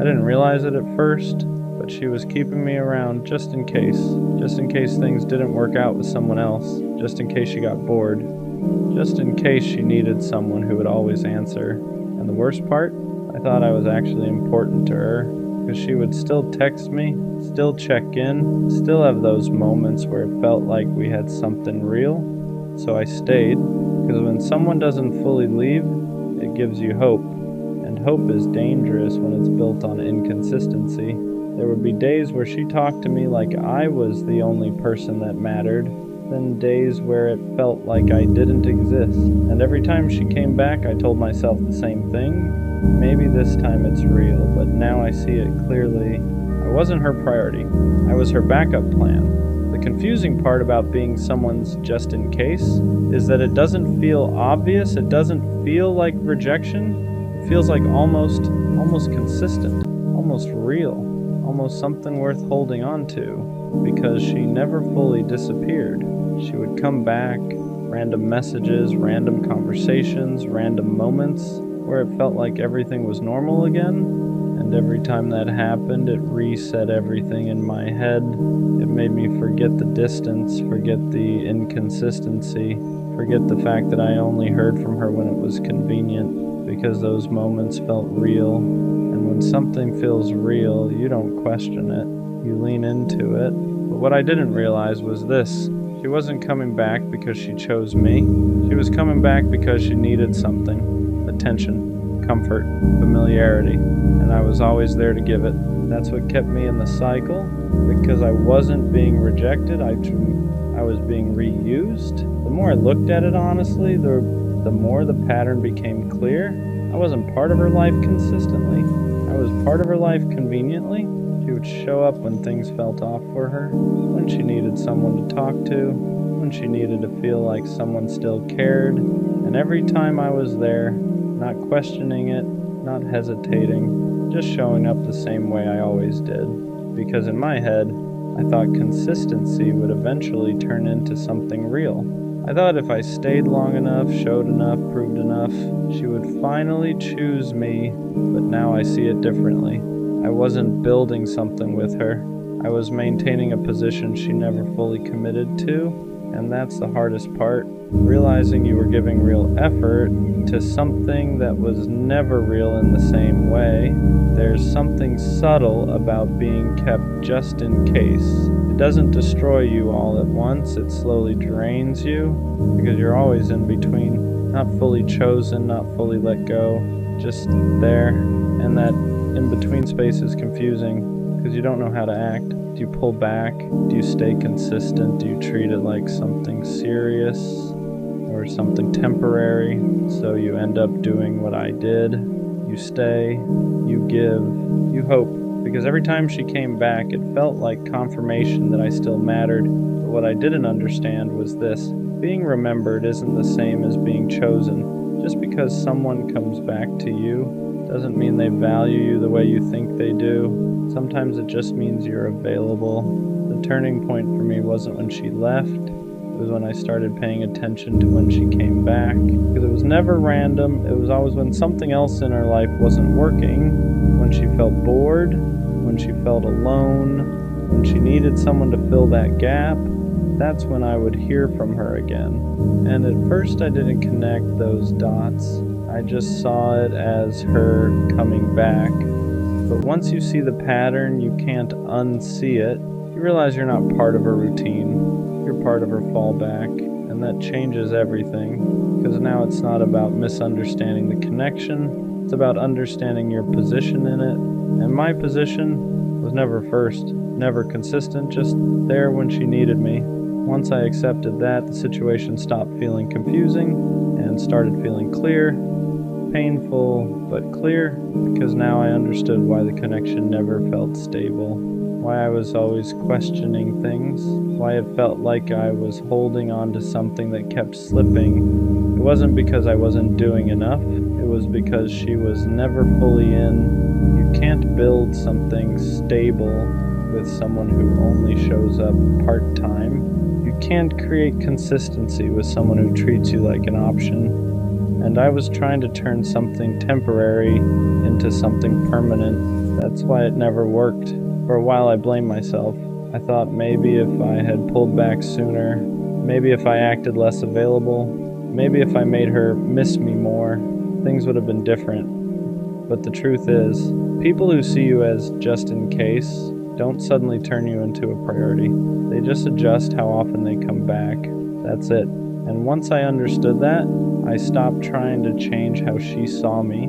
I didn't realize it at first, but she was keeping me around just in case things didn't work out with someone else, just in case she got bored, just in case she needed someone who would always answer. And the worst part, I thought I was actually important to her, because she would still text me, still check in, still have those moments where it felt like we had something real. So I stayed, because when someone doesn't fully leave, it gives you hope. And hope is dangerous when it's built on inconsistency. There would be days where she talked to me like I was the only person that mattered, then days where it felt like I didn't exist. And every time she came back, I told myself the same thing. Maybe this time it's real, but now I see it clearly. I wasn't her priority. I was her backup plan. The confusing part about being someone's just in case is that it doesn't feel obvious. It doesn't feel like rejection. It feels like almost consistent, almost real, almost something worth holding on to, because she never fully disappeared. She would come back, random messages, random conversations, random moments where it felt like everything was normal again. And every time that happened, it reset everything in my head. It made me forget the distance, forget the inconsistency, forget the fact that I only heard from her when it was convenient, because those moments felt real. And when something feels real, you don't question it, you lean into it. But what I didn't realize was this: she wasn't coming back because she chose me. She was coming back because she needed something: attention, comfort, familiarity, and I was always there to give it. That's what kept me in the cycle, because I wasn't being rejected, I was being reused. The more I looked at it honestly, the more the pattern became clear. I wasn't part of her life consistently. I was part of her life conveniently. She would show up when things felt off for her, when she needed someone to talk to, when she needed to feel like someone still cared. And every time I was there, not questioning it, not hesitating, just showing up the same way I always did. Because in my head, I thought consistency would eventually turn into something real. I thought if I stayed long enough, showed enough, proved enough, she would finally choose me, but now I see it differently. I wasn't building something with her. I was maintaining a position she never fully committed to, and that's the hardest part. Realizing you were giving real effort to something that was never real in the same way. There's something subtle about being kept just in case. It doesn't destroy you all at once, it slowly drains you, because you're always in between, not fully chosen, not fully let go, just there. And that in-between space is confusing, because you don't know how to act. Do you pull back? Do you stay consistent? Do you treat it like something serious or something temporary? So you end up doing what I did. You stay, you give, you hope. Because every time she came back, it felt like confirmation that I still mattered. But what I didn't understand was this: being remembered isn't the same as being chosen. Just because someone comes back to you doesn't mean they value you the way you think they do. Sometimes it just means you're available. The turning point for me wasn't when she left. It was when I started paying attention to when she came back. Because it was never random. It was always when something else in her life wasn't working, when she felt bored, when she felt alone, when she needed someone to fill that gap. That's when I would hear from her again. And at first I didn't connect those dots. I just saw it as her coming back. But once you see the pattern, you can't unsee it. You realize you're not part of her routine. You're part of her fallback. And that changes everything. Because now it's not about misunderstanding the connection. It's about understanding your position in it. And my position was never first, never consistent, just there when she needed me. Once I accepted that, the situation stopped feeling confusing and started feeling clear. Painful, but clear, because now I understood why the connection never felt stable, why I was always questioning things, why it felt like I was holding on to something that kept slipping. It wasn't because I wasn't doing enough, it was because she was never fully in. You can't build something stable with someone who only shows up part-time. You can't create consistency with someone who treats you like an option. And I was trying to turn something temporary into something permanent, That's why it never worked. For a while I blamed myself. I thought maybe if I had pulled back sooner, maybe if I acted less available, maybe if I made her miss me more, things would have been different. But the truth is, people who see you as just in case don't suddenly turn you into a priority. They just adjust how often they come back. That's it. And once I understood that, I stopped trying to change how she saw me,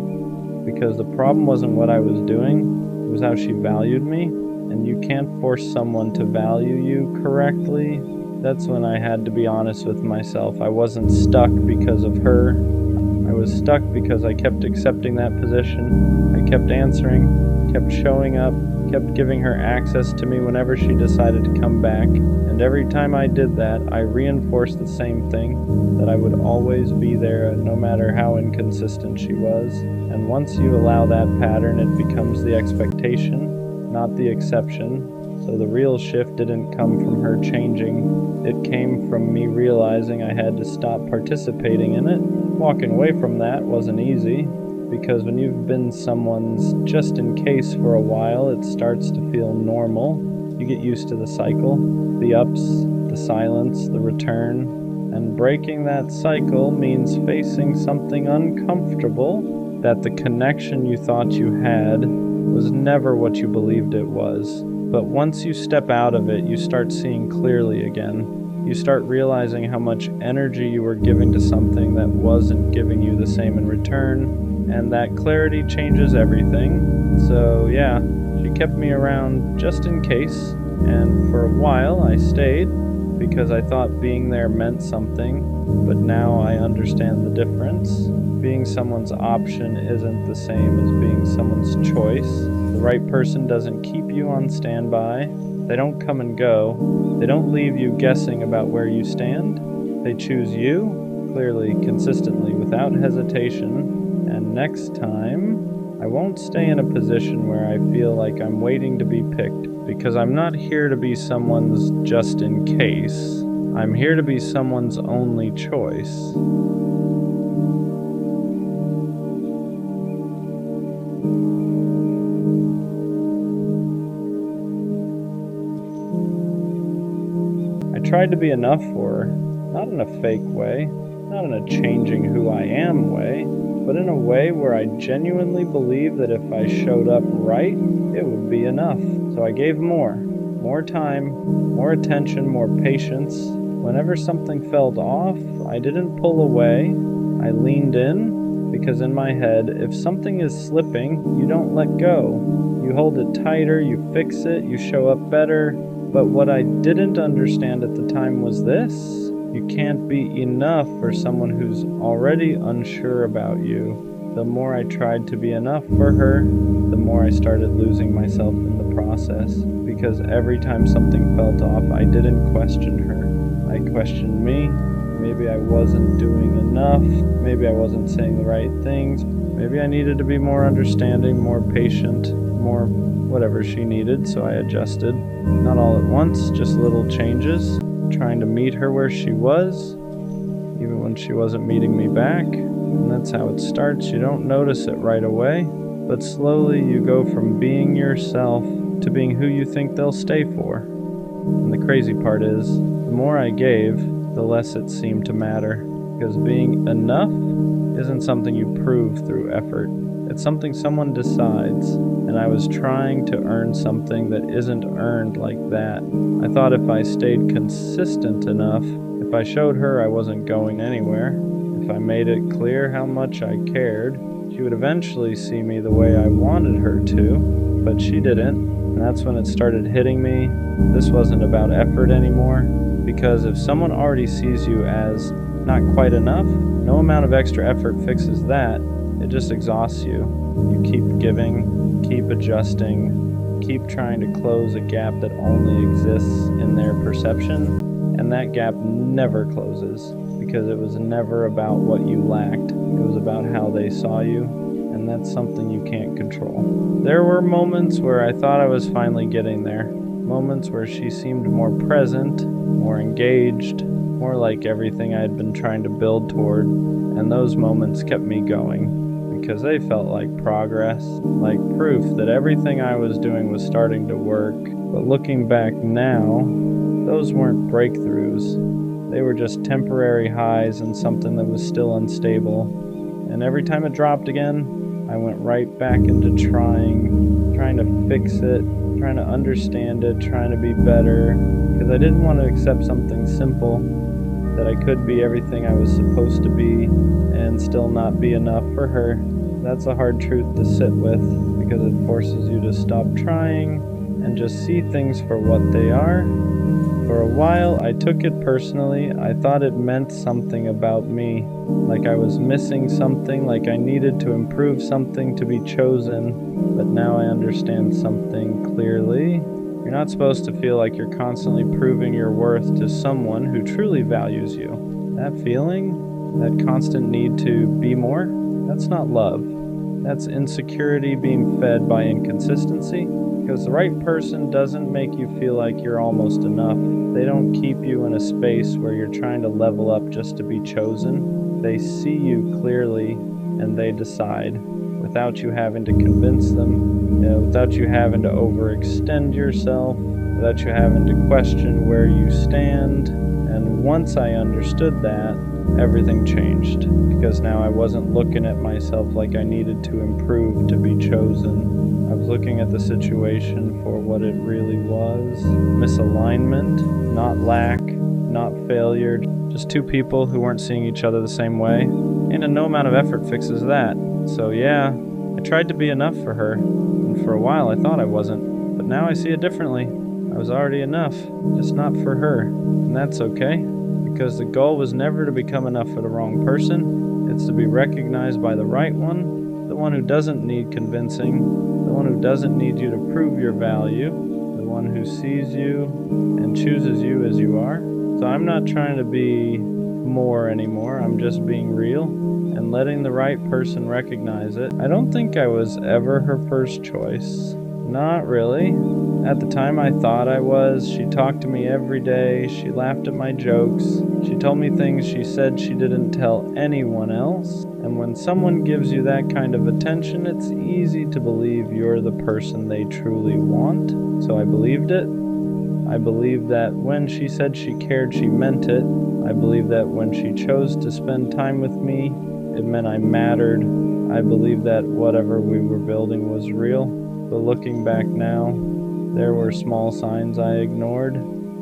because the problem wasn't what I was doing, it was how she valued me. And you can't force someone to value you correctly. That's when I had to be honest with myself. I wasn't stuck because of her. I was stuck because I kept accepting that position. I kept answering, kept showing up, kept giving her access to me whenever she decided to come back. And every time I did that, I reinforced the same thing, that I would always be there no matter how inconsistent she was. And once you allow that pattern, it becomes the expectation, not the exception. So the real shift didn't come from her changing. It came from me realizing I had to stop participating in it. Walking away from that wasn't easy, because when you've been someone's just in case for a while, it starts to feel normal. You get used to the cycle, the ups, the silence, the return. And breaking that cycle means facing something uncomfortable, that the connection you thought you had was never what you believed it was. But once you step out of it, you start seeing clearly again. You start realizing how much energy you were giving to something that wasn't giving you the same in return, and that clarity changes everything. So yeah, she kept me around just in case, and for a while I stayed because I thought being there meant something, but now I understand the difference. Being someone's option isn't the same as being someone's choice. The right person doesn't keep you on standby. They don't come and go. They don't leave you guessing about where you stand. They choose you, clearly, consistently, without hesitation. And next time, I won't stay in a position where I feel like I'm waiting to be picked, because I'm not here to be someone's just in case. I'm here to be someone's only choice. I tried to be enough for her, not in a fake way, not in a changing who I am way, but in a way where I genuinely believed that if I showed up right, it would be enough. So I gave more time, more attention, more patience. Whenever something felt off, I didn't pull away, I leaned in, because in my head, if something is slipping, you don't let go. You hold it tighter, you fix it, you show up better. But what I didn't understand at the time was this: you can't be enough for someone who's already unsure about you. The more I tried to be enough for her, the more I started losing myself in the process. Because every time something felt off, I didn't question her. I questioned me. Maybe I wasn't doing enough. Maybe I wasn't saying the right things. Maybe I needed to be more understanding, more patient, more whatever she needed, so I adjusted. Not all at once, just little changes, trying to meet her where she was, even when she wasn't meeting me back. And that's how it starts. You don't notice it right away, but slowly you go from being yourself to being who you think they'll stay for. And the crazy part is, the more I gave, the less it seemed to matter, because being enough isn't something you prove through effort. It's something someone decides, and I was trying to earn something that isn't earned like that. I thought if I stayed consistent enough, if I showed her I wasn't going anywhere, if I made it clear how much I cared, she would eventually see me the way I wanted her to, but she didn't, and that's when it started hitting me. This wasn't about effort anymore, because if someone already sees you as not quite enough, no amount of extra effort fixes that. It just exhausts you. You keep giving, keep adjusting, keep trying to close a gap that only exists in their perception, and that gap never closes, because it was never about what you lacked. It was about how they saw you, and that's something you can't control. There were moments where I thought I was finally getting there, moments where she seemed more present, more engaged, more like everything I had been trying to build toward, and those moments kept me going. because they felt like progress, like proof that everything I was doing was starting to work. But looking back now, those weren't breakthroughs. They were just temporary highs in something that was still unstable. And every time it dropped again, I went right back into trying to fix it, trying to understand it, trying to be better, because I didn't want to accept something simple, that I could be everything I was supposed to be and still not be enough for her. That's a hard truth to sit with, because it forces you to stop trying and just see things for what they are. For a while, I took it personally. I thought it meant something about me, like I was missing something, like I needed to improve something to be chosen. But now I understand something clearly. You're not supposed to feel like you're constantly proving your worth to someone who truly values you. That feeling, that constant need to be more, that's not love. That's insecurity being fed by inconsistency. Because the right person doesn't make you feel like you're almost enough. They don't keep you in a space where you're trying to level up just to be chosen. They see you clearly and they decide, without you having to convince them, without you having to overextend yourself, without you having to question where you stand. And once I understood that, everything changed, because now I wasn't looking at myself like I needed to improve to be chosen. I was looking at the situation for what it really was. Misalignment, not lack, not failure, just two people who weren't seeing each other the same way. And no amount of effort fixes that. So yeah, I tried to be enough for her, and for a while I thought I wasn't, but now I see it differently. I was already enough, just not for her, and that's okay, because the goal was never to become enough for the wrong person. It's to be recognized by the right one, the one who doesn't need convincing, the one who doesn't need you to prove your value, the one who sees you and chooses you as you are. So I'm not trying to be more anymore, I'm just being real and letting the right person recognize it. I don't think I was ever her first choice. Not really. At the time I thought I was. She talked to me every day, she laughed at my jokes, she told me things she said she didn't tell anyone else. And when someone gives you that kind of attention, it's easy to believe you're the person they truly want. So I believed it. I believed that when she said she cared, she meant it. I believed that when she chose to spend time with me, it meant I mattered. I believed that whatever we were building was real. But looking back now, there were small signs I ignored,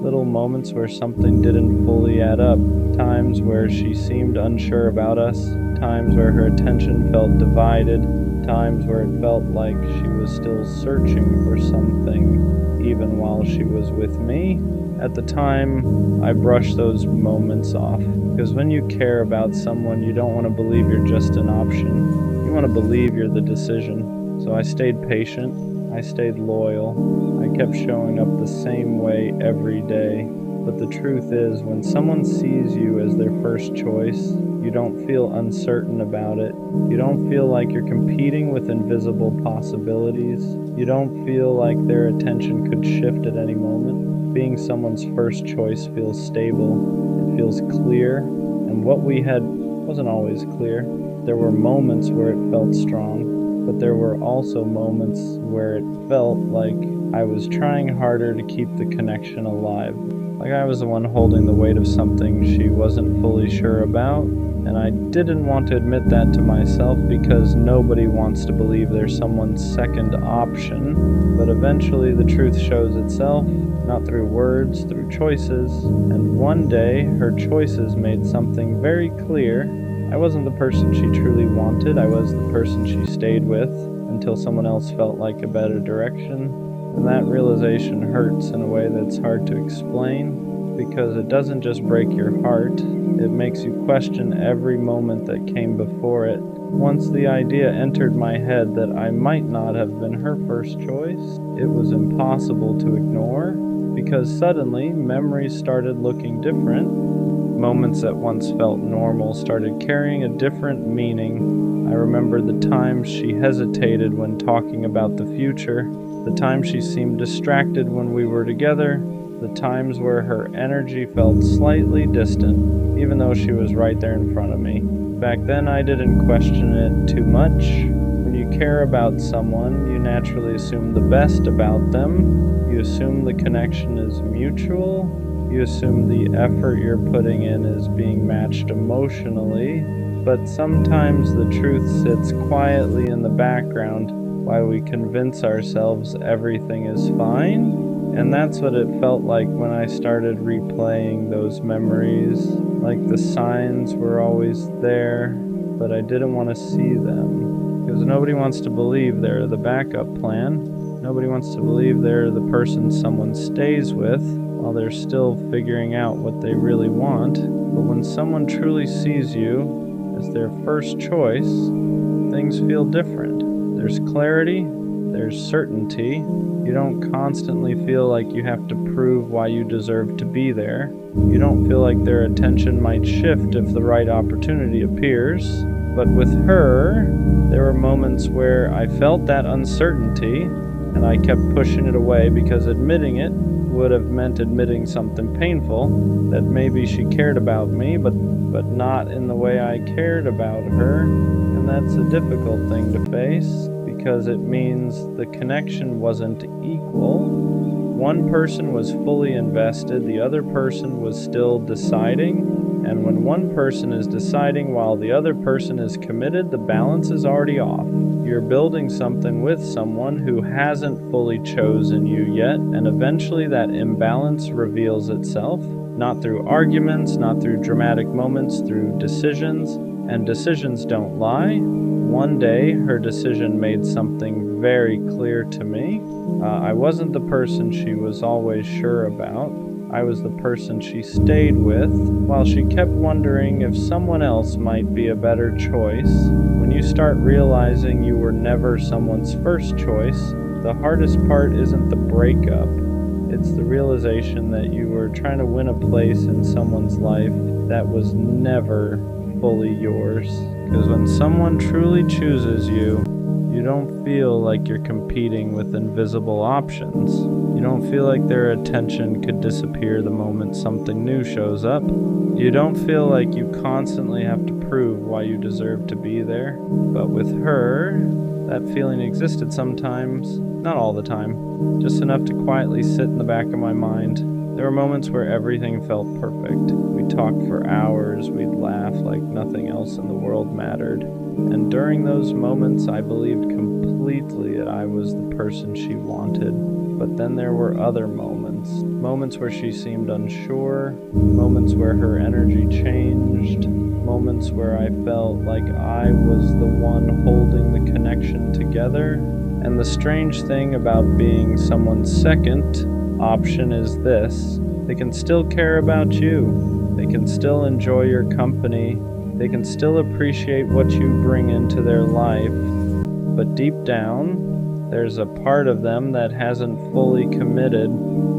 little moments where something didn't fully add up, times where she seemed unsure about us, times where her attention felt divided, times where it felt like she was still searching for something, even while she was with me. At the time, I brushed those moments off, because when you care about someone, you don't want to believe you're just an option. You want to believe you're the decision. So I stayed patient. I stayed loyal. I kept showing up the same way every day. But the truth is, when someone sees you as their first choice, you don't feel uncertain about it. You don't feel like you're competing with invisible possibilities. You don't feel like their attention could shift at any moment. Being someone's first choice feels stable. It feels clear. And what we had wasn't always clear. There were moments where it felt strong, but there were also moments where it felt like I was trying harder to keep the connection alive. Like I was the one holding the weight of something she wasn't fully sure about, and I didn't want to admit that to myself because nobody wants to believe they're someone's second option. But eventually the truth shows itself, not through words, through choices. And one day, her choices made something very clear. I wasn't the person she truly wanted, I was the person she stayed with until someone else felt like a better direction. And that realization hurts in a way that's hard to explain, because it doesn't just break your heart, it makes you question every moment that came before it. Once the idea entered my head that I might not have been her first choice, it was impossible to ignore, because suddenly memories started looking different. Moments that once felt normal started carrying a different meaning. I remember the times she hesitated when talking about the future, the times she seemed distracted when we were together, the times where her energy felt slightly distant, even though she was right there in front of me. Back then, I didn't question it too much. When you care about someone, you naturally assume the best about them. You assume the connection is mutual. You assume the effort you're putting in is being matched emotionally. But sometimes the truth sits quietly in the background while we convince ourselves everything is fine. And that's what it felt like when I started replaying those memories. Like the signs were always there, but I didn't want to see them. Because nobody wants to believe they're the backup plan. Nobody wants to believe they're the person someone stays with while they're still figuring out what they really want. But when someone truly sees you as their first choice, things feel different. There's clarity. There's certainty. You don't constantly feel like you have to prove why you deserve to be there. You don't feel like their attention might shift if the right opportunity appears. But with her, there were moments where I felt that uncertainty, and I kept pushing it away because admitting it would have meant admitting something painful, that maybe she cared about me, but not in the way I cared about her. And that's a difficult thing to face, because it means the connection wasn't equal. One person was fully invested, the other person was still deciding. And when one person is deciding while the other person is committed, the balance is already off. You're building something with someone who hasn't fully chosen you yet, and eventually that imbalance reveals itself, not through arguments, not through dramatic moments, through decisions. And decisions don't lie. One day, her decision made something very clear to me. I wasn't the person she was always sure about. I was the person she stayed with, while she kept wondering if someone else might be a better choice. When you start realizing you were never someone's first choice, the hardest part isn't the breakup. It's the realization that you were trying to win a place in someone's life that was never fully yours. Because when someone truly chooses you, you don't feel like you're competing with invisible options. You don't feel like their attention could disappear the moment something new shows up. You don't feel like you constantly have to prove why you deserve to be there. But with her, that feeling existed sometimes, not all the time, just enough to quietly sit in the back of my mind. There were moments where everything felt perfect. We talked for hours, we'd laugh like nothing else in the world mattered. And during those moments, I believed completely that I was the person she wanted. But then there were other moments where she seemed unsure, moments where her energy changed, moments where I felt like I was the one holding the connection together. And the strange thing about being someone's second option is this: they can still care about you, they can still enjoy your company, they can still appreciate what you bring into their life, but deep down, there's a part of them that hasn't fully committed,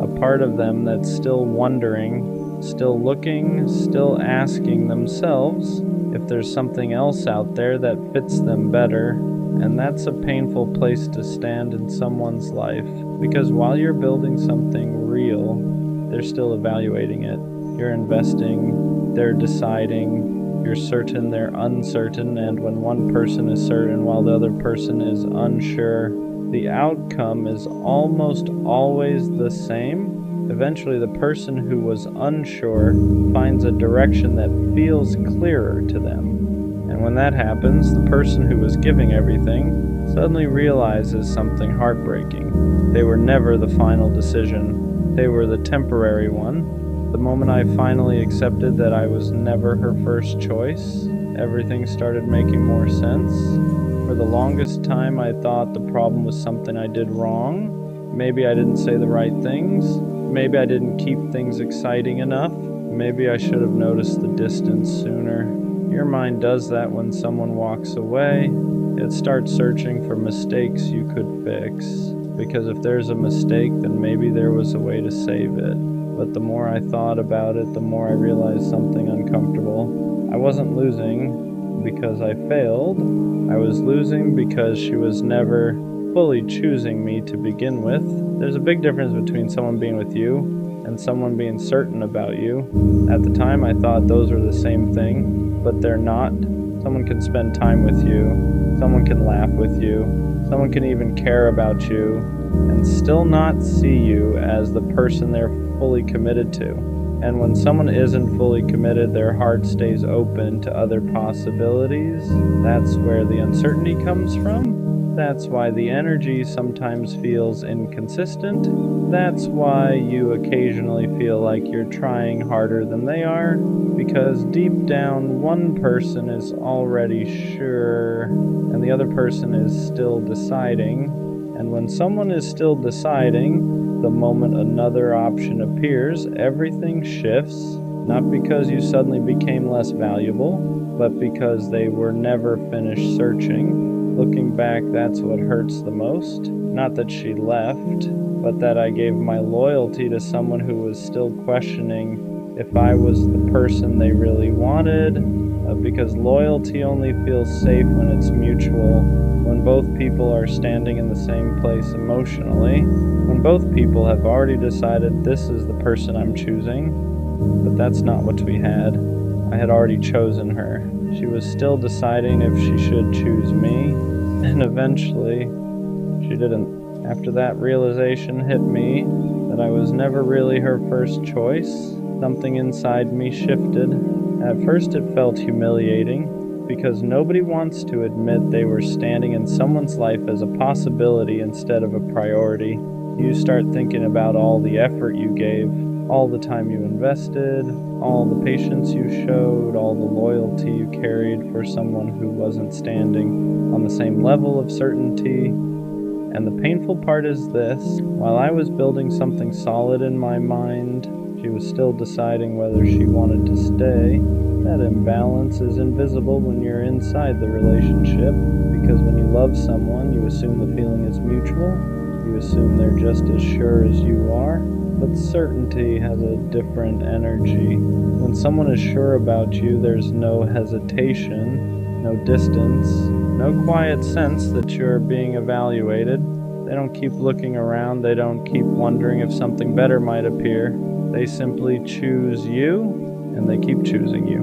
a part of them that's still wondering, still looking, still asking themselves if there's something else out there that fits them better. And that's a painful place to stand in someone's life, because while you're building something real, they're still evaluating it. You're investing, they're deciding, you're certain, they're uncertain, and when one person is certain while the other person is unsure, the outcome is almost always the same. Eventually, the person who was unsure finds a direction that feels clearer to them. And when that happens, the person who was giving everything suddenly realizes something heartbreaking. They were never the final decision. They were the temporary one. The moment I finally accepted that I was never her first choice, everything started making more sense. For the longest time, I thought the problem was something I did wrong. Maybe I didn't say the right things. Maybe I didn't keep things exciting enough. Maybe I should have noticed the distance sooner. Your mind does that when someone walks away. It starts searching for mistakes you could fix. Because if there's a mistake, then maybe there was a way to save it. But the more I thought about it, the more I realized something uncomfortable. I wasn't losing because I failed. I was losing because she was never fully choosing me to begin with. There's a big difference between someone being with you and someone being certain about you. At the time, I thought those were the same thing, but they're not. Someone can spend time with you. Someone can laugh with you. Someone can even care about you and still not see you as the person they're fully committed to. And when someone isn't fully committed, their heart stays open to other possibilities. That's where the uncertainty comes from. That's why the energy sometimes feels inconsistent. That's why you occasionally feel like you're trying harder than they are, because deep down, one person is already sure, and the other person is still deciding. And when someone is still deciding, the moment another option appears, everything shifts, not because you suddenly became less valuable, but because they were never finished searching. Looking back, that's what hurts the most. Not that she left, but that I gave my loyalty to someone who was still questioning if I was the person they really wanted, because loyalty only feels safe when it's mutual, when both people are standing in the same place emotionally, when both people have already decided this is the person I'm choosing. But that's not what we had. I had already chosen her. She was still deciding if she should choose me, and eventually, she didn't. After that realization hit me that I was never really her first choice, something inside me shifted. At first it felt humiliating, because nobody wants to admit they were standing in someone's life as a possibility instead of a priority. You start thinking about all the effort you gave, all the time you invested, all the patience you showed, all the loyalty you carried for someone who wasn't standing on the same level of certainty. And the painful part is this: while I was building something solid in my mind, she was still deciding whether she wanted to stay. That imbalance is invisible when you're inside the relationship, because when you love someone, you assume the feeling is mutual. You assume they're just as sure as you are. But certainty has a different energy. When someone is sure about you, there's no hesitation, no distance, no quiet sense that you're being evaluated. They don't keep looking around. They don't keep wondering if something better might appear. They simply choose you, and they keep choosing you.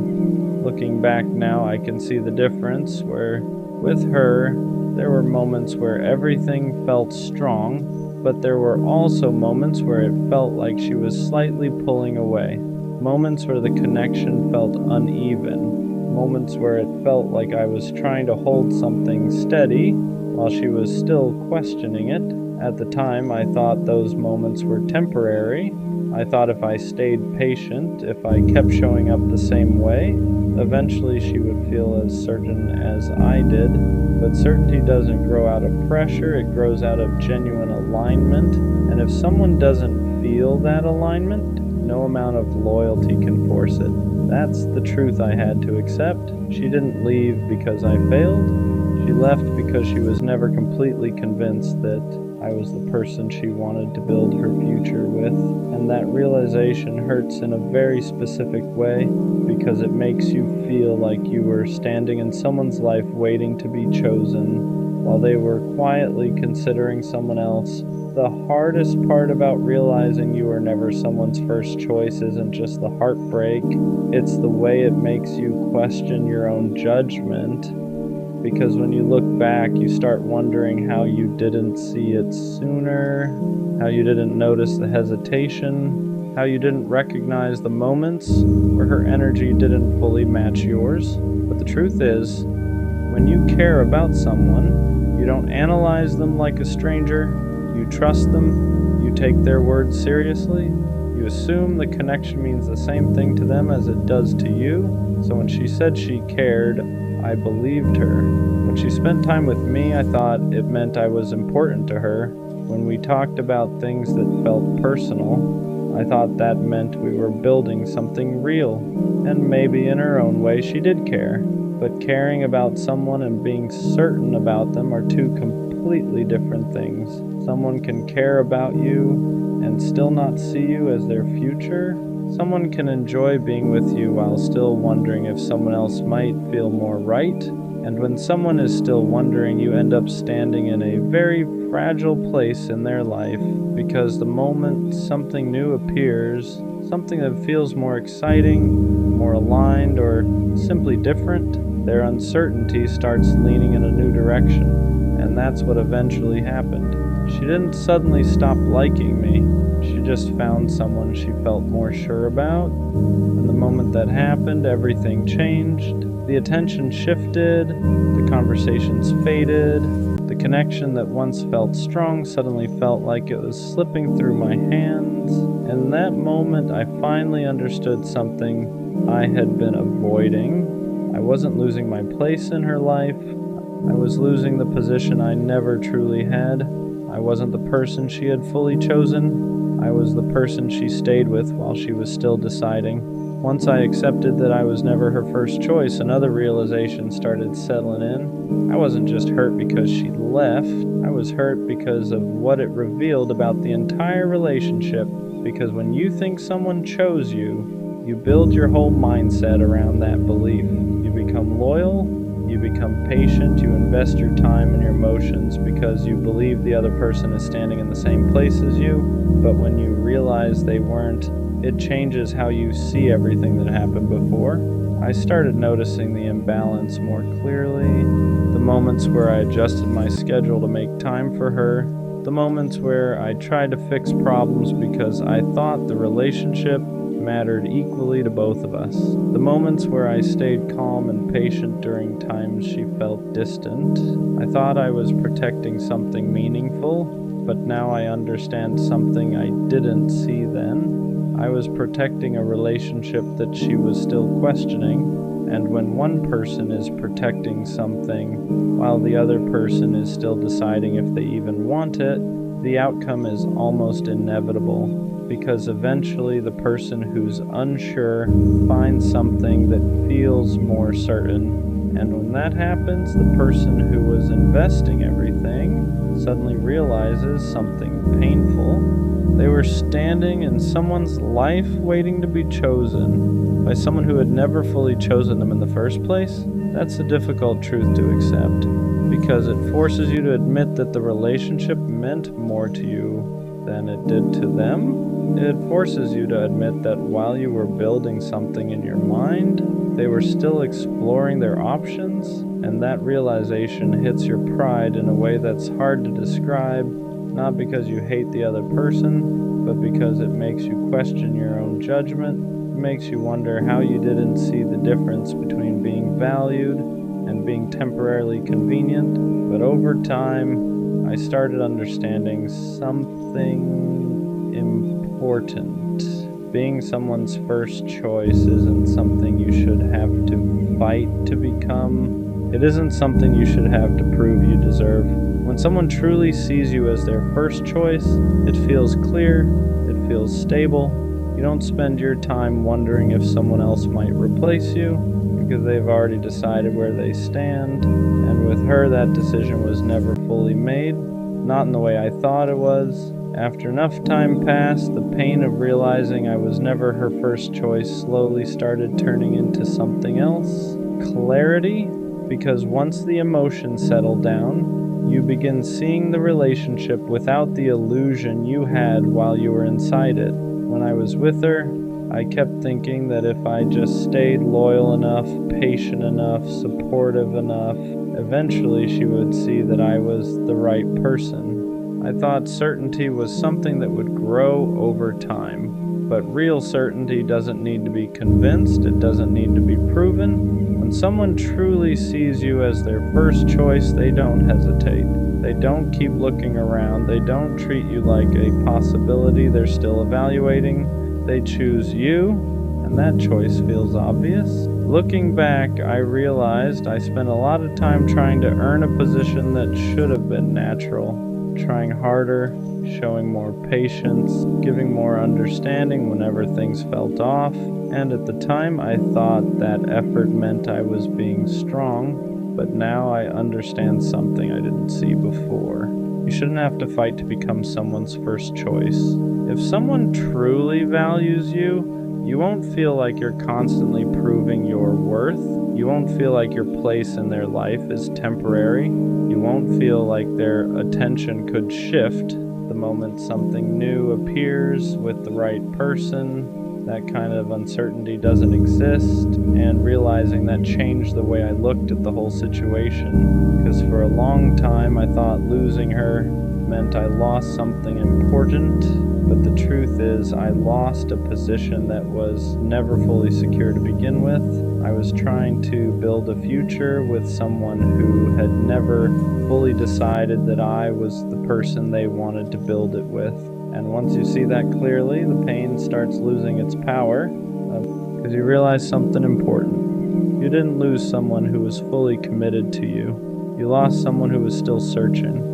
Looking back now, I can see the difference where, with her, there were moments where everything felt strong, but there were also moments where it felt like she was slightly pulling away. Moments where the connection felt uneven. Moments where it felt like I was trying to hold something steady while she was still questioning it. At the time, I thought those moments were temporary. I thought if I stayed patient, if I kept showing up the same way, eventually she would feel as certain as I did. But certainty doesn't grow out of pressure, it grows out of genuine alignment. And if someone doesn't feel that alignment, no amount of loyalty can force it. That's the truth I had to accept. She didn't leave because I failed. She left because she was never completely convinced that I was the person she wanted to build her future with. And that realization hurts in a very specific way, because it makes you feel like you were standing in someone's life waiting to be chosen, while they were quietly considering someone else. The hardest part about realizing you were never someone's first choice isn't just the heartbreak, it's the way it makes you question your own judgment. Because when you look back, you start wondering how you didn't see it sooner, how you didn't notice the hesitation, how you didn't recognize the moments where her energy didn't fully match yours. But the truth is, when you care about someone, you don't analyze them like a stranger, you trust them, you take their words seriously, you assume the connection means the same thing to them as it does to you. So when she said she cared, I believed her. When she spent time with me, I thought it meant I was important to her. When we talked about things that felt personal, I thought that meant we were building something real. And maybe in her own way she did care. But caring about someone and being certain about them are two completely different things. Someone can care about you and still not see you as their future. Someone can enjoy being with you while still wondering if someone else might feel more right. And when someone is still wondering, you end up standing in a very fragile place in their life, because the moment something new appears, something that feels more exciting, more aligned, or simply different, their uncertainty starts leaning in a new direction, and that's what eventually happened. She didn't suddenly stop liking me, she just found someone she felt more sure about, and the moment that happened, everything changed. The attention shifted, the conversations faded, the connection that once felt strong suddenly felt like it was slipping through my hands. In that moment, I finally understood something I had been avoiding. I wasn't losing my place in her life. I was losing the position I never truly had. I wasn't the person she had fully chosen. I was the person she stayed with while she was still deciding. Once I accepted that I was never her first choice, another realization started settling in. I wasn't just hurt because she left. I was hurt because of what it revealed about the entire relationship. Because when you think someone chose you, you build your whole mindset around that belief. You become loyal, you become patient, you invest your time and your emotions because you believe the other person is standing in the same place as you. But when you realize they weren't, it changes how you see everything that happened before. I started noticing the imbalance more clearly. The moments where I adjusted my schedule to make time for her. The moments where I tried to fix problems because I thought the relationship mattered equally to both of us. The moments where I stayed calm and patient during times she felt distant. I thought I was protecting something meaningful, but now I understand something I didn't see then. I was protecting a relationship that she was still questioning, and when one person is protecting something while the other person is still deciding if they even want it, the outcome is almost inevitable, because eventually the person who's unsure finds something that feels more certain. And when that happens, the person who was investing everything suddenly realizes something painful. They were standing in someone's life waiting to be chosen by someone who had never fully chosen them in the first place. That's a difficult truth to accept, because it forces you to admit that the relationship meant more to you than it did to them. It forces you to admit that while you were building something in your mind, they were still exploring their options, and that realization hits your pride in a way that's hard to describe, not because you hate the other person, but because it makes you question your own judgment. It makes you wonder how you didn't see the difference between being valued and being temporarily convenient. But over time, I started understanding something important. Being someone's first choice isn't something you should have to fight to become. It isn't something you should have to prove you deserve. When someone truly sees you as their first choice, it feels clear, it feels stable. You don't spend your time wondering if someone else might replace you, because they've already decided where they stand. And with her, that decision was never fully made, not in the way I thought it was. After enough time passed, the pain of realizing I was never her first choice slowly started turning into something else. Clarity, because once the emotions settle down, you begin seeing the relationship without the illusion you had while you were inside it. When I was with her, I kept thinking that if I just stayed loyal enough, patient enough, supportive enough, eventually she would see that I was the right person. I thought certainty was something that would grow over time, but real certainty doesn't need to be convinced, it doesn't need to be proven. When someone truly sees you as their first choice, they don't hesitate. They don't keep looking around. They don't treat you like a possibility they're still evaluating. They choose you, and that choice feels obvious. Looking back, I realized I spent a lot of time trying to earn a position that should have been natural. Trying harder, showing more patience, giving more understanding whenever things felt off, and at the time I thought that effort meant I was being strong, but now I understand something I didn't see before. You shouldn't have to fight to become someone's first choice. If someone truly values you, you won't feel like you're constantly proving your worth. You won't feel like your place in their life is temporary. You won't feel like their attention could shift the moment something new appears with the right person. that kind of uncertainty doesn't exist, and realizing that changed the way I looked at the whole situation. Because for a long time I thought losing her meant I lost something important, but the truth is I lost a position that was never fully secure to begin with. I was trying to build a future with someone who had never fully decided that I was the person they wanted to build it with. And once you see that clearly, the pain starts losing its power, because you realize something important. You didn't lose someone who was fully committed to you. You lost someone who was still searching.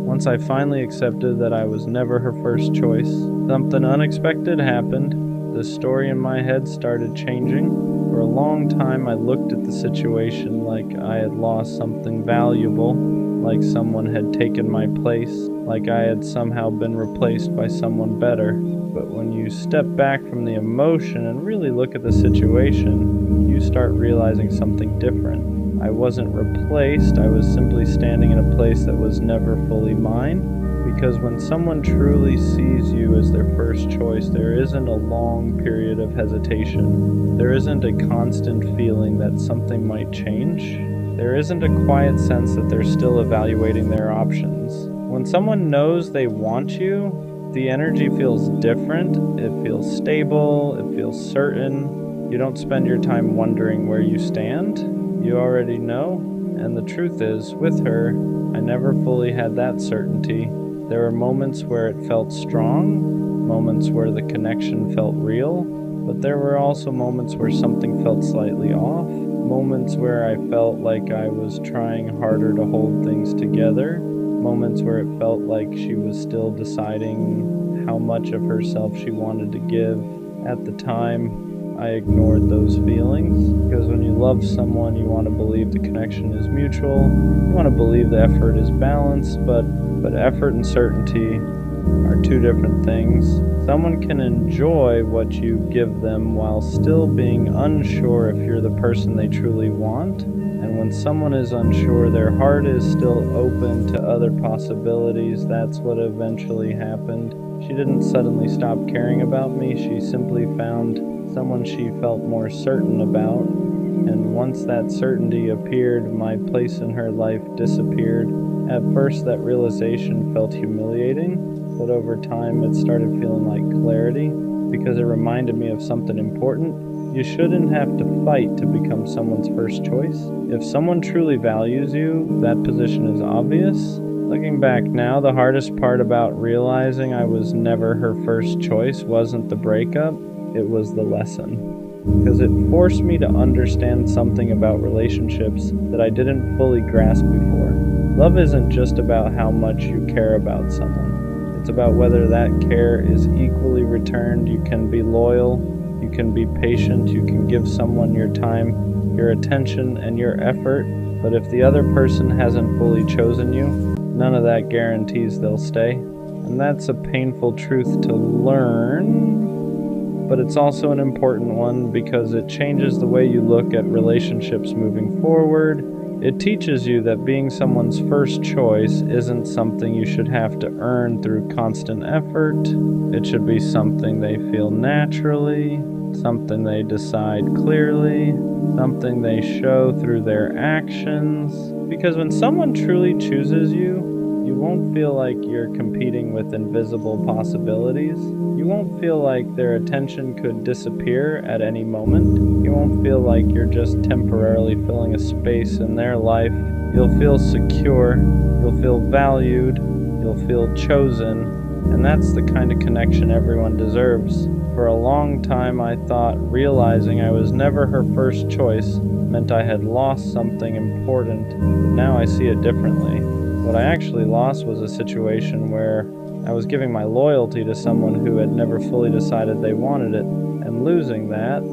Once I finally accepted that I was never her first choice, something unexpected happened. The story in my head started changing. For a long time, I looked at the situation like I had lost something valuable, like someone had taken my place, like I had somehow been replaced by someone better. But when you step back from the emotion and really look at the situation, you start realizing something different. I wasn't replaced, I was simply standing in a place that was never fully mine. Because when someone truly sees you as their first choice, there isn't a long period of hesitation. There isn't a constant feeling that something might change. There isn't a quiet sense that they're still evaluating their options. When someone knows they want you, the energy feels different. It feels stable, it feels certain. You don't spend your time wondering where you stand. You already know. And the truth is, with her, I never fully had that certainty. There were moments where it felt strong, moments where the connection felt real, but there were also moments where something felt slightly off, moments where I felt like I was trying harder to hold things together, moments where it felt like she was still deciding how much of herself she wanted to give. At the time, I ignored those feelings, because when you love someone, you want to believe the connection is mutual, you want to believe the effort is balanced, but effort and certainty are two different things. Someone can enjoy what you give them while still being unsure if you're the person they truly want. And when someone is unsure, their heart is still open to other possibilities. That's what eventually happened. She didn't suddenly stop caring about me. She simply found someone she felt more certain about. And once that certainty appeared, my place in her life disappeared. At first, that realization felt humiliating, but over time it started feeling like clarity, because it reminded me of something important. You shouldn't have to fight to become someone's first choice. If someone truly values you, that position is obvious. Looking back now, the hardest part about realizing I was never her first choice wasn't the breakup, it was the lesson. Because it forced me to understand something about relationships that I didn't fully grasp before. Love isn't just about how much you care about someone. It's about whether that care is equally returned. You can be loyal, you can be patient, you can give someone your time, your attention, and your effort. But if the other person hasn't fully chosen you, none of that guarantees they'll stay. And that's a painful truth to learn, but it's also an important one because it changes the way you look at relationships moving forward. It teaches you that being someone's first choice isn't something you should have to earn through constant effort. It should be something they feel naturally, something they decide clearly, something they show through their actions. Because when someone truly chooses you, you won't feel like you're competing with invisible possibilities. You won't feel like their attention could disappear at any moment. You won't feel like you're just temporarily filling a space in their life. You'll feel secure, you'll feel valued, you'll feel chosen, and that's the kind of connection everyone deserves. For a long time I thought realizing I was never her first choice meant I had lost something important, but now I see it differently. What I actually lost was a situation where I was giving my loyalty to someone who had never fully decided they wanted it, and losing that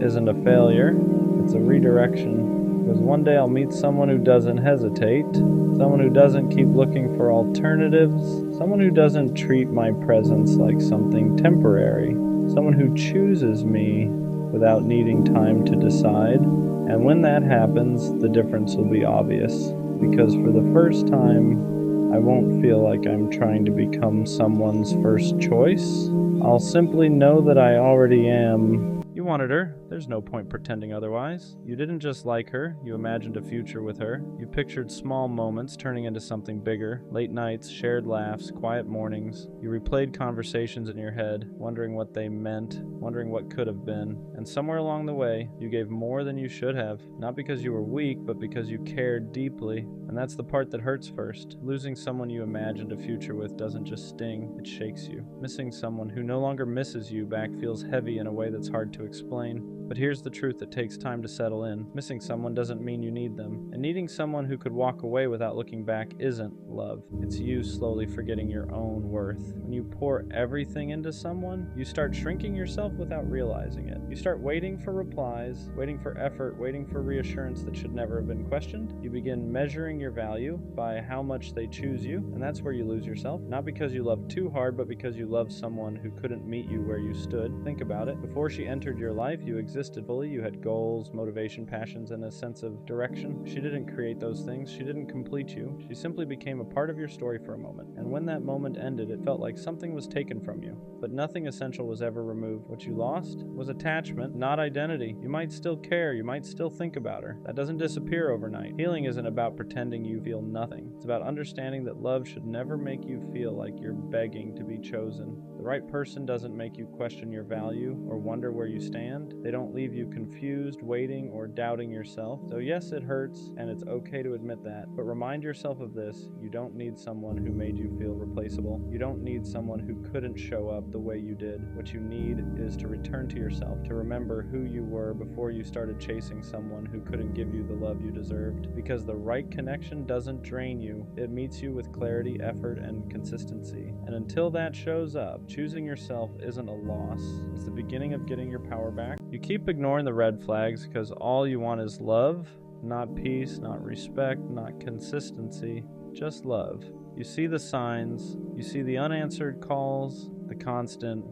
isn't a failure, it's a redirection. Because one day I'll meet someone who doesn't hesitate, someone who doesn't keep looking for alternatives, someone who doesn't treat my presence like something temporary, someone who chooses me without needing time to decide. And when that happens, the difference will be obvious. Because for the first time, I won't feel like I'm trying to become someone's first choice. I'll simply know that I already am. You wanted her. There's no point pretending otherwise. You didn't just like her, you imagined a future with her. You pictured small moments turning into something bigger, late nights, shared laughs, quiet mornings. You replayed conversations in your head, wondering what they meant, wondering what could have been. And somewhere along the way, you gave more than you should have, not because you were weak, but because you cared deeply. And that's the part that hurts first. Losing someone you imagined a future with doesn't just sting, it shakes you. Missing someone who no longer misses you back feels heavy in a way that's hard to explain. But here's the truth that takes time to settle in. Missing someone doesn't mean you need them. And needing someone who could walk away without looking back isn't love. It's you slowly forgetting your own worth. When you pour everything into someone, you start shrinking yourself without realizing it. You start waiting for replies, waiting for effort, waiting for reassurance that should never have been questioned. You begin measuring your value by how much they choose you, and that's where you lose yourself. Not because you love too hard, but because you love someone who couldn't meet you where you stood. Think about it. Before she entered your life, you existed fully. You had goals, motivation, passions, and a sense of direction. She didn't create those things. She didn't complete you. She simply became a part of your story for a moment. And when that moment ended, it felt like something was taken from you. But nothing essential was ever removed. What you lost was attachment, not identity. You might still care. You might still think about her. That doesn't disappear overnight. Healing isn't about pretending you feel nothing. It's about understanding that love should never make you feel like you're begging to be chosen. The right person doesn't make you question your value or wonder where you stand. They don't leave you confused, waiting, or doubting yourself. So yes, it hurts, and it's okay to admit that. But remind yourself of this. You don't need someone who made you feel replaceable. You don't need someone who couldn't show up the way you did. What you need is to return to yourself, to remember who you were before you started chasing someone who couldn't give you the love you deserved. Because the right connection doesn't drain you. It meets you with clarity, effort, and consistency. And until that shows up, choosing yourself isn't a loss. It's the beginning of getting your power back. You keep ignoring the red flags because all you want is love, not peace, not respect, not consistency, just love. You see the signs, you see the unanswered calls, the constant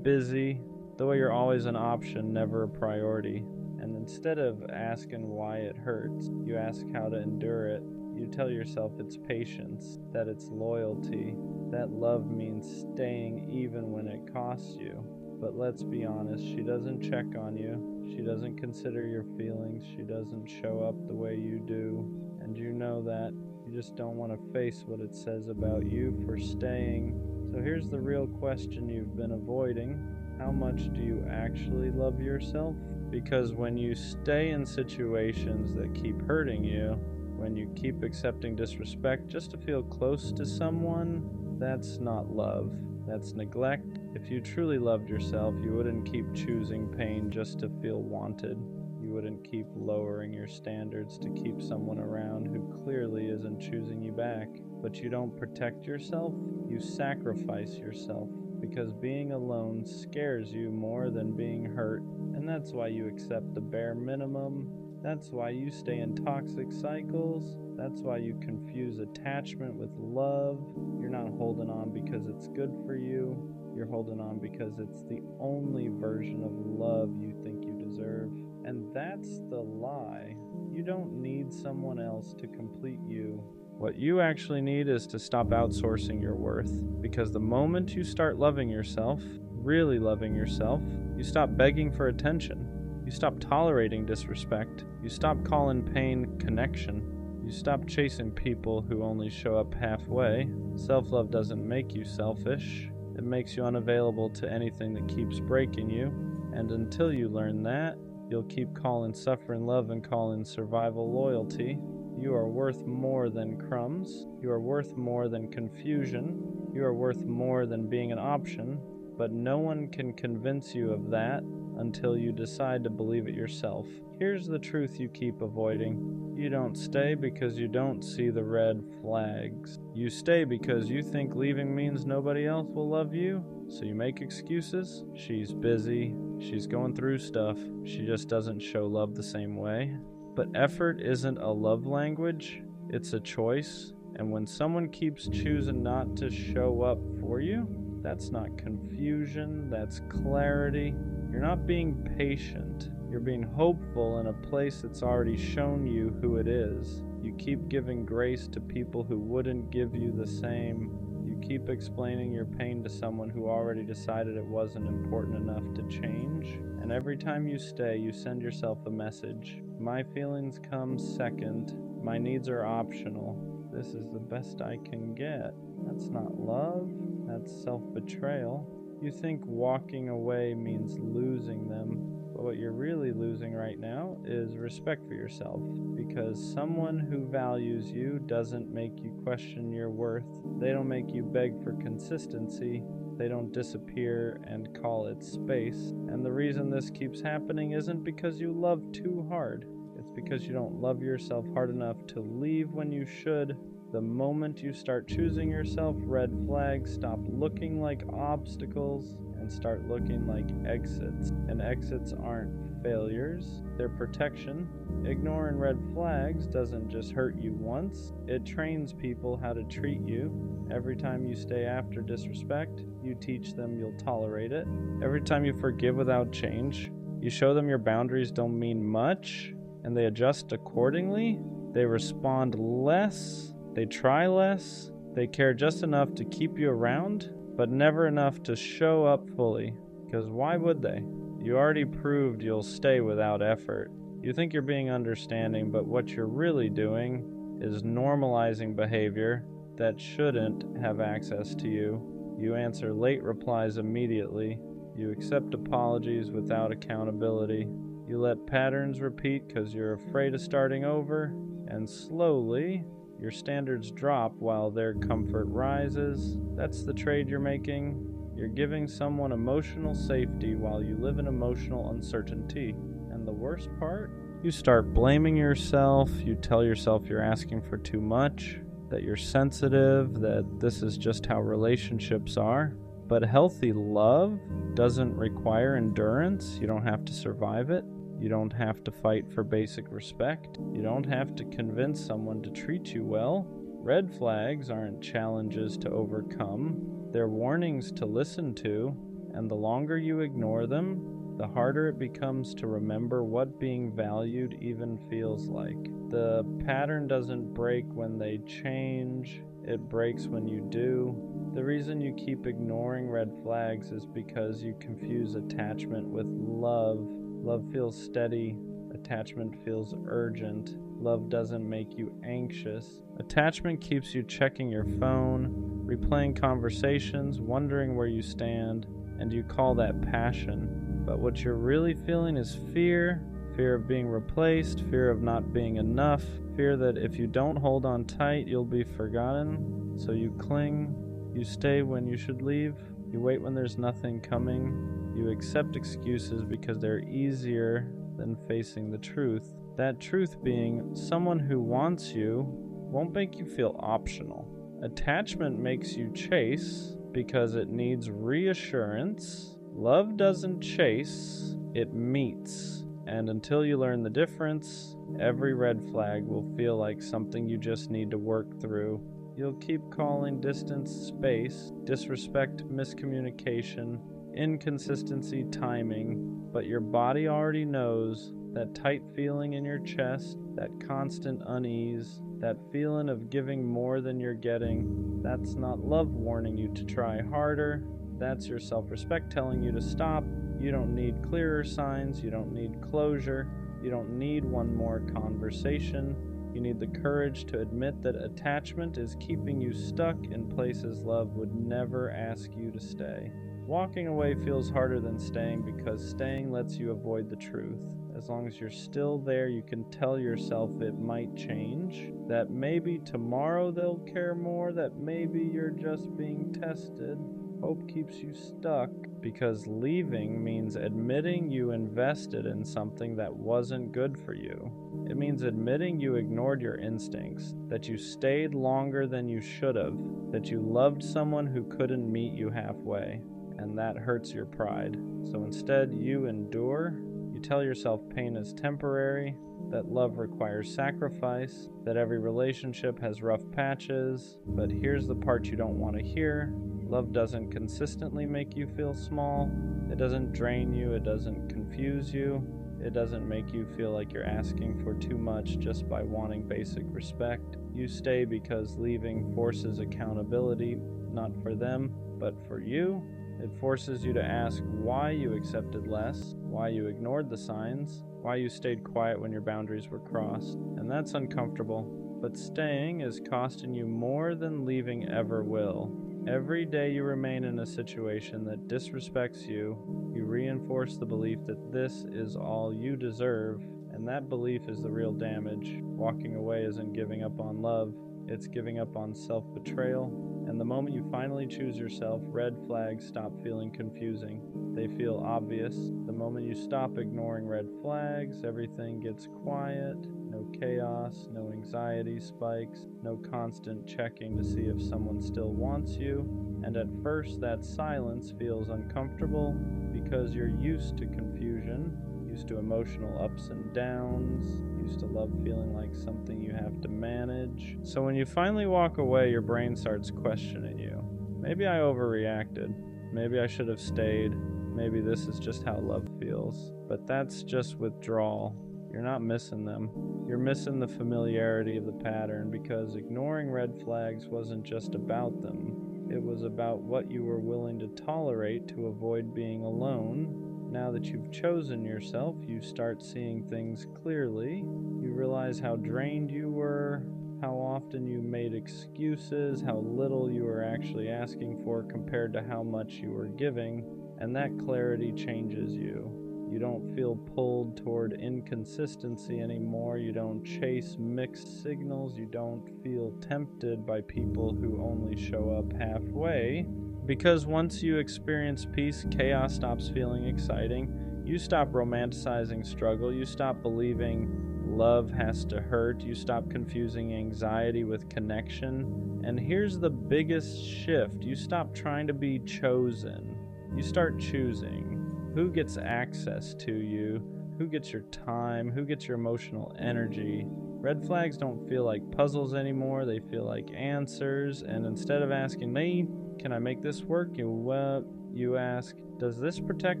busy, the way you're always an option, never a priority. And instead of asking why it hurts, you ask how to endure it. You tell yourself it's patience, that it's loyalty, that love means staying even when it costs you. But let's be honest, she doesn't check on you. She doesn't consider your feelings. She doesn't show up the way you do. And you know that. You just don't want to face what it says about you for staying. So here's the real question you've been avoiding. How much do you actually love yourself? Because when you stay in situations that keep hurting you, when you keep accepting disrespect just to feel close to someone, that's not love. That's neglect. If you truly loved yourself, you wouldn't keep choosing pain just to feel wanted. You wouldn't keep lowering your standards to keep someone around who clearly isn't choosing you back. But you don't protect yourself, you sacrifice yourself. Because being alone scares you more than being hurt. And that's why you accept the bare minimum. That's why you stay in toxic cycles. That's why you confuse attachment with love. You're not holding on because it's good for you. You're holding on because it's the only version of love you think you deserve. And that's the lie. You don't need someone else to complete you. What you actually need is to stop outsourcing your worth. Because the moment you start loving yourself, really loving yourself, you stop begging for attention. You stop tolerating disrespect. You stop calling pain connection. You stop chasing people who only show up halfway. Self-love doesn't make you selfish. It makes you unavailable to anything that keeps breaking you. And until you learn that, you'll keep calling suffering love and calling survival loyalty. You are worth more than crumbs. You are worth more than confusion. You are worth more than being an option. But no one can convince you of that until you decide to believe it yourself. Here's the truth you keep avoiding. You don't stay because you don't see the red flags. You stay because you think leaving means nobody else will love you. So you make excuses. She's busy. She's going through stuff. She just doesn't show love the same way. But effort isn't a love language. It's a choice. And when someone keeps choosing not to show up for you, that's not confusion, that's clarity. You're not being patient. You're being hopeful in a place that's already shown you who it is. You keep giving grace to people who wouldn't give you the same. You keep explaining your pain to someone who already decided it wasn't important enough to change. And every time you stay, you send yourself a message. My feelings come second. My needs are optional. This is the best I can get. That's not love. That's self-betrayal. You think walking away means losing them, but what you're really losing right now is respect for yourself, because someone who values you doesn't make you question your worth. They don't make you beg for consistency. They don't disappear and call it space. And the reason this keeps happening isn't because you love too hard. It's because you don't love yourself hard enough to leave when you should. The moment you start choosing yourself, red flags stop looking like obstacles and start looking like exits. And exits aren't failures, they're protection. Ignoring red flags doesn't just hurt you once, it trains people how to treat you. Every time you stay after disrespect, you teach them you'll tolerate it. Every time you forgive without change, you show them your boundaries don't mean much, and they adjust accordingly. They respond less. They try less, they care just enough to keep you around, but never enough to show up fully. Because why would they? You already proved you'll stay without effort. You think you're being understanding, but what you're really doing is normalizing behavior that shouldn't have access to you. You answer late replies immediately. You accept apologies without accountability. You let patterns repeat because you're afraid of starting over, and slowly, your standards drop while their comfort rises. That's the trade you're making. You're giving someone emotional safety while you live in emotional uncertainty. And the worst part? You start blaming yourself. You tell yourself you're asking for too much, that you're sensitive, that this is just how relationships are. But healthy love doesn't require endurance. You don't have to survive it. You don't have to fight for basic respect. You don't have to convince someone to treat you well. Red flags aren't challenges to overcome. They're warnings to listen to, and the longer you ignore them, the harder it becomes to remember what being valued even feels like. The pattern doesn't break when they change, it breaks when you do. The reason you keep ignoring red flags is because you confuse attachment with love. Love feels steady, attachment feels urgent. Love doesn't make you anxious. Attachment keeps you checking your phone, replaying conversations, wondering where you stand, and you call that passion. But what you're really feeling is fear. Fear of being replaced, fear of not being enough, fear that if you don't hold on tight, you'll be forgotten. So you cling, you stay when you should leave, you wait when there's nothing coming. You accept excuses because they're easier than facing the truth. That truth being, someone who wants you won't make you feel optional. Attachment makes you chase because it needs reassurance. Love doesn't chase, it meets. And until you learn the difference, every red flag will feel like something you just need to work through. You'll keep calling distance space, disrespect miscommunication, inconsistency timing, but your body already knows that tight feeling in your chest, that constant unease, that feeling of giving more than you're getting. That's not love warning you to try harder. That's your self-respect telling you to stop. You don't need clearer signs. You don't need closure. You don't need one more conversation. You need the courage to admit that attachment is keeping you stuck in places love would never ask you to stay. Walking away feels harder than staying because staying lets you avoid the truth. As long as you're still there, you can tell yourself it might change, that maybe tomorrow they'll care more, that maybe you're just being tested. Hope keeps you stuck because leaving means admitting you invested in something that wasn't good for you. It means admitting you ignored your instincts, that you stayed longer than you should have, that you loved someone who couldn't meet you halfway, and that hurts your pride. So instead, you endure. You tell yourself pain is temporary, that love requires sacrifice, that every relationship has rough patches, but here's the part you don't want to hear. Love doesn't consistently make you feel small. It doesn't drain you. It doesn't confuse you. It doesn't make you feel like you're asking for too much just by wanting basic respect. You stay because leaving forces accountability, not for them, but for you. It forces you to ask why you accepted less, why you ignored the signs, why you stayed quiet when your boundaries were crossed. And that's uncomfortable. But staying is costing you more than leaving ever will. Every day you remain in a situation that disrespects you, you reinforce the belief that this is all you deserve, and that belief is the real damage. Walking away isn't giving up on love, it's giving up on self-betrayal. And the moment you finally choose yourself, red flags stop feeling confusing. They feel obvious. The moment you stop ignoring red flags, everything gets quiet. No chaos, no anxiety spikes, no constant checking to see if someone still wants you. And at first, that silence feels uncomfortable because you're used to confusion, used to emotional ups and downs, used to love feeling like something you have to manage. So when you finally walk away, your brain starts questioning you. Maybe I overreacted. Maybe I should have stayed. Maybe this is just how love feels. But that's just withdrawal. You're not missing them. You're missing the familiarity of the pattern because ignoring red flags wasn't just about them. It was about what you were willing to tolerate to avoid being alone. Now that you've chosen yourself, you start seeing things clearly. You realize how drained you were, how often you made excuses, how little you were actually asking for compared to how much you were giving, and that clarity changes you. You don't feel pulled toward inconsistency anymore. You don't chase mixed signals. You don't feel tempted by people who only show up halfway. Because once you experience peace, chaos stops feeling exciting. You stop romanticizing struggle. You stop believing love has to hurt. You stop confusing anxiety with connection. And here's the biggest shift. You stop trying to be chosen. You start choosing. Who gets access to you? Who gets your time? Who gets your emotional energy? Red flags don't feel like puzzles anymore. They feel like answers. And instead of asking me, can I make this work? You ask, does this protect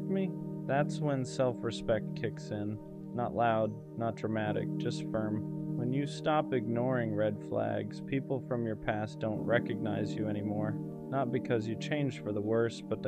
me? That's when self-respect kicks in. Not loud, not dramatic, just firm. When you stop ignoring red flags, people from your past don't recognize you anymore. Not because you changed for the worse, but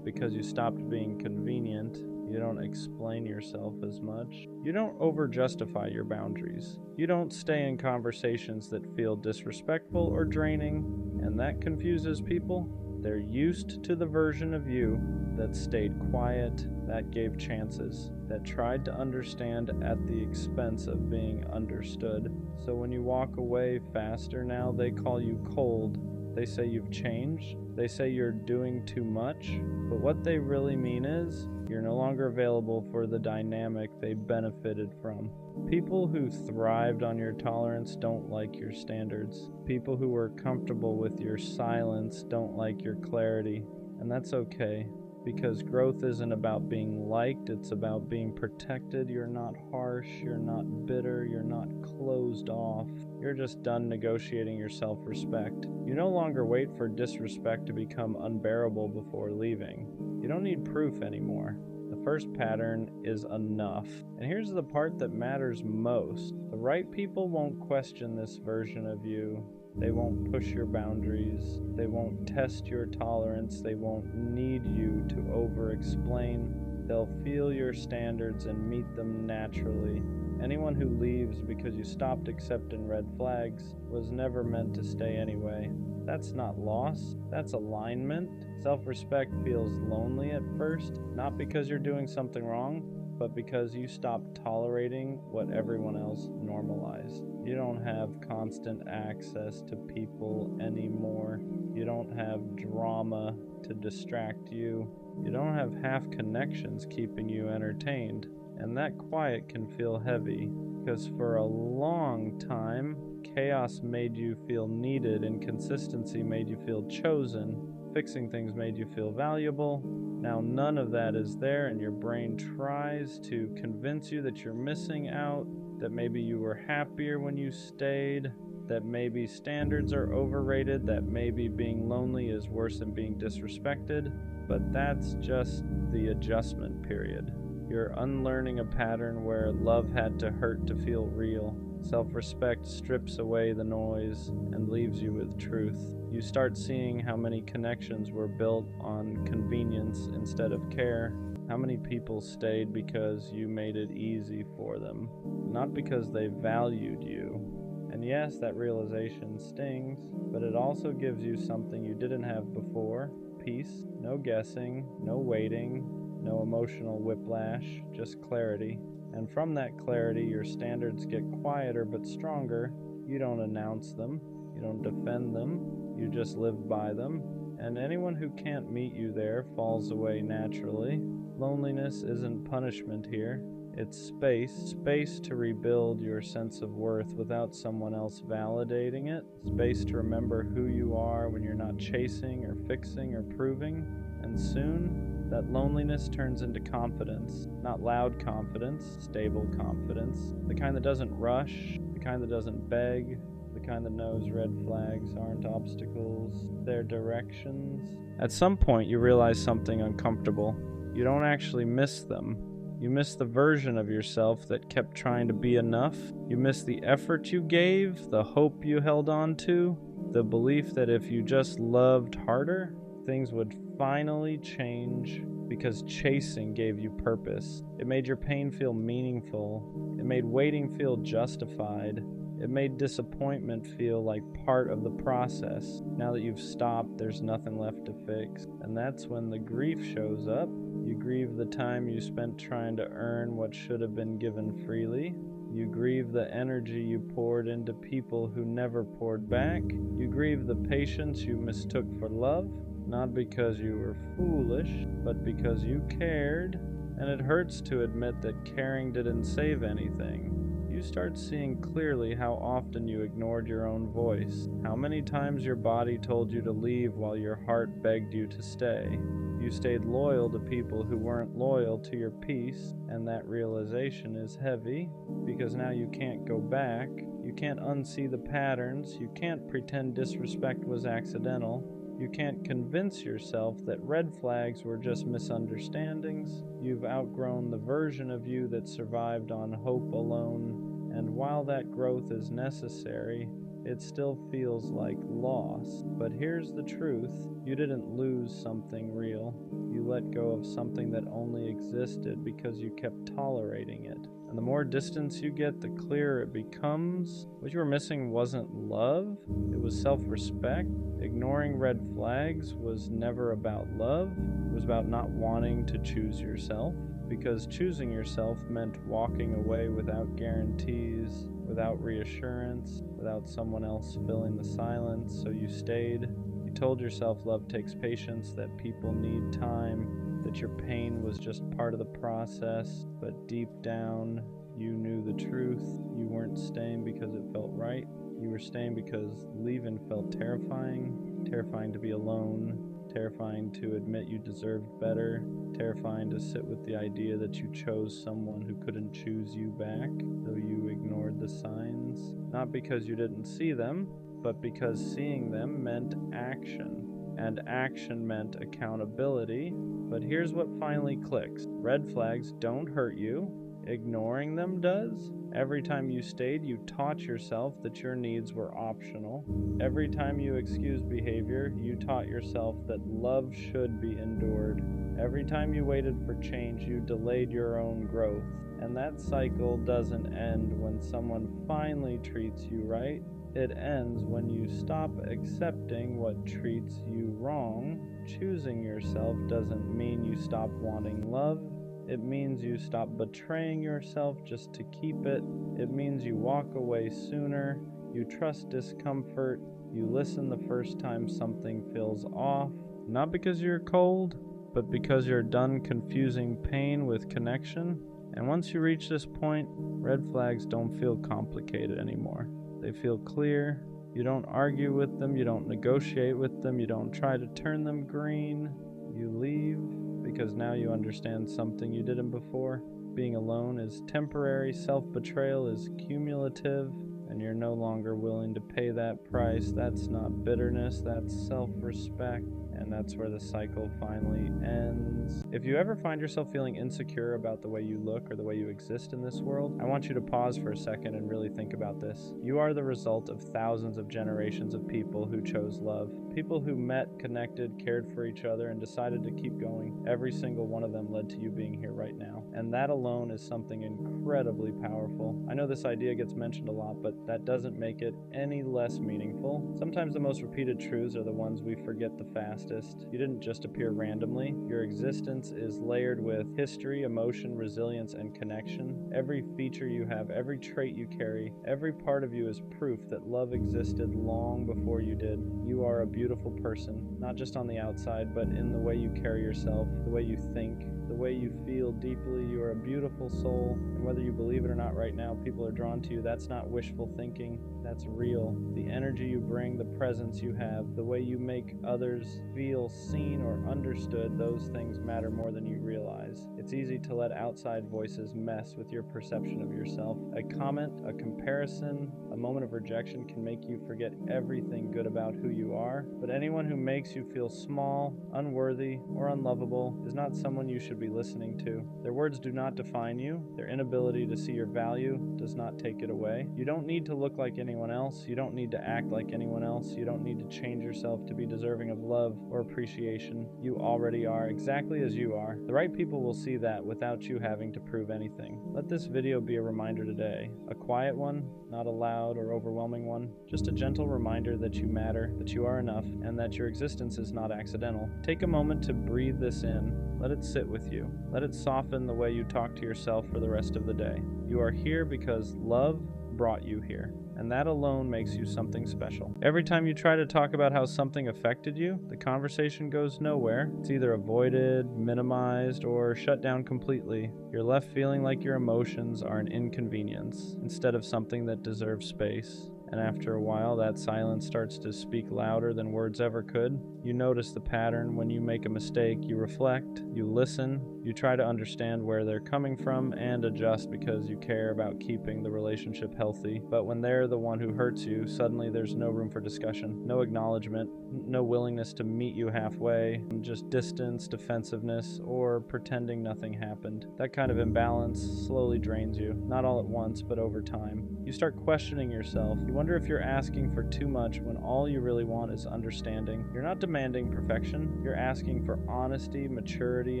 because you stopped being convenient. You don't explain yourself as much. You don't over-justify your boundaries. You don't stay in conversations that feel disrespectful or draining, and that confuses people. They're used to the version of you that stayed quiet, that gave chances, that tried to understand at the expense of being understood. So when you walk away faster now, they call you cold. They say you've changed. They say you're doing too much. But what they really mean is you're no longer available for the dynamic they benefited from. People who thrived on your tolerance don't like your standards. People who were comfortable with your silence don't like your clarity. And that's okay. Because growth isn't about being liked, it's about being protected. You're not harsh, you're not bitter, you're not closed off. You're just done negotiating your self-respect. You no longer wait for disrespect to become unbearable before leaving. You don't need proof anymore. The first pattern is enough. And here's the part that matters most. The right people won't question this version of you. They won't push your boundaries. They won't test your tolerance. They won't need you to over-explain. They'll feel your standards and meet them naturally. Anyone who leaves because you stopped accepting red flags was never meant to stay anyway. That's not loss, that's alignment. Self-respect feels lonely at first, not because you're doing something wrong, but because you stopped tolerating what everyone else normalized. You don't have constant access to people anymore. You don't have drama to distract you. You don't have half connections keeping you entertained. And that quiet can feel heavy, because for a long time, chaos made you feel needed, and consistency made you feel chosen. Fixing things made you feel valuable. Now none of that is there, and your brain tries to convince you that you're missing out, that maybe you were happier when you stayed, that maybe standards are overrated, that maybe being lonely is worse than being disrespected. But that's just the adjustment period. You're unlearning a pattern where love had to hurt to feel real. Self-respect strips away the noise and leaves you with truth. You start seeing how many connections were built on convenience instead of care. How many people stayed because you made it easy for them, not because they valued you. And yes, that realization stings, but it also gives you something you didn't have before. Peace, no guessing, no waiting, no emotional whiplash, just clarity. And from that clarity, your standards get quieter but stronger. You don't announce them, you don't defend them, you just live by them. And anyone who can't meet you there falls away naturally. Loneliness isn't punishment here. It's space to rebuild your sense of worth without someone else validating it, space to remember who you are when you're not chasing or fixing or proving, and soon that loneliness turns into confidence, not loud confidence, stable confidence, the kind that doesn't rush, the kind that doesn't beg, the kind that knows red flags aren't obstacles, they're directions. At some point you realize something uncomfortable. You don't actually miss them. You miss the version of yourself that kept trying to be enough. You miss the effort you gave, the hope you held on to, the belief that if you just loved harder, things would finally change because chasing gave you purpose. It made your pain feel meaningful. It made waiting feel justified. It made disappointment feel like part of the process. Now that you've stopped, there's nothing left to fix. And that's when the grief shows up. You grieve the time you spent trying to earn what should have been given freely. You grieve the energy you poured into people who never poured back. You grieve the patience you mistook for love, not because you were foolish, but because you cared. And it hurts to admit that caring didn't save anything. You start seeing clearly how often you ignored your own voice, how many times your body told you to leave while your heart begged you to stay. You stayed loyal to people who weren't loyal to your peace, and that realization is heavy, because now you can't go back, you can't unsee the patterns, you can't pretend disrespect was accidental, you can't convince yourself that red flags were just misunderstandings. You've outgrown the version of you that survived on hope alone, and while that growth is necessary, it still feels like loss. But here's the truth. You didn't lose something real. You let go of something that only existed because you kept tolerating it. And the more distance you get, the clearer it becomes. What you were missing wasn't love, it was self-respect. Ignoring red flags was never about love. It was about not wanting to choose yourself. Because choosing yourself meant walking away without guarantees, without reassurance, without someone else filling the silence, so you stayed. You told yourself love takes patience, that people need time, that your pain was just part of the process, but deep down, you knew the truth. You weren't staying because it felt right. You were staying because leaving felt terrifying, terrifying to be alone, terrifying to admit you deserved better, terrifying to sit with the idea that you chose someone who couldn't choose you back, though you ignored the signs. Not because you didn't see them, but because seeing them meant action, and action meant accountability. But here's what finally clicks. Red flags don't hurt you. Ignoring them does. Every time you stayed, you taught yourself that your needs were optional. Every time you excused behavior, you taught yourself that love should be endured. Every time you waited for change, you delayed your own growth. And that cycle doesn't end when someone finally treats you right. It ends when you stop accepting what treats you wrong. Choosing yourself doesn't mean you stop wanting love. It means you stop betraying yourself just to keep it. It means you walk away sooner. You trust discomfort. You listen the first time something feels off. Not because you're cold, but because you're done confusing pain with connection. And once you reach this point, red flags don't feel complicated anymore. They feel clear. You don't argue with them. You don't negotiate with them. You don't try to turn them green. You leave. Because now you understand something you didn't before. Being alone is temporary, self-betrayal is cumulative, and you're no longer willing to pay that price. That's not bitterness, that's self-respect. and that's where the cycle finally ends. If you ever find yourself feeling insecure about the way you look or the way you exist in this world, I want you to pause for a second and really think about this. You are the result of thousands of generations of people who chose love. People who met, connected, cared for each other, and decided to keep going. Every single one of them led to you being here right now. And that alone is something incredibly powerful. I know this idea gets mentioned a lot, but that doesn't make it any less meaningful. Sometimes the most repeated truths are the ones we forget the fastest. You didn't just appear randomly. Your existence is layered with history, emotion, resilience, and connection. Every feature you have, every trait you carry, every part of you is proof that love existed long before you did. You are a beautiful person, not just on the outside, but in the way you carry yourself, the way you think, the way you feel deeply. You are a beautiful soul, and whether you believe it or not right now, people are drawn to you. That's not wishful thinking. That's real. The energy you bring, the presence you have, the way you make others feel seen or understood, those things matter more than you realize. It's easy to let outside voices mess with your perception of yourself. A comment, a comparison, a moment of rejection can make you forget everything good about who you are. But anyone who makes you feel small, unworthy, or unlovable is not someone you should be listening to. Their words do not define you. Their inability to see your value does not take it away. You don't need to look like anyone else. You don't need to act like anyone else. You don't need to change yourself to be deserving of love or appreciation. You already are exactly as you are. The right people will see that without you having to prove anything. Let this video be a reminder today. A quiet one, not a loud or overwhelming one. Just a gentle reminder that you matter, that you are enough, and that your existence is not accidental. Take a moment to breathe this in. Let it sit with you. Let it soften the way you talk to yourself for the rest of the day. You are here because love brought you here, and that alone makes you something special. Every time you try to talk about how something affected you, the conversation goes nowhere. It's either avoided, minimized, or shut down completely. You're left feeling like your emotions are an inconvenience instead of something that deserves space. And after a while, that silence starts to speak louder than words ever could. You notice the pattern. When you make a mistake, you reflect, you listen, you try to understand where they're coming from and adjust because you care about keeping the relationship healthy. But when they're the one who hurts you, suddenly there's no room for discussion, no acknowledgement, no willingness to meet you halfway, just distance, defensiveness, or pretending nothing happened. That kind of imbalance slowly drains you, not all at once, but over time. You start questioning yourself. You wonder if you're asking for too much when all you really want is understanding. You're not demanding perfection. You're asking for honesty, maturity,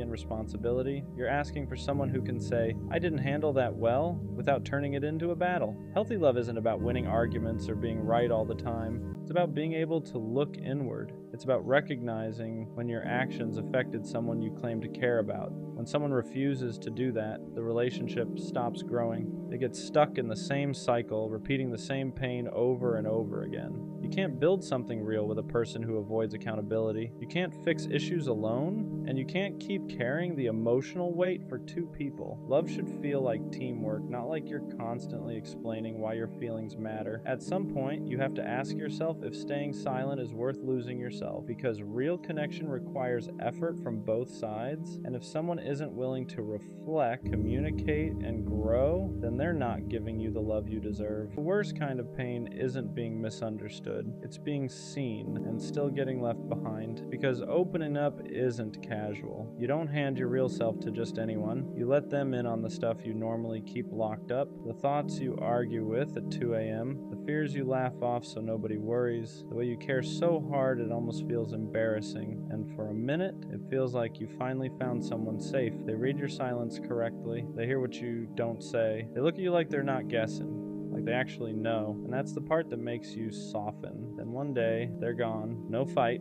and responsibility. You're asking for someone who can say, I didn't handle that well, without turning it into a battle. Healthy love isn't about winning arguments or being right all the time. It's about being able to look inward. It's about recognizing when your actions affected someone you claim to care about. When someone refuses to do that, the relationship stops growing. It gets stuck in the same cycle, repeating the same pain over and over again. You can't build something real with a person who avoids accountability. You can't fix issues alone, and you can't keep carrying the emotional weight for two people. Love should feel like teamwork, not like you're constantly explaining why your feelings matter. At some point, you have to ask yourself if staying silent is worth losing yourself, because real connection requires effort from both sides, and if someone isn't willing to reflect, communicate, and grow, then they're not giving you the love you deserve. The worst kind of pain isn't being misunderstood. It's being seen and still getting left behind, because opening up isn't casual. You don't hand your real self to just anyone. You let them in on the stuff you normally keep locked up, the thoughts you argue with at 2 a.m., the fears you laugh off so nobody worries, the way you care so hard it almost feels embarrassing, and for a minute, it feels like you finally found someone safe. They read your silence correctly. They hear what you don't say. They look at you like they're not guessing, like they actually know, and that's the part that makes you soften. Then one day, they're gone. No fight.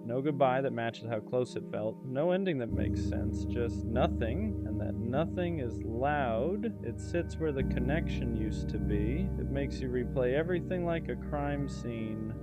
No goodbye that matches how close it felt. No ending that makes sense. Just nothing. And that nothing is loud. It sits where the connection used to be. It makes you replay everything like a crime scene.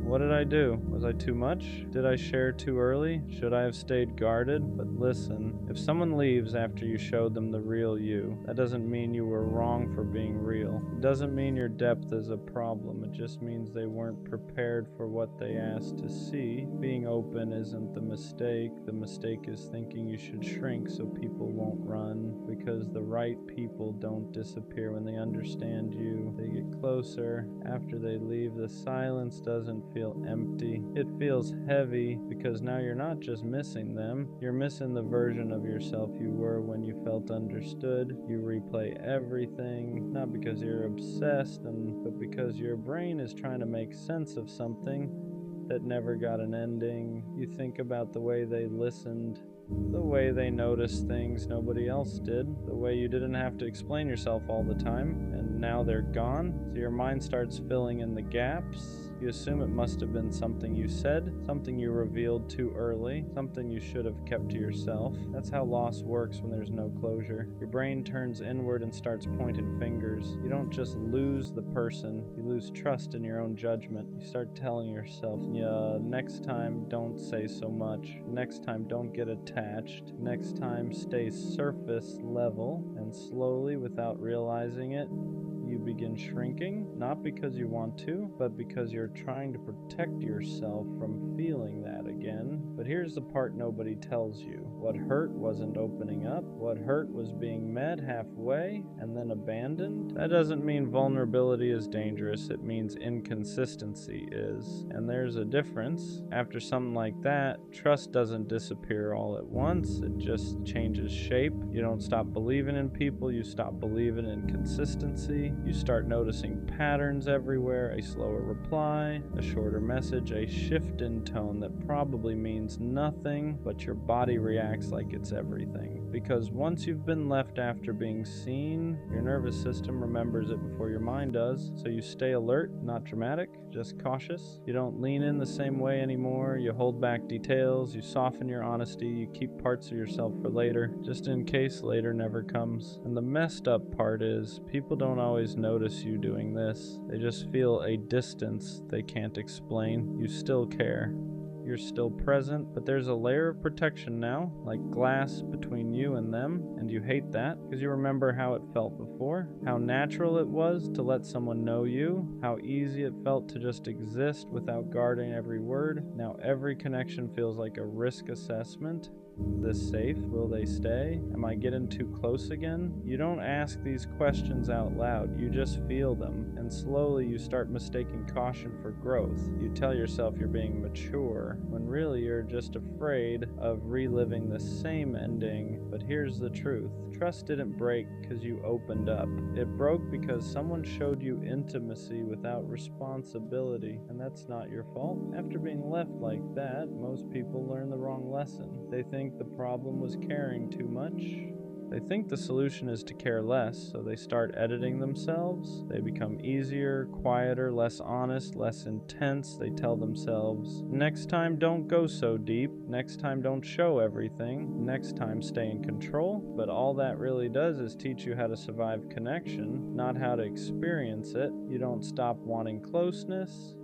What did I do? Was I too much? Did I share too early? Should I have stayed guarded? But listen, if someone leaves after you showed them the real you, that doesn't mean you were wrong for being real. It doesn't mean your depth is a problem. It just means they weren't prepared for what they asked to see. Being open isn't the mistake. The mistake is thinking you should shrink so people won't run, because the right people don't disappear when they understand you. They get closer. After they leave, the silence doesn't feel feel empty. It feels heavy because now you're not just missing them, you're missing the version of yourself you were when you felt understood. You replay everything, not because you're obsessed, but because your brain is trying to make sense of something that never got an ending. You think about the way they listened, the way they noticed things nobody else did, the way you didn't have to explain yourself all the time, and now they're gone. So your mind starts filling in the gaps. You assume it must have been something you said, something you revealed too early, something you should have kept to yourself. That's how loss works when there's no closure. Your brain turns inward and starts pointing fingers. You don't just lose the person, you lose trust in your own judgment. You start telling yourself, yeah, next time don't say so much. Next time don't get attached. Next time stay surface level. And slowly, without realizing it, you begin shrinking, not because you want to, but because you're trying to protect yourself from feeling that again. But here's the part nobody tells you. What hurt wasn't opening up. What hurt was being met halfway and then abandoned. That doesn't mean vulnerability is dangerous. It means inconsistency is. And there's a difference. After something like that, trust doesn't disappear all at once. It just changes shape. You don't stop believing in people. You stop believing in consistency. You start noticing patterns everywhere, a slower reply, a shorter message, a shift in tone that probably means nothing, but your body reacts like it's everything. Because once you've been left after being seen, your nervous system remembers it before your mind does, so you stay alert, not dramatic, just cautious. You don't lean in the same way anymore, you hold back details, you soften your honesty, you keep parts of yourself for later, just in case later never comes. And the messed up part is, people don't always notice you doing this. They just feel a distance they can't explain. You still care. You're still present, but there's a layer of protection now, like glass between you and them, and you hate that because you remember how it felt before, how natural it was to let someone know you, how easy it felt to just exist without guarding every word. Now every connection feels like a risk assessment. This safe? Will they stay? Am I getting too close again? You don't ask these questions out loud, you just feel them, and slowly you start mistaking caution for growth. You tell yourself you're being mature, when really you're just afraid of reliving the same ending. But here's the truth. Trust didn't break because you opened up. It broke because someone showed you intimacy without responsibility, and that's not your fault. After being left like that, most people learn the wrong lesson. They think the problem was caring too much. They think the solution is to care less, so they start editing themselves. They become easier, quieter, less honest, less intense. They tell themselves, next time don't go so deep, next time don't show everything, next time stay in control. But all that really does is teach you how to survive connection, not how to experience it. You don't stop wanting closeness.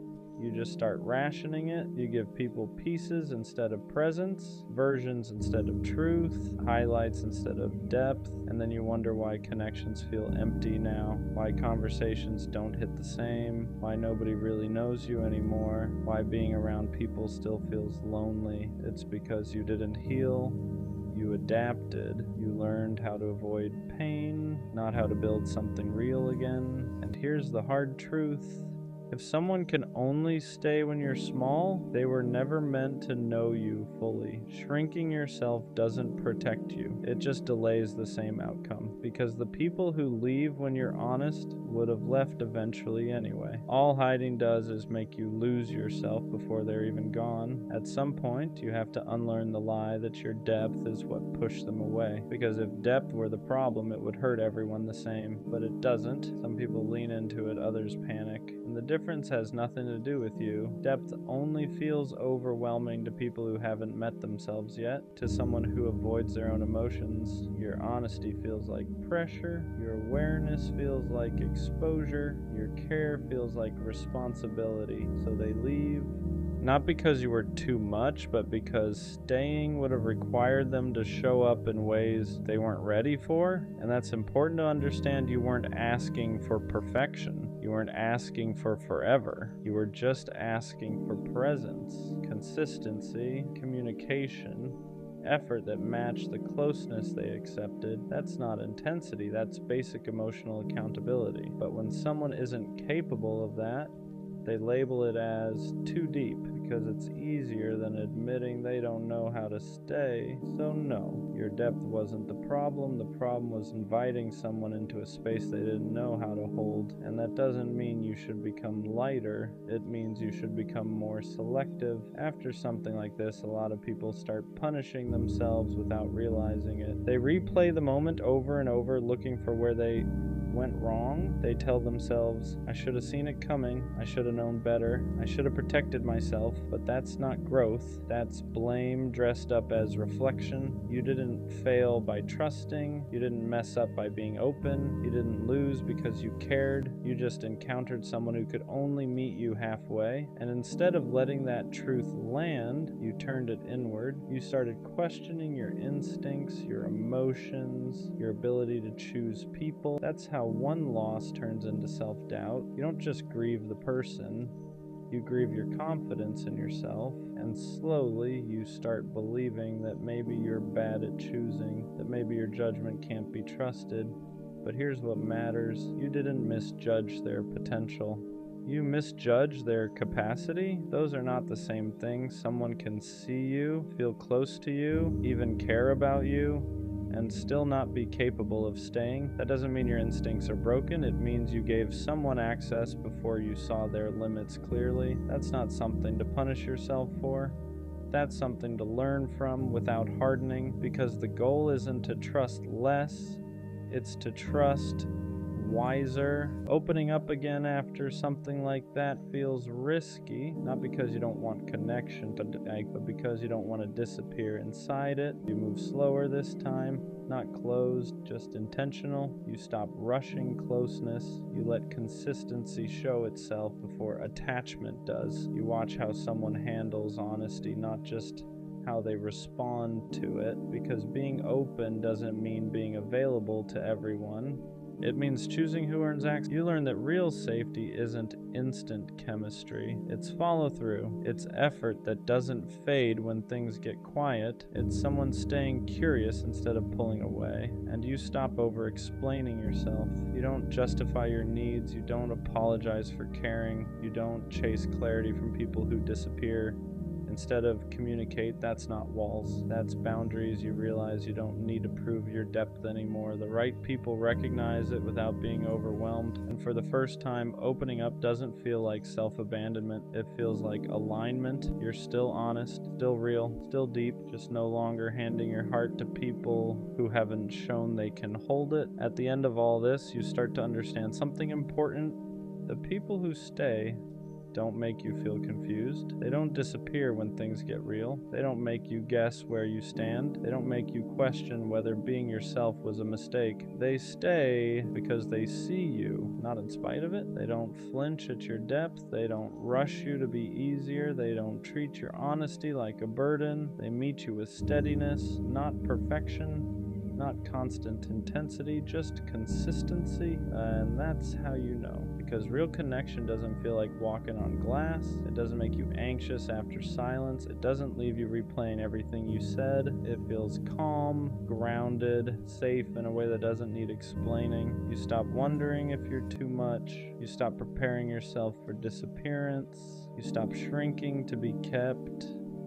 You just start rationing it. You give people pieces instead of presence, versions instead of truth, highlights instead of depth, and then you wonder why connections feel empty now, why conversations don't hit the same, why nobody really knows you anymore, why being around people still feels lonely. It's because you didn't heal. You adapted. You learned how to avoid pain, not how to build something real again. And here's the hard truth. If someone can only stay when you're small, they were never meant to know you fully. Shrinking yourself doesn't protect you. It just delays the same outcome. Because the people who leave when you're honest would have left eventually anyway. All hiding does is make you lose yourself before they're even gone. At some point, you have to unlearn the lie that your depth is what pushed them away. Because if depth were the problem, it would hurt everyone the same. But it doesn't. Some people lean into it, others panic. And the difference has nothing to do with you. Depth only feels overwhelming to people who haven't met themselves yet. To someone who avoids their own emotions, your honesty feels like pressure, your awareness feels like exposure, your care feels like responsibility. So they leave. Not because you were too much, but because staying would have required them to show up in ways they weren't ready for. And that's important to understand. You weren't asking for perfection. You weren't asking for forever. You were just asking for presence, consistency, communication, effort that matched the closeness they accepted. That's not intensity, that's basic emotional accountability. But when someone isn't capable of that, They label it as too deep because it's easier than admitting they don't know how to stay. So no, your depth wasn't the problem. The problem was inviting someone into a space they didn't know how to hold. And that doesn't mean you should become lighter. It means you should become more selective. After something like this, a lot of people start punishing themselves without realizing it. They replay the moment over and over, looking for where they went wrong. They tell themselves, I should have seen it coming, I should have known better, I should have protected myself. But that's not growth, that's blame dressed up as reflection. You didn't fail by trusting, you didn't mess up by being open, you didn't lose because you cared, you just encountered someone who could only meet you halfway. And instead of letting that truth land, you turned it inward. You started questioning your instincts, your emotions, your ability to choose people. That's how one loss turns into self-doubt. You don't just grieve the person, you grieve your confidence in yourself, and slowly you start believing that maybe you're bad at choosing, that maybe your judgment can't be trusted. But here's what matters. You didn't misjudge their potential. You misjudge their capacity. Those are not the same thing. Someone can see you, feel close to you, even care about you, and still not be capable of staying. That doesn't mean your instincts are broken. It means you gave someone access before you saw their limits clearly. That's not something to punish yourself for. That's something to learn from without hardening, because the goal isn't to trust less, it's to trust wiser. Opening up again after something like that feels risky, not because you don't want connection, but because you don't want to disappear inside it. You move slower this time, not closed, just intentional. You stop rushing closeness. You let consistency show itself before attachment does. You watch how someone handles honesty, not just how they respond to it, because being open doesn't mean being available to everyone. It means choosing who earns access. You learn that real safety isn't instant chemistry. It's follow-through. It's effort that doesn't fade when things get quiet. It's someone staying curious instead of pulling away. And you stop over-explaining yourself. You don't justify your needs. You don't apologize for caring. You don't chase clarity from people who disappear. Instead of communicate, that's not walls, that's boundaries. You realize you don't need to prove your depth anymore. The right people recognize it without being overwhelmed. And for the first time, opening up doesn't feel like self-abandonment. It feels like alignment. You're still honest, still real, still deep, just no longer handing your heart to people who haven't shown they can hold it. At the end of all this, you start to understand something important. The people who stay don't make you feel confused. They don't disappear when things get real. They don't make you guess where you stand. They don't make you question whether being yourself was a mistake. They stay because they see you, not in spite of it. They don't flinch at your depth. They don't rush you to be easier. They don't treat your honesty like a burden. They meet you with steadiness, not perfection. Not constant intensity, just consistency, and that's how you know. Because real connection doesn't feel like walking on glass. It doesn't make you anxious after silence. It doesn't leave you replaying everything you said. It feels calm, grounded, safe in a way that doesn't need explaining. You stop wondering if you're too much. You stop preparing yourself for disappearance. You stop shrinking to be kept.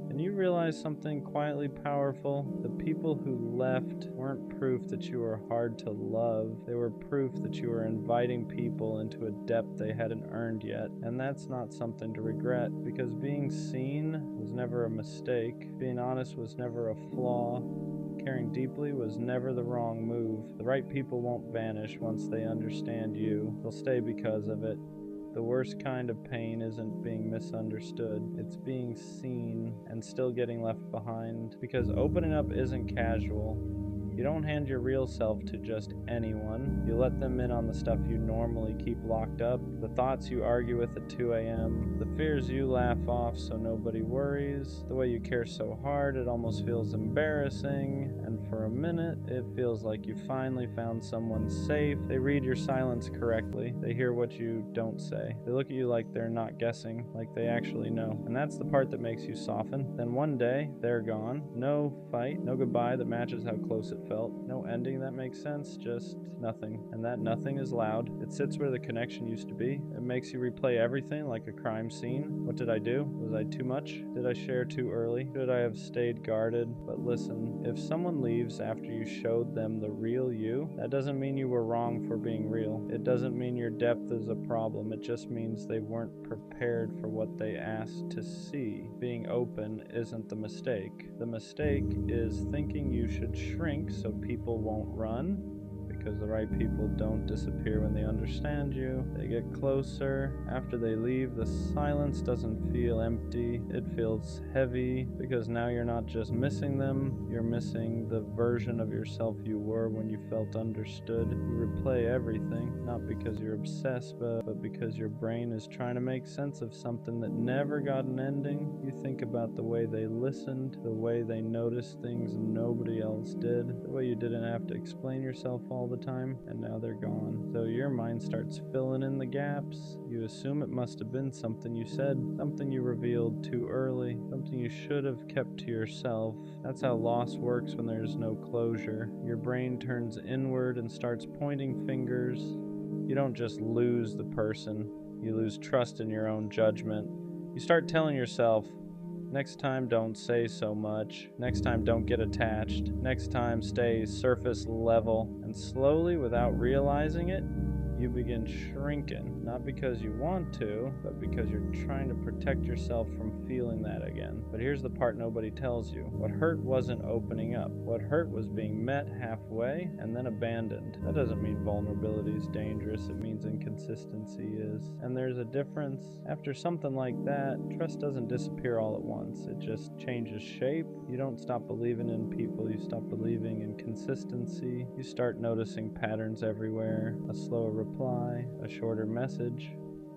And you realize something quietly powerful. The people who left weren't proof that you were hard to love. They were proof that you were inviting people into a depth they hadn't earned yet. And that's not something to regret, because being seen was never a mistake. Being honest was never a flaw. Caring deeply was never the wrong move. The right people won't vanish once they understand you. They'll stay because of it. The worst kind of pain isn't being misunderstood. It's being seen and still getting left behind. Because opening up isn't casual. You don't hand your real self to just anyone. You let them in on the stuff you normally keep locked up. The thoughts you argue with at 2 a.m. The fears you laugh off so nobody worries. The way you care so hard it almost feels embarrassing. And for a minute, it feels like you finally found someone safe. They read your silence correctly. They hear what you don't say. They look at you like they're not guessing, like they actually know. And that's the part that makes you soften. Then one day, they're gone. No fight, no goodbye that matches how close it felt. No ending that makes sense, just nothing. And that nothing is loud. It sits where the connection used to be. It makes you replay everything like a crime scene. What did I do? Was I too much? Did I share too early? Should I have stayed guarded? But listen, if someone leaves after you showed them the real you, that doesn't mean you were wrong for being real. It doesn't mean your depth is a problem. It just means they weren't prepared for what they asked to see. Being open isn't the mistake. The mistake is thinking you should shrink so people won't run. Because the right people don't disappear when they understand you. They get closer. After they leave, the silence doesn't feel empty. It feels heavy because now you're not just missing them, you're missing the version of yourself you were when you felt understood. You replay everything, not because you're obsessed, but because your brain is trying to make sense of something that never got an ending. You think about the way they listened, the way they noticed things nobody else did, the way you didn't have to explain yourself all the time, and now they're gone. So your mind starts filling in the gaps. You assume it must have been something you said, something you revealed too early, something you should have kept to yourself. That's how loss works when there's no closure. Your brain turns inward and starts pointing fingers. You don't just lose the person, you lose trust in your own judgment. You start telling yourself, next time, don't say so much. Next time, don't get attached. Next time, stay surface level. And slowly, without realizing it, you begin shrinking. Not because you want to, but because you're trying to protect yourself from feeling that again. But here's the part nobody tells you. What hurt wasn't opening up. What hurt was being met halfway and then abandoned. That doesn't mean vulnerability is dangerous. It means inconsistency is. And there's a difference. After something like that, trust doesn't disappear all at once. It just changes shape. You don't stop believing in people. You stop believing in consistency. You start noticing patterns everywhere. A slower reply, a shorter message,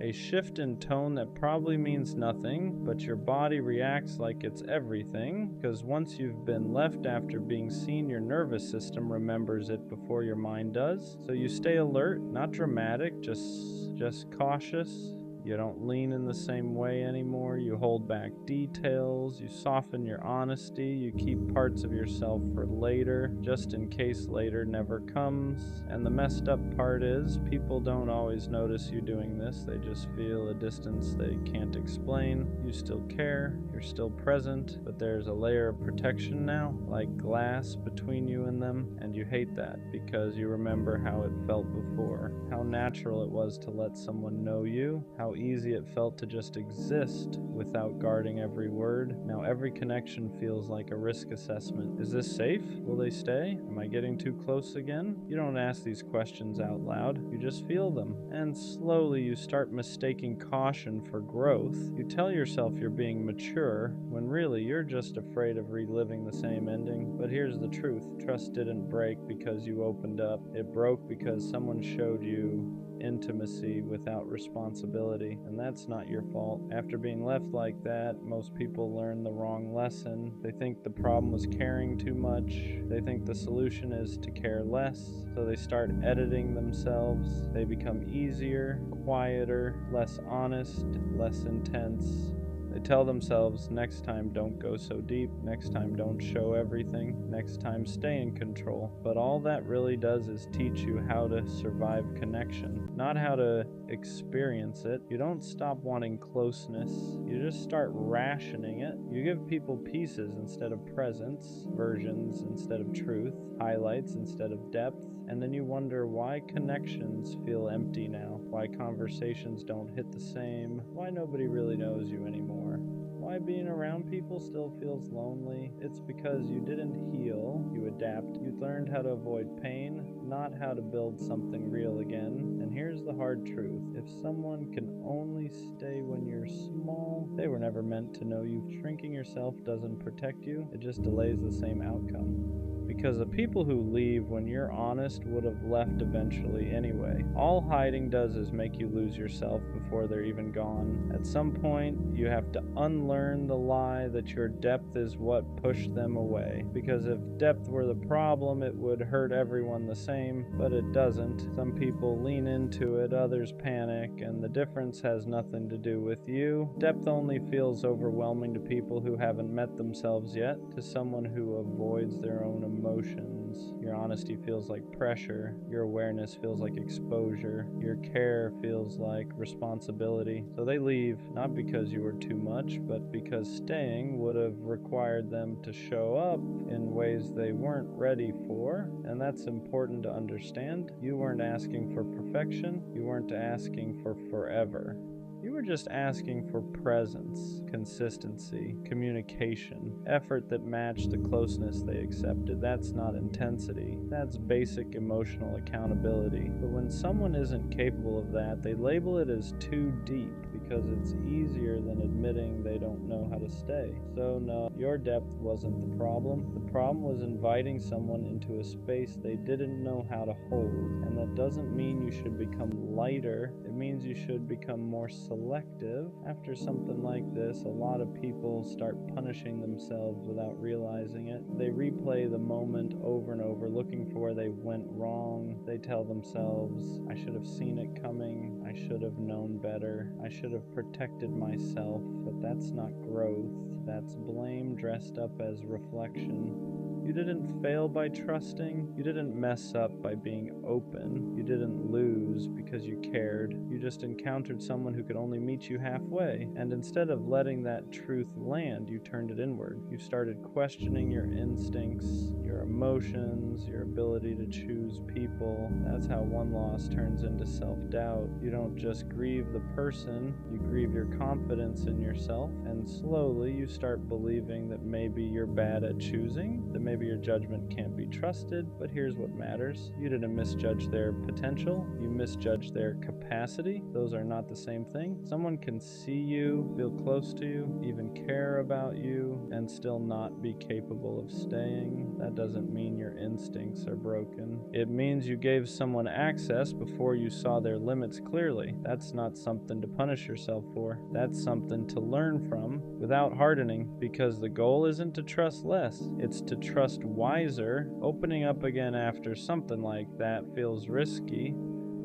a shift in tone that probably means nothing, but your body reacts like it's everything, because once you've been left after being seen, your nervous system remembers it before your mind does. So you stay alert, not dramatic, just cautious. You don't lean in the same way anymore. You hold back details. You soften your honesty. You keep parts of yourself for later, just in case later never comes. And the messed up part is, people don't always notice you doing this. They just feel a distance they can't explain. You still care. You're still present, but there's a layer of protection now, like glass between you and them. And you hate that because you remember how it felt before, how natural it was to let someone know you, how easy it felt to just exist without guarding every word. Now every connection feels like a risk assessment. Is this safe? Will they stay? Am I getting too close again? You don't ask these questions out loud. You just feel them. And slowly you start mistaking caution for growth. You tell yourself you're being mature, when really you're just afraid of reliving the same ending. But here's the truth. Trust didn't break because you opened up. It broke because someone showed you intimacy without responsibility, and that's not your fault. After being left like that, most people learn the wrong lesson. They think the problem was caring too much. They think the solution is to care less, so they start editing themselves. They become easier, quieter, less honest, less intense. They tell themselves, next time don't go so deep, next time don't show everything, next time stay in control. But all that really does is teach you how to survive connection, not how to experience it. You don't stop wanting closeness, you just start rationing it. You give people pieces instead of presence, versions instead of truth, highlights instead of depth, and then you wonder why connections feel empty now, why conversations don't hit the same, why nobody really knows you anymore. Why being around people still feels lonely? It's because you didn't heal, you adapt. You learned how to avoid pain, not how to build something real again. And here's the hard truth. If someone can only stay when you're small, they were never meant to know you. Shrinking yourself doesn't protect you, it just delays the same outcome. Because the people who leave when you're honest would have left eventually anyway. All hiding does is make you lose yourself before they're even gone. At some point, you have to unlearn the lie that your depth is what pushed them away. Because if depth were the problem, it would hurt everyone the same, but it doesn't. Some people lean into it, others panic, and the difference has nothing to do with you. Depth only feels overwhelming to people who haven't met themselves yet, to someone who avoids their own emotions emotions. Your honesty feels like pressure. Your awareness feels like exposure. Your care feels like responsibility. So they leave, not because you were too much, but because staying would have required them to show up in ways they weren't ready for. And that's important to understand. You weren't asking for perfection. You weren't asking for forever. You were just asking for presence, consistency, communication, effort that matched the closeness they accepted. That's not intensity. That's basic emotional accountability. But when someone isn't capable of that, they label it as too deep because it's easier than admitting they don't know how to stay. So no, your depth wasn't the problem. The problem was inviting someone into a space they didn't know how to hold. And that doesn't mean you should become lighter. It means you should become more selective. After something like this, a lot of people start punishing themselves without realizing it. They replay the moment over and over, looking for where they went wrong. They tell themselves, I should have seen it coming. I should have known better. I should have protected myself. But that's not growth. That's blame dressed up as reflection. You didn't fail by trusting. You didn't mess up by being open. You didn't lose because you cared. You just encountered someone who could only meet you halfway. And instead of letting that truth land, you turned it inward. You started questioning your instincts, your emotions, your ability to choose people. That's how one loss turns into self-doubt. You don't just grieve the person, you grieve your confidence in yourself. And slowly you start believing that maybe you're bad at choosing, that maybe your judgment can't be trusted. But here's what matters. You didn't misjudge their potential. You misjudged their capacity. Those are not the same thing. Someone can see you, feel close to you, even care about you, and still not be capable of staying. That doesn't mean your instincts are broken. It means you gave someone access before you saw their limits clearly. That's not something to punish yourself for. That's something to learn from without hardening, because the goal isn't to trust less. It's to trust wiser. Opening up again after something like that feels risky.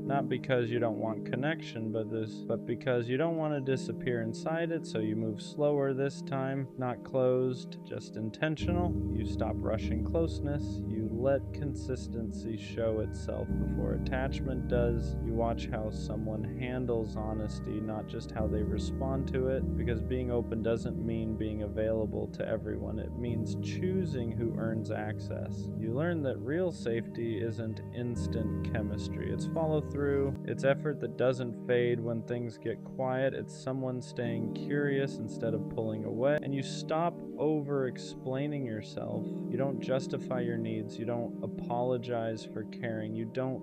Not because you don't want connection, but because you don't want to disappear inside it, so you move slower this time, not closed, just intentional. You stop rushing closeness. You let consistency show itself before attachment does. You watch how someone handles honesty, not just how they respond to it, because being open doesn't mean being available to everyone. It means choosing who earns access. You learn that real safety isn't instant chemistry. It's follow through. It's effort that doesn't fade when things get quiet. It's someone staying curious instead of pulling away. And you stop over explaining yourself. You don't justify your needs. You don't apologize for caring. You don't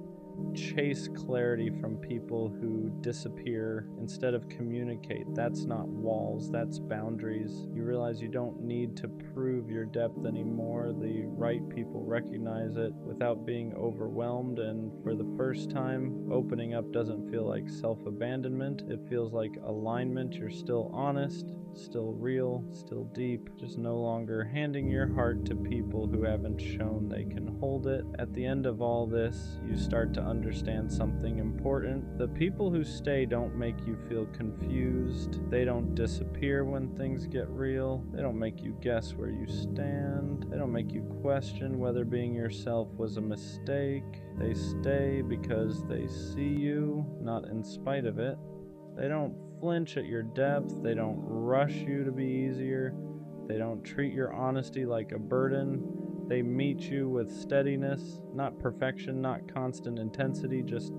chase clarity from people who disappear. Instead of communicate. That's not walls, that's boundaries. You realize you don't need to prove your depth anymore. The right people recognize it without being overwhelmed, and for the first time, opening up doesn't feel like self-abandonment. It feels like alignment. You're still honest, still real, still deep, just no longer handing your heart to people who haven't shown they can hold it. At the end of all this, you start to understand something important. The people who stay don't make you feel confused. They don't disappear when things get real. They don't make you guess where you stand. They don't make you question whether being yourself was a mistake. They stay because they see you, not in spite of it. They don't flinch at your depth. They don't rush you to be easier. They don't treat your honesty like a burden. They meet you with steadiness, not perfection, not constant intensity, just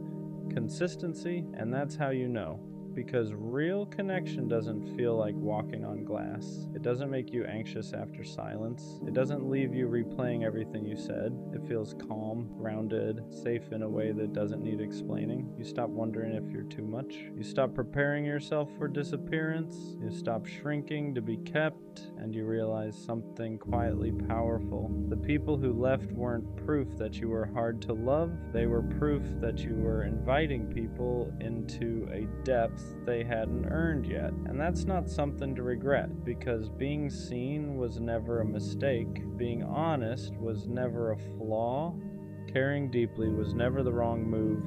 consistency. And that's how you know. Because real connection doesn't feel like walking on glass. It doesn't make you anxious after silence. It doesn't leave you replaying everything you said. It feels calm, grounded, safe in a way that doesn't need explaining. You stop wondering if you're too much. You stop preparing yourself for disappearance. You stop shrinking to be kept, and you realize something quietly powerful. The people who left weren't proof that you were hard to love. They were proof that you were inviting people into a depth they hadn't earned yet. And that's not something to regret, because being seen was never a mistake. Being honest was never a flaw. Caring deeply was never the wrong move.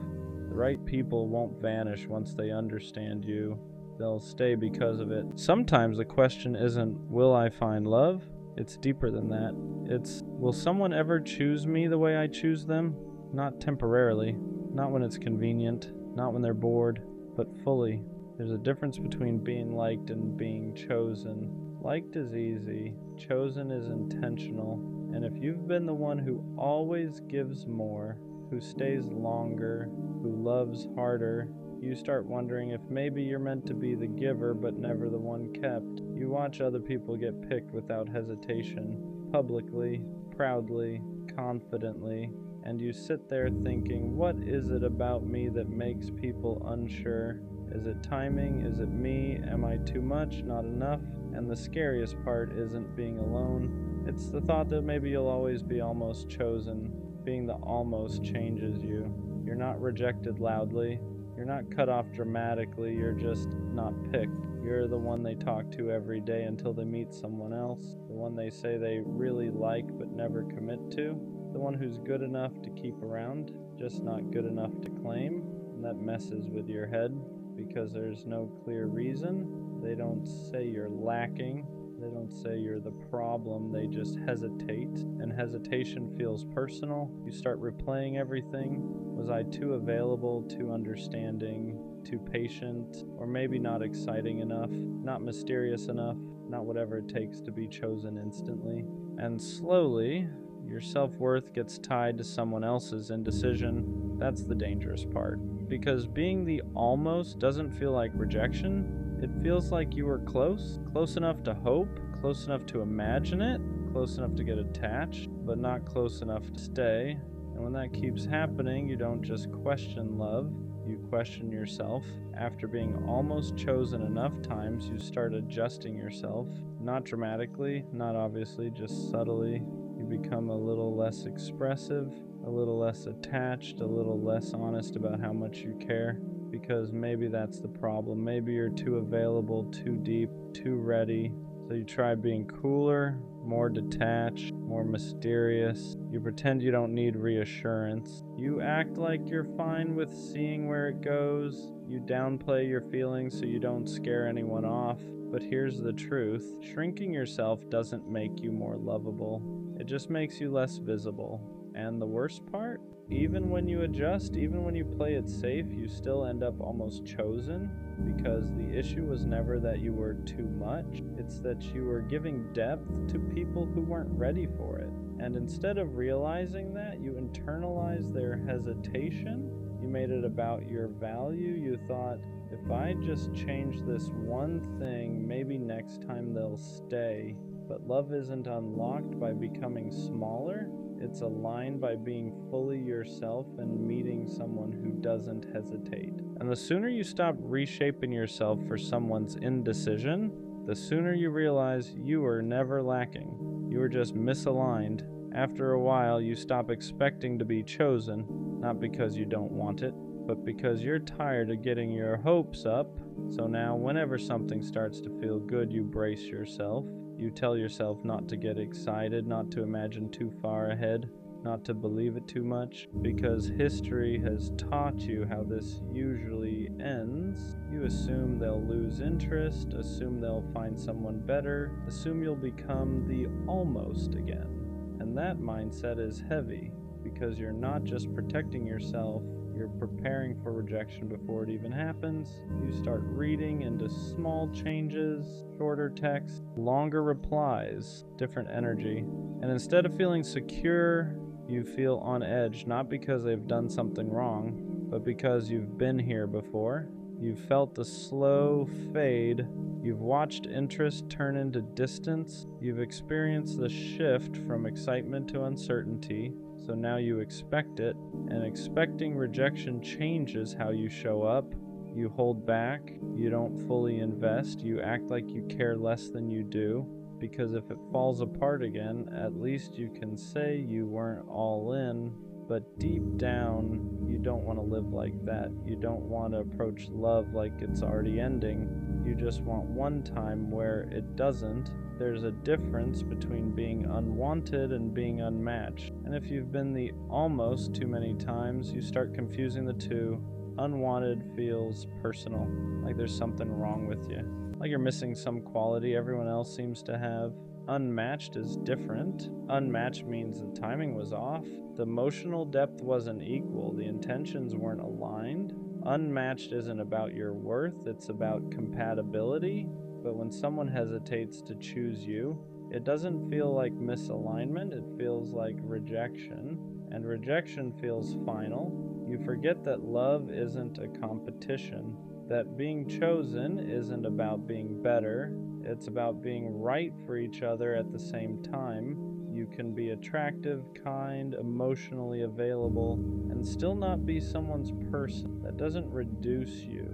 The right people won't vanish once they understand you. They'll stay because of it. Sometimes the question isn't, will I find love? It's deeper than that. It's, will someone ever choose me the way I choose them? Not temporarily, not when it's convenient, not when they're bored, but fully. There's a difference between being liked and being chosen. Liked is easy, chosen is intentional. And if you've been the one who always gives more, who stays longer, who loves harder, you start wondering if maybe you're meant to be the giver but never the one kept. You watch other people get picked without hesitation, publicly, proudly, confidently, and you sit there thinking, what is it about me that makes people unsure? Is it timing? Is it me? Am I too much? Not enough? And the scariest part isn't being alone. It's the thought that maybe you'll always be almost chosen. Being the almost changes you. You're not rejected loudly. You're not cut off dramatically. You're just not picked. You're the one they talk to every day until they meet someone else. The one they say they really like but never commit to. The one who's good enough to keep around, just not good enough to claim. And that messes with your head because there's no clear reason. They don't say you're lacking. They don't say you're the problem, they just hesitate, and hesitation feels personal. You start replaying everything. Was I too available, too understanding, too patient, or maybe not exciting enough, not mysterious enough, not whatever it takes to be chosen instantly? And slowly, your self-worth gets tied to someone else's indecision. That's the dangerous part. Because being the almost doesn't feel like rejection. It feels like you were close enough to hope, close enough to imagine it, close enough to get attached, but not close enough to stay. And when that keeps happening, you don't just question love, you question yourself. After being almost chosen enough times, you start adjusting yourself, not dramatically, not obviously, just subtly. You become a little less expressive, a little less attached, a little less honest about how much you care. Because maybe that's the problem. Maybe you're too available, too deep, too ready. So you try being cooler, more detached, more mysterious. You pretend you don't need reassurance. You act like you're fine with seeing where it goes. You downplay your feelings so you don't scare anyone off. But here's the truth. Shrinking yourself doesn't make you more lovable. It just makes you less visible. And the worst part? Even when you adjust, even when you play it safe, you still end up almost chosen, because the issue was never that you were too much, it's that you were giving depth to people who weren't ready for it. And instead of realizing that, you internalized their hesitation, you made it about your value, you thought, if I just change this one thing, maybe next time they'll stay. But love isn't unlocked by becoming smaller. It's aligned by being fully yourself and meeting someone who doesn't hesitate. And the sooner you stop reshaping yourself for someone's indecision, the sooner you realize you were never lacking. You were just misaligned. After a while, you stop expecting to be chosen, not because you don't want it, but because you're tired of getting your hopes up. So now, whenever something starts to feel good, you brace yourself. You tell yourself not to get excited, not to imagine too far ahead, not to believe it too much, because history has taught you how this usually ends. You assume they'll lose interest, assume they'll find someone better, assume you'll become the almost again. And that mindset is heavy, because you're not just protecting yourself, you're preparing for rejection before it even happens. You start reading into small changes, shorter text, longer replies, different energy. And instead of feeling secure, you feel on edge, not because they've done something wrong, but because you've been here before. You've felt the slow fade. You've watched interest turn into distance. You've experienced the shift from excitement to uncertainty. So now you expect it, and expecting rejection changes how you show up. You hold back, you don't fully invest, you act like you care less than you do, because if it falls apart again, at least you can say you weren't all in. But deep down, you don't want to live like that. You don't want to approach love like it's already ending. You just want one time where it doesn't. There's a difference between being unwanted and being unmatched. And if you've been the almost too many times, you start confusing the two. Unwanted feels personal, like there's something wrong with you, like you're missing some quality everyone else seems to have. Unmatched is different. Unmatched means the timing was off, the emotional depth wasn't equal, the intentions weren't aligned. Unmatched isn't about your worth, it's about compatibility. But when someone hesitates to choose you, it doesn't feel like misalignment, it feels like rejection. And rejection feels final. You forget that love isn't a competition, that being chosen isn't about being better, it's about being right for each other at the same time. You can be attractive, kind, emotionally available, and still not be someone's person. That doesn't reduce you.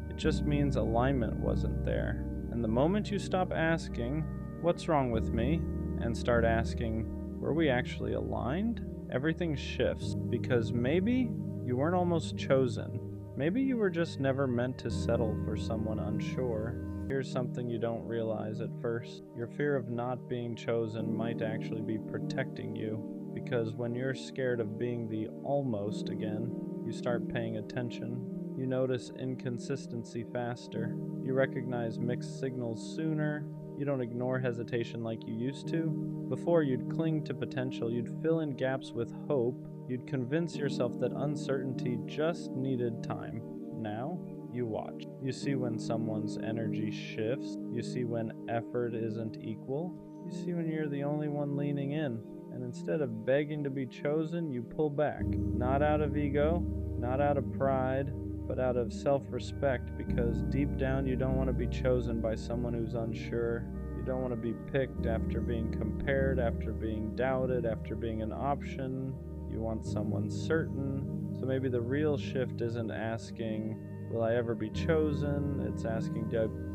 It just means alignment wasn't there. And the moment you stop asking, "What's wrong with me?" and start asking, "Were we actually aligned?" everything shifts, because maybe you weren't almost chosen. Maybe you were just never meant to settle for someone unsure. Here's something you don't realize at first. Your fear of not being chosen might actually be protecting you, because when you're scared of being the almost again, you start paying attention. You notice inconsistency faster. You recognize mixed signals sooner. You don't ignore hesitation like you used to. Before, you'd cling to potential, you'd fill in gaps with hope, you'd convince yourself that uncertainty just needed time. Now, you watch. You see when someone's energy shifts. You see when effort isn't equal. You see when you're the only one leaning in. And instead of begging to be chosen, you pull back. Not out of ego, not out of pride, but out of self-respect, because deep down you don't want to be chosen by someone who's unsure. You don't want to be picked after being compared, after being doubted, after being an option. You want someone certain. So maybe the real shift isn't asking, "Will I ever be chosen?" It's asking,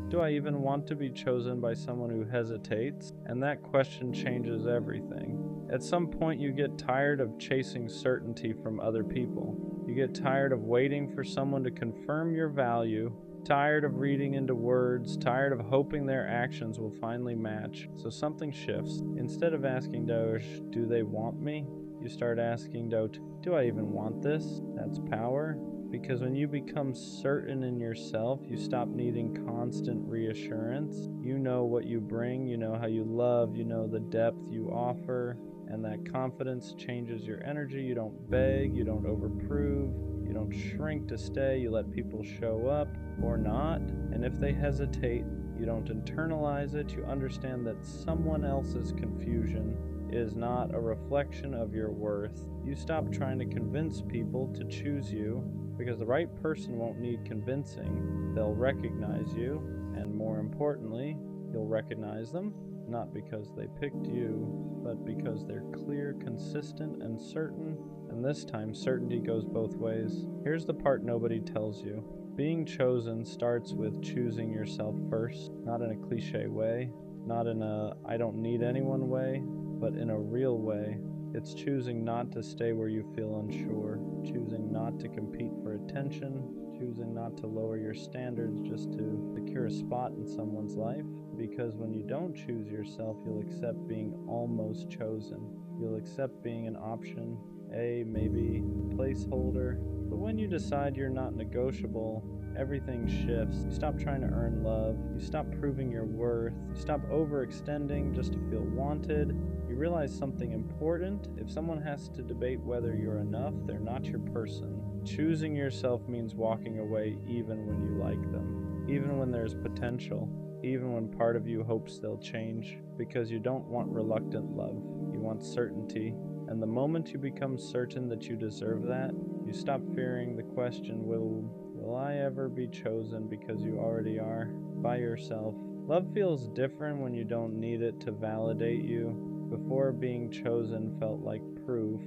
do I even want to be chosen by someone who hesitates? And that question changes everything. At some point you get tired of chasing certainty from other people. You get tired of waiting for someone to confirm your value, tired of reading into words, tired of hoping their actions will finally match. So something shifts. Instead of asking, do they want me? You start asking, do I even want this? That's power. Because when you become certain in yourself, you stop needing constant reassurance. You know what you bring, you know how you love, you know the depth you offer. And that confidence changes your energy. You don't beg, you don't overprove, you don't shrink to stay, you let people show up or not. And if they hesitate, you don't internalize it. You understand that someone else's confusion is not a reflection of your worth. You stop trying to convince people to choose you, because the right person won't need convincing. They'll recognize you, and more importantly, you'll recognize them. Not because they picked you, but because they're clear, consistent, and certain. And this time, certainty goes both ways. Here's the part nobody tells you. Being chosen starts with choosing yourself first, not in a cliche way, not in a "I don't need anyone" way, but in a real way. It's choosing not to stay where you feel unsure, choosing not to compete for attention, choosing not to lower your standards just to secure a spot in someone's life. Because when you don't choose yourself, you'll accept being almost chosen. You'll accept being an option, maybe placeholder. But when you decide you're not negotiable, everything shifts. You stop trying to earn love. You stop proving your worth. You stop overextending just to feel wanted. You realize something important. If someone has to debate whether you're enough, they're not your person. Choosing yourself means walking away even when you like them, even when there's potential, even when part of you hopes they'll change, because you don't want reluctant love. You want certainty. And the moment you become certain that you deserve that, you stop fearing the question, will I ever be chosen, because you already are, by yourself. Love feels different when you don't need it to validate you. Before, being chosen felt like proof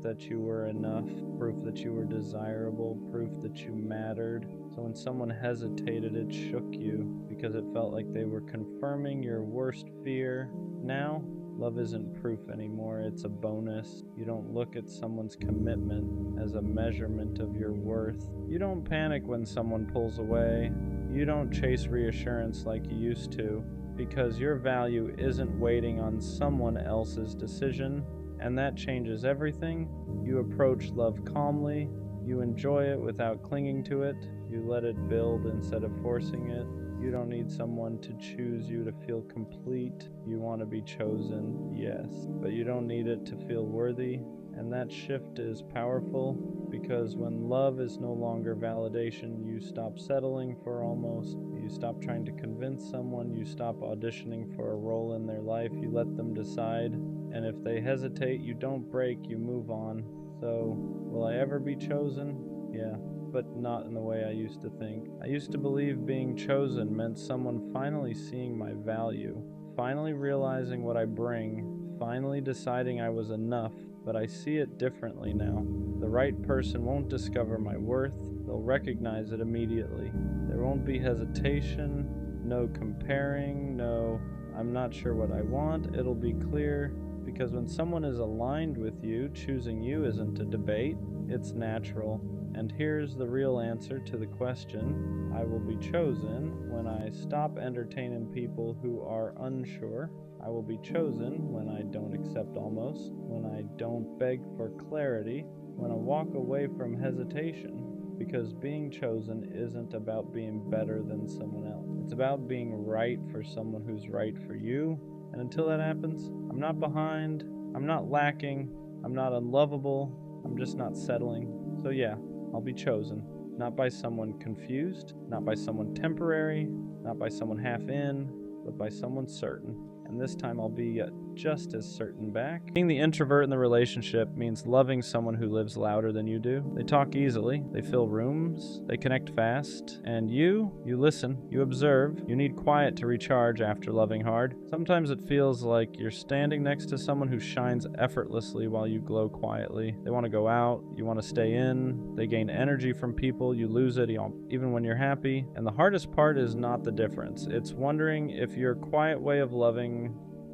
that you were enough, proof that you were desirable, proof that you mattered. So when someone hesitated, it shook you, because it felt like they were confirming your worst fear. Now, love isn't proof anymore, it's a bonus. You don't look at someone's commitment as a measurement of your worth. You don't panic when someone pulls away. You don't chase reassurance like you used to, because your value isn't waiting on someone else's decision, and that changes everything. You approach love calmly. You enjoy it without clinging to it. You let it build instead of forcing it. You don't need someone to choose you to feel complete. You want to be chosen, yes, but you don't need it to feel worthy. And that shift is powerful because when love is no longer validation, you stop settling for almost. You stop trying to convince someone. You stop auditioning for a role in their life. You let them decide. And if they hesitate, you don't break, you move on. So, will I ever be chosen? Yeah, but not in the way I used to think. I used to believe being chosen meant someone finally seeing my value, finally realizing what I bring, finally deciding I was enough, but I see it differently now. The right person won't discover my worth, they'll recognize it immediately. There won't be hesitation, no comparing, no, I'm not sure what I want, it'll be clear. Because when someone is aligned with you, choosing you isn't a debate, it's natural. And here's the real answer to the question: I will be chosen when I stop entertaining people who are unsure. I will be chosen when I don't accept almost, when I don't beg for clarity, when I walk away from hesitation. Because being chosen isn't about being better than someone else. It's about being right for someone who's right for you. And until that happens, I'm not behind, I'm not lacking, I'm not unlovable, I'm just not settling. So yeah, I'll be chosen. Not by someone confused, not by someone temporary, not by someone half in, but by someone certain. And this time I'll be just as certain back. Being the introvert in the relationship means loving someone who lives louder than you do. They talk easily, they fill rooms, they connect fast, and you listen, you observe, you need quiet to recharge after loving hard. Sometimes it feels like you're standing next to someone who shines effortlessly while you glow quietly. They want to go out, you want to stay in, they gain energy from people, you lose it even when you're happy. And the hardest part is not the difference. It's wondering if your quiet way of loving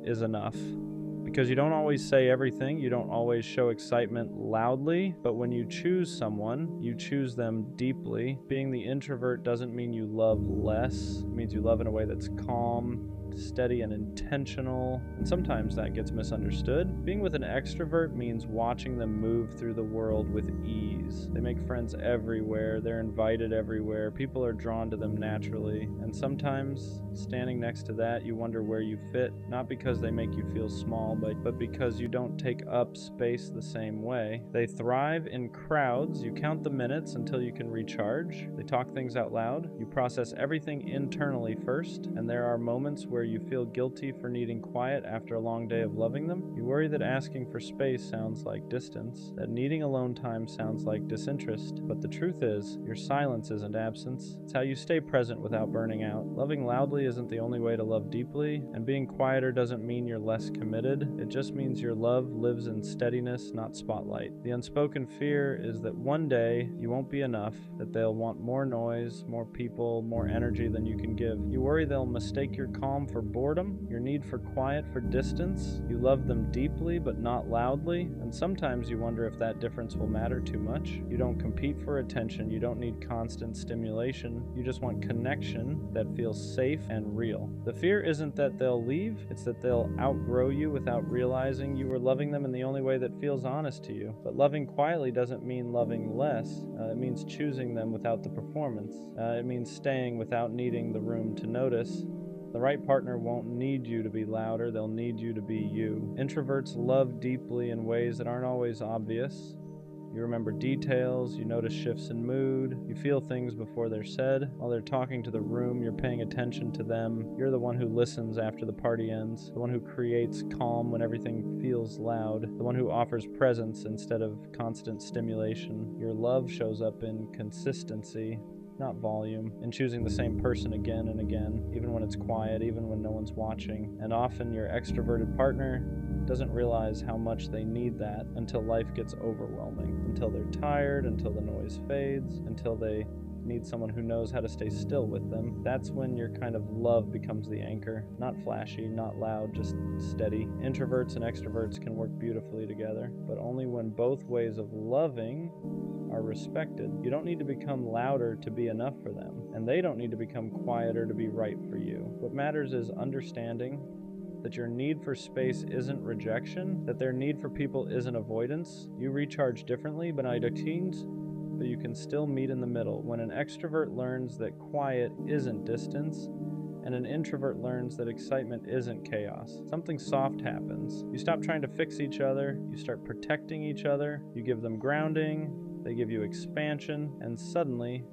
is enough. Because you don't always say everything, you don't always show excitement loudly, but when you choose someone, you choose them deeply. Being the introvert doesn't mean you love less, it means you love in a way that's calm, steady, and intentional, and sometimes that gets misunderstood. Being with an extrovert means watching them move through the world with ease. They make friends everywhere, they're invited everywhere, people are drawn to them naturally, and sometimes, standing next to that, you wonder where you fit, not because they make you feel small, but because you don't take up space the same way. They thrive in crowds, you count the minutes until you can recharge, they talk things out loud, you process everything internally first, and there are moments where you feel guilty for needing quiet after a long day of loving them. You worry that asking for space sounds like distance, that needing alone time sounds like disinterest, but the truth is, your silence isn't absence. It's how you stay present without burning out. Loving loudly isn't the only way to love deeply, and being quieter doesn't mean you're less committed. It just means your love lives in steadiness, not spotlight. The unspoken fear is that one day you won't be enough, that they'll want more noise, more people, more energy than you can give. You worry they'll mistake your calm for boredom, your need for quiet for distance. You love them deeply but not loudly, and sometimes you wonder if that difference will matter too much. You don't compete for attention, you don't need constant stimulation, you just want connection that feels safe and real. The fear isn't that they'll leave, it's that they'll outgrow you without realizing you were loving them in the only way that feels honest to you. But loving quietly doesn't mean loving less, it means choosing them without the performance. It means staying without needing the room to notice. The right partner won't need you to be louder, they'll need you to be you. Introverts love deeply in ways that aren't always obvious. You remember details, you notice shifts in mood, you feel things before they're said. While they're talking to the room, you're paying attention to them. You're the one who listens after the party ends, the one who creates calm when everything feels loud, the one who offers presence instead of constant stimulation. Your love shows up in consistency, not volume, in choosing the same person again and again, even when it's quiet, even when no one's watching. And often your extroverted partner doesn't realize how much they need that until life gets overwhelming, until they're tired, until the noise fades, until they need someone who knows how to stay still with them. That's when your kind of love becomes the anchor. Not flashy, not loud, just steady. Introverts and extroverts can work beautifully together, but only when both ways of loving are respected. You don't need to become louder to be enough for them, and they don't need to become quieter to be right for you. What matters is understanding that your need for space isn't rejection, that their need for people isn't avoidance. You recharge differently, but but you can still meet in the middle. When an extrovert learns that quiet isn't distance, and an introvert learns that excitement isn't chaos, something soft happens. You stop trying to fix each other, you start protecting each other, you give them grounding, they give you expansion, and suddenly,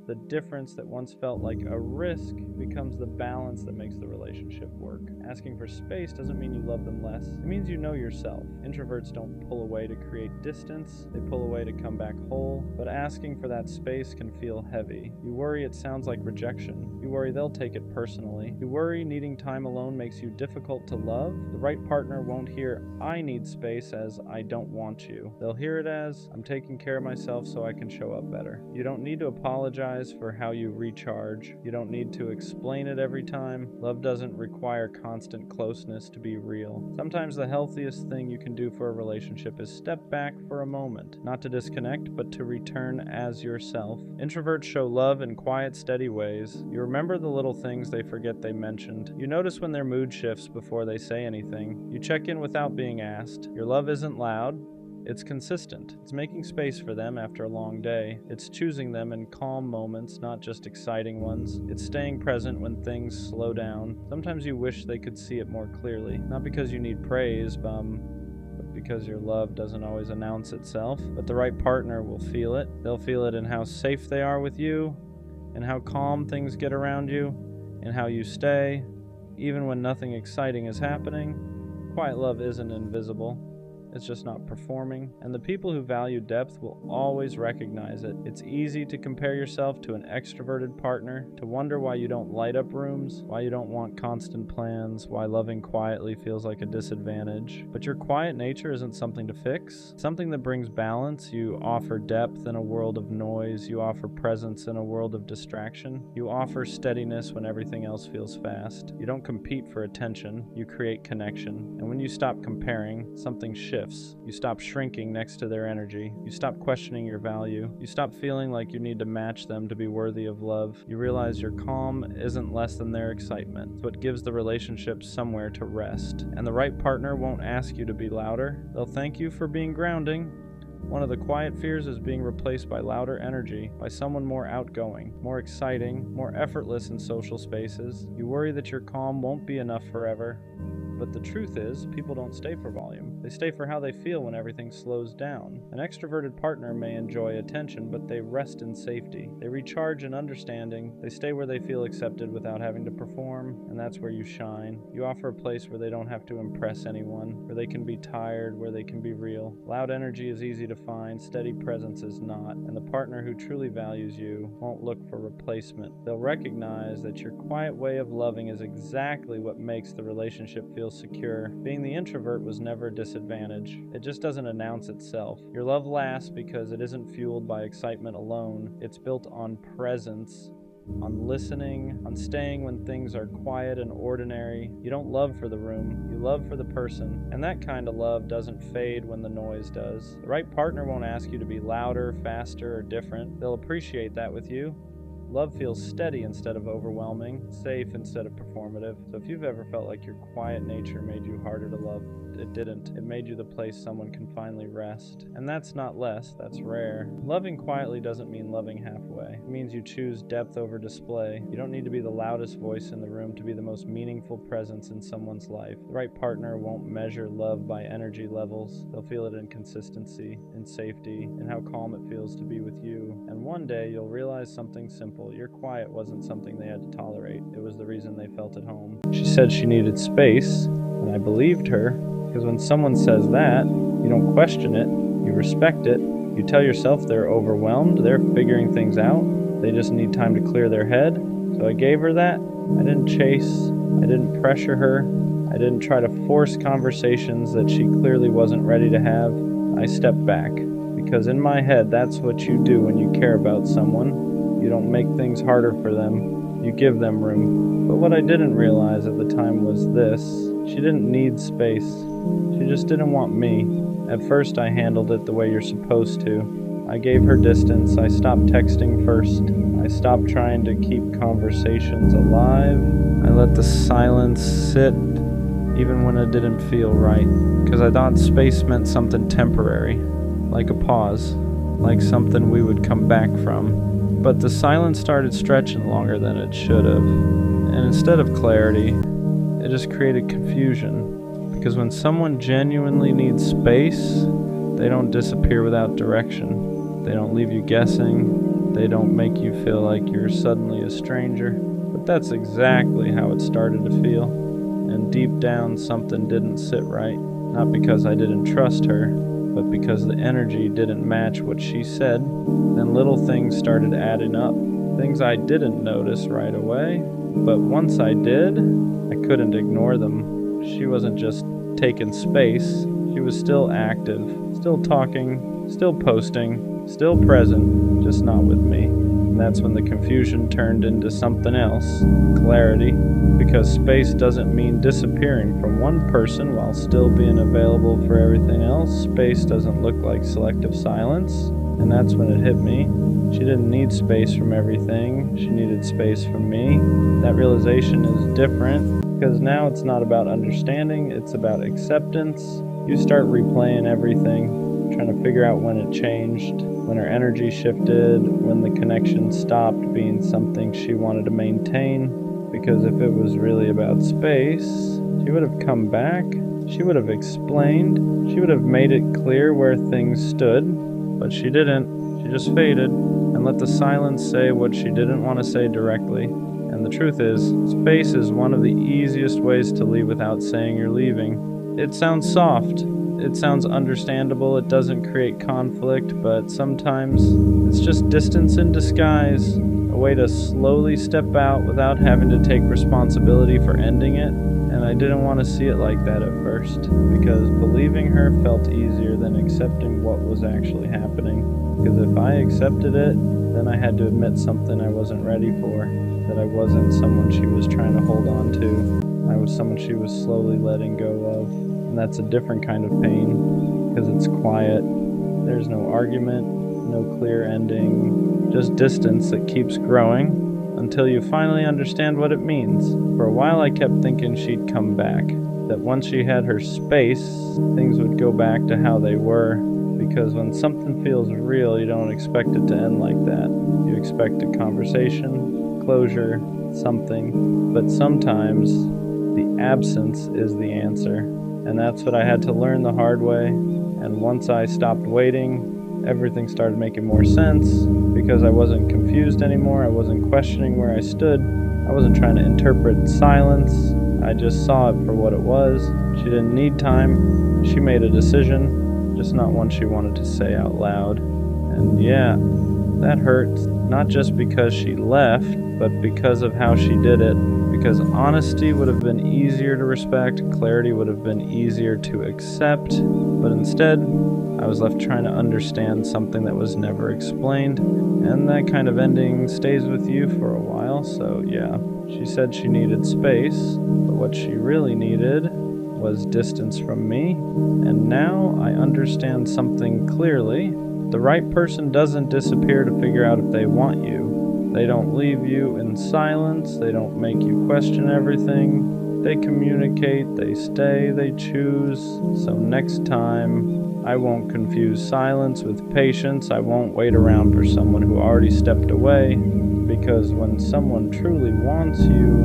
the difference that once felt like a risk becomes the balance that makes the relationship work. Asking for space doesn't mean you love them less. It means you know yourself. Introverts don't pull away to create distance. They pull away to come back whole. But asking for that space can feel heavy. You worry it sounds like rejection. You worry they'll take it personally. You worry needing time alone makes you difficult to love. The right partner won't hear, "I need space," as "I don't want you." They'll hear it as, "I'm taking care of myself so I can show up better." You don't need to apologize for how you recharge. You don't need to explain it every time. Love doesn't require constant closeness to be real. Sometimes the healthiest thing you can do for a relationship is step back for a moment, not to disconnect, but to return as yourself. Introverts show love in quiet, steady ways. You remember the little things they forget they mentioned. You notice when their mood shifts before they say anything. You check in without being asked. Your love isn't loud. It's consistent. It's making space for them after a long day. It's choosing them in calm moments, not just exciting ones. It's staying present when things slow down. Sometimes you wish they could see it more clearly. Not because you need praise, but because your love doesn't always announce itself. But the right partner will feel it. They'll feel it in how safe they are with you, and how calm things get around you, and how you stay, even when nothing exciting is happening. Quiet love isn't invisible. It's just not performing. And the people who value depth will always recognize it. It's easy to compare yourself to an extroverted partner, to wonder why you don't light up rooms, why you don't want constant plans, why loving quietly feels like a disadvantage. But your quiet nature isn't something to fix. It's something that brings balance. You offer depth in a world of noise. You offer presence in a world of distraction. You offer steadiness when everything else feels fast. You don't compete for attention. You create connection. And when you stop comparing, something shifts. You stop shrinking next to their energy. You stop questioning your value. You stop feeling like you need to match them to be worthy of love. You realize your calm isn't less than their excitement. It's what gives the relationship somewhere to rest. And the right partner won't ask you to be louder. They'll thank you for being grounding. One of the quiet fears is being replaced by louder energy, by someone more outgoing, more exciting, more effortless in social spaces. You worry that your calm won't be enough forever. But the truth is, people don't stay for volume. They stay for how they feel when everything slows down. An extroverted partner may enjoy attention, but they rest in safety. They recharge in understanding. They stay where they feel accepted without having to perform, and that's where you shine. You offer a place where they don't have to impress anyone, where they can be tired, where they can be real. Loud energy is easy to find, steady presence is not, and the partner who truly values you won't look for replacement. They'll recognize that your quiet way of loving is exactly what makes the relationship feel secure. Being the introvert was never a disadvantage. It just doesn't announce itself. Your love lasts because it isn't fueled by excitement alone. It's built on presence, on listening, on staying when things are quiet and ordinary. You don't love for the room, you love for the person. And that kind of love doesn't fade when the noise does. The right partner won't ask you to be louder, faster, or different. They'll appreciate that with you. Love feels steady instead of overwhelming, safe instead of performative. So if you've ever felt like your quiet nature made you harder to love, it didn't. It made you the place someone can finally rest. And that's not less, that's rare. Loving quietly doesn't mean loving halfway. It means you choose depth over display. You don't need to be the loudest voice in the room to be the most meaningful presence in someone's life. The right partner won't measure love by energy levels. They'll feel it in consistency, in safety, in how calm it feels to be with you. And one day you'll realize something simple. Your quiet wasn't something they had to tolerate. It was the reason they felt at home. She said she needed space, and I believed her, because when someone says that, you don't question it, you respect it, you tell yourself they're overwhelmed, they're figuring things out, they just need time to clear their head. So I gave her that. I didn't chase, I didn't pressure her, I didn't try to force conversations that she clearly wasn't ready to have. I stepped back, because in my head, that's what you do when you care about someone. You don't make things harder for them. You give them room. But what I didn't realize at the time was this. She didn't need space. She just didn't want me. At first I handled it the way you're supposed to. I gave her distance. I stopped texting first. I stopped trying to keep conversations alive. I let the silence sit even when it didn't feel right. Because I thought space meant something temporary. Like a pause. like something we would come back from. But the silence started stretching longer than it should have. And instead of clarity, it just created confusion. Because when someone genuinely needs space, they don't disappear without direction. They don't leave you guessing. They don't make you feel like you're suddenly a stranger. But that's exactly how it started to feel. And deep down, something didn't sit right. Not because I didn't trust her, but because the energy didn't match what she said. Then little things started adding up. Things I didn't notice right away. But once I did, I couldn't ignore them. She wasn't just taking space. She was still active, still talking, still posting, still present, just not with me. And that's when the confusion turned into something else, clarity, because space doesn't mean disappearing from one person while still being available for everything else. Space doesn't look like selective silence, and that's when it hit me. She didn't need space from everything, she needed space from me. That realization is different, because now it's not about understanding, it's about acceptance. You start replaying everything, trying to figure out when it changed, when her energy shifted, when the connection stopped being something she wanted to maintain. Because if it was really about space, she would have come back, she would have explained, she would have made it clear where things stood, but she didn't. She just faded and let the silence say what she didn't want to say directly. And the truth is, space is one of the easiest ways to leave without saying you're leaving. It sounds soft, it sounds understandable, it doesn't create conflict, but sometimes it's just distance in disguise, a way to slowly step out without having to take responsibility for ending it. And I didn't want to see it like that at first, because believing her felt easier than accepting what was actually happening. Because if I accepted it, then I had to admit something I wasn't ready for, that I wasn't someone she was trying to hold on to. I was someone she was slowly letting go of. And that's a different kind of pain, because it's quiet. There's no argument, no clear ending, just distance that keeps growing until you finally understand what it means. For a while I kept thinking she'd come back, that once she had her space, things would go back to how they were. Because when something feels real, you don't expect it to end like that. You expect a conversation, closure, something. But sometimes the absence is the answer. And that's what I had to learn the hard way. And once I stopped waiting, everything started making more sense, because I wasn't confused anymore. I wasn't questioning where I stood. I wasn't trying to interpret silence. I just saw it for what it was. She didn't need time. She made a decision, just not one she wanted to say out loud. And yeah, that hurts. Not just because she left, but because of how she did it. Because honesty would have been easier to respect, clarity would have been easier to accept, but instead, I was left trying to understand something that was never explained, and that kind of ending stays with you for a while. So yeah, she said she needed space, but what she really needed was distance from me, and now I understand something clearly. The right person doesn't disappear to figure out if they want you. They don't leave you in silence, they don't make you question everything. They communicate, they stay, they choose. So next time, I won't confuse silence with patience. I won't wait around for someone who already stepped away. Because when someone truly wants you,